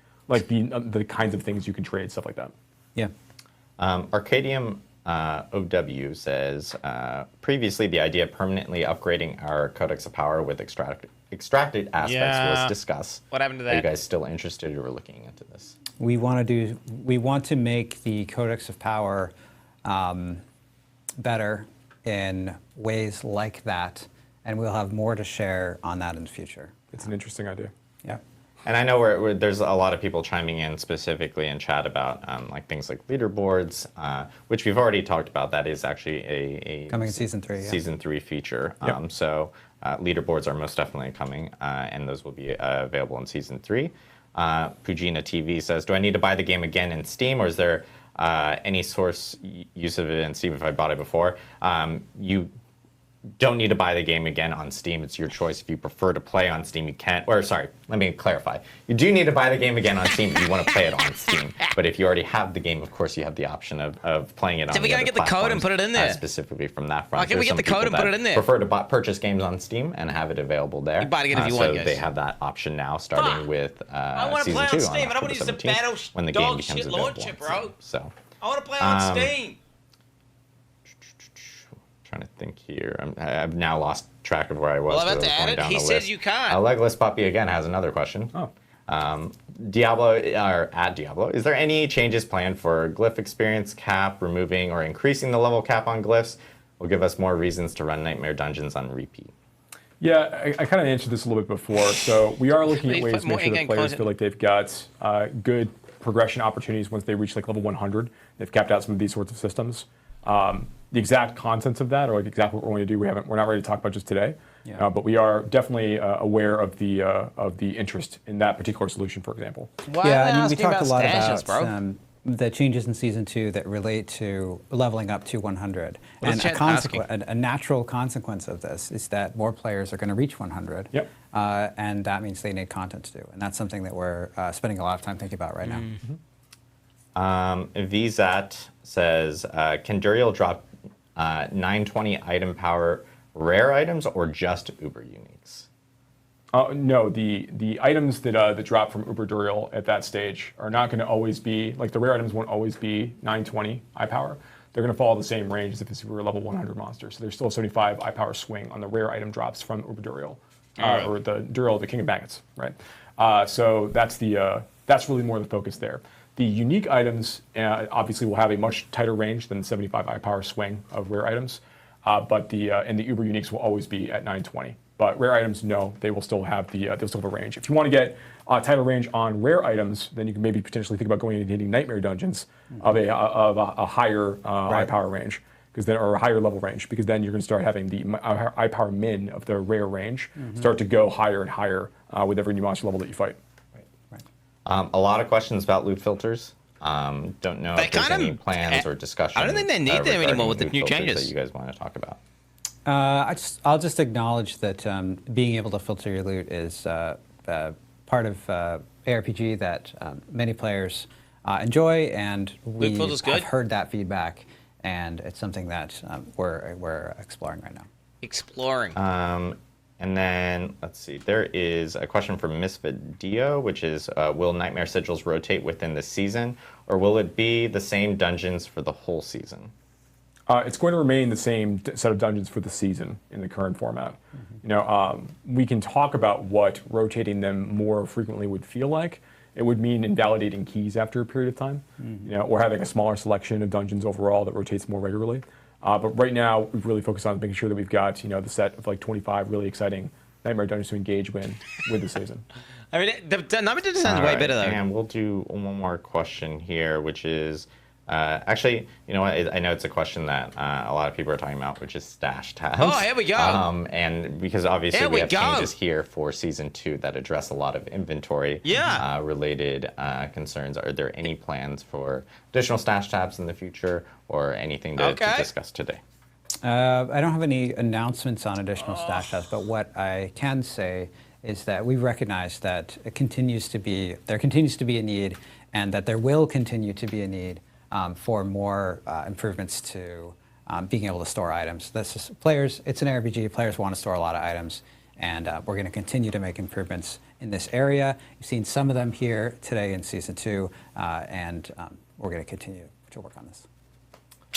kinds of things you can trade, stuff like that. Yeah. Arcadium OW says, previously the idea of permanently upgrading our Codex of Power with extracted aspects was discussed. What happened to Are you that? guys still interested or looking into this? We want to make the Codex of Power better in ways like that, and we'll have more to share on that in the future. It's an interesting idea. Yeah. And I know there's a lot of people chiming in specifically in chat about like things like leaderboards, which we've already talked about. That is actually a Coming in season 3. Yeah. Season 3 feature. Yep. So leaderboards are most definitely coming, and those will be available in Season 3. Pugina TV says, do I need to buy the game again in Steam, or is there any source use of it in Steam if I bought it before? You don't need to buy the game again on Steam. It's your choice. If you prefer to play on Steam, you can. Or sorry, let me clarify. You do need to buy the game again on Steam if you want to play it on Steam. But if you already have the game, of course, you have the option of playing it on. So we gotta get the code and put it in there. Specifically from that front. Why can't we There's get the some code and people put it that in there? Prefer to purchase games on Steam and have it available there. You buy it again if you so want, guys. they have that option now, starting Fuck. with I wanna Season play 2 on Steam. I don't wanna October use the 17th, battle when the dog game becomes shit available launcher, on bro. Steam. So. I want to play on Steam. Trying to think here. I've now lost track of where I was. Well, I'm about because to I was add going it. down He the says list. you can't. Legless Puppy again has another question. Oh. Diablo, or at Diablo, is there any changes planned for Glyph experience cap, removing or increasing the level cap on Glyphs? Will give us more reasons to run Nightmare Dungeons on repeat. Yeah, I kind of answered this a little bit before. So we are looking at ways to make sure that players feel like they've got good progression opportunities once they reach like level 100. They've capped out some of these sorts of systems. The exact contents of that, or like exactly what we're going to do, we're not ready to talk about just today. Yeah. But we are definitely aware of the interest in that particular solution, for example. Why Yeah, are they I mean, we asking talked about a lot stashes, about bro? the changes in Season 2 that relate to leveling up to 100. What is And chat asking? a natural consequence of this is that more players are going to reach 100. Yep. And that means they need content to do. And that's something that we're spending a lot of time thinking about right now. VZAT says, can Duriel drop 920 item power rare items or just Uber uniques? No, the items that drop from Uber Duriel at that stage are not going to always be, like the rare items won't always be 920 eye power. They're going to follow the same range as if it's a level 100 monster. So there's still a 75 eye power swing on the rare item drops from Uber Duriel, or the Duriel, the King of Maggots, right? So that's really more the focus there. The unique items obviously will have a much tighter range than the 75 eye power swing of rare items, but the Uber uniques will always be at 920. But rare items, no, they will still have they'll still have a range. If you want to get a tighter range on rare items, then you can maybe potentially think about going and hitting Nightmare Dungeons of a higher eye power range, or a higher level range, because then you're going to start having the eye power min of the rare range start to go higher and higher with every new monster level that you fight. A lot of questions about loot filters. Don't know if there's any plans or discussion. I don't think they need them anymore with the loot new filters changes that you guys want to talk about. I'll just acknowledge that being able to filter your loot is part of ARPG that many players enjoy, and we have heard that feedback, and it's something that we're exploring right now. Exploring. And then, let's see, there is a question from Misfit Dio, which is, will Nightmare Sigils rotate within the season, or will it be the same dungeons for the whole season? It's going to remain the same set of dungeons for the season in the current format. We can talk about what rotating them more frequently would feel like. It would mean invalidating keys after a period of time, or having a smaller selection of dungeons overall that rotates more regularly. But right now, we've really focused on making sure that we've got the set of like 25 really exciting Nightmare Dungeons to engage with the season. I mean, the number sounds way better though. And we'll do one more question here, which is actually, you know what? I know it's a question that a lot of people are talking about, which is stash tabs. Oh, here we go. And because obviously we have changes here for Season 2 that address a lot of inventory related concerns. Are there any plans for additional stash tabs in the future, or anything to discuss today? I don't have any announcements on additional stash tabs, but what I can say is that we recognize that there continues to be a need, and that there will continue to be a need for more improvements to being able to store items. It's an RPG, players want to store a lot of items, and we're going to continue to make improvements in this area. You've seen some of them here today in Season 2, and we're going to continue to work on this.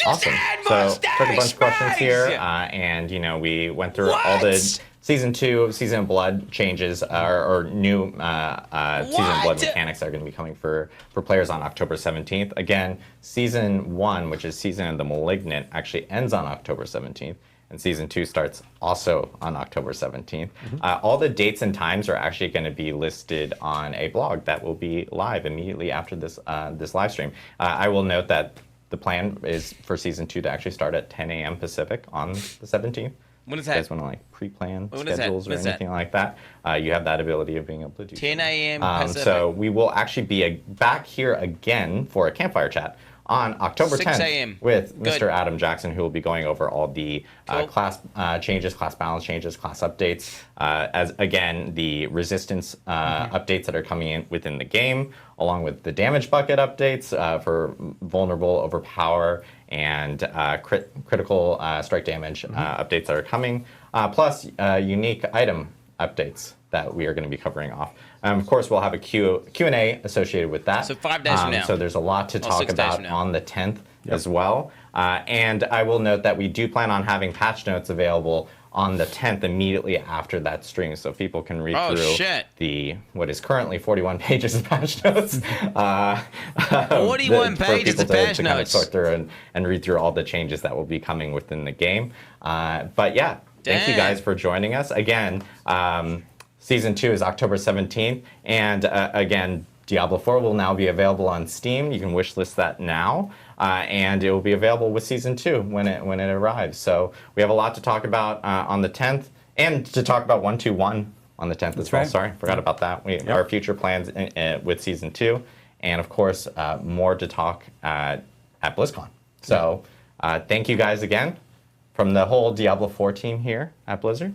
Awesome. So took a bunch of questions here, and we went through all the Season 2, Season of Blood changes, or new Season of Blood mechanics that are going to be coming for players on October 17th. Again, Season 1, which is Season of the Malignant, actually ends on October 17th, and Season 2 starts also on October 17th. All the dates and times are actually going to be listed on a blog that will be live immediately after this live stream. I will note that the plan is for Season 2 to actually start at 10 a.m. Pacific on the 17th. When is that? You guys want to pre-plan schedules or anything like that? You have that ability of being able to do 10 a.m. Pacific. So we will actually be back here again for a campfire chat on October 10th with Mr. Adam Jackson, who will be going over all the class changes, class balance changes, class updates, as again the resistance updates that are coming in within the game, along with the damage bucket updates for vulnerable, overpower, and critical strike damage updates that are coming, plus unique item updates that we are going to be covering off. Of course, we'll have a Q&A associated with that. So 5 days from now. So there's a lot to talk about on the 10th as well. And I will note that we do plan on having patch notes available on the 10th immediately after that stream, so people can read through what is currently 41 pages of patch notes. 41 pages of patch to kind of notes. sort through and read through all the changes that will be coming within the game. But yeah, thank you guys for joining us. Again, Season 2 is October 17th, and again, Diablo 4 will now be available on Steam. You can wishlist that now, and it will be available with Season 2 when it arrives. So we have a lot to talk about on the 10th, and to talk about 121 on the 10th as well. right. Sorry, forgot about that. Our future plans with Season 2, and of course, more to talk at BlizzCon. So thank you guys again from the whole Diablo 4 team here at Blizzard.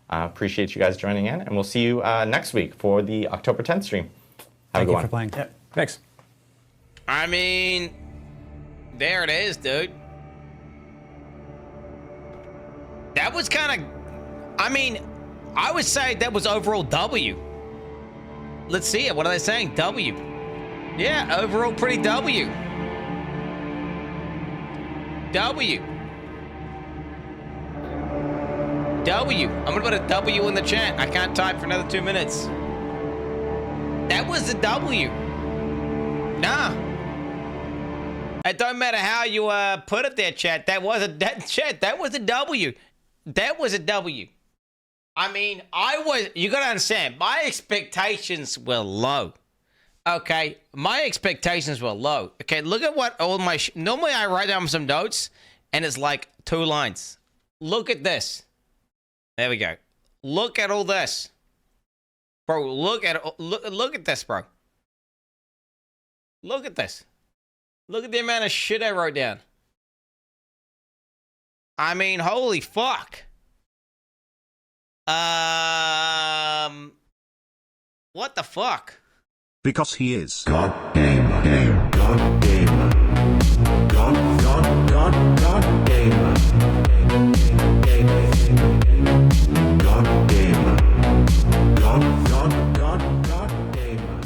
Appreciate you guys joining in, and we'll see you next week for the October 10th stream. Thank you for playing. Yep. Thanks. I mean, there it is, dude. That was kind of, I mean, I would say that was overall W. Let's see it. What are they saying? W. Yeah, overall pretty W. W. W. I'm gonna put a W in the chat. I can't type for another 2 minutes. That was the W. Nah. It don't matter how you put it there, chat. That was a W. That was a W. I mean, you gotta understand, my expectations were low. Okay, my expectations were low. Okay, look at what all my, normally I write down some notes and it's like 2 lines. Look at this. There we go. Look at all this. Bro, look at this, bro. Look at this. Look at the amount of shit I wrote down. I mean, holy fuck. What the fuck? Because he is God Game.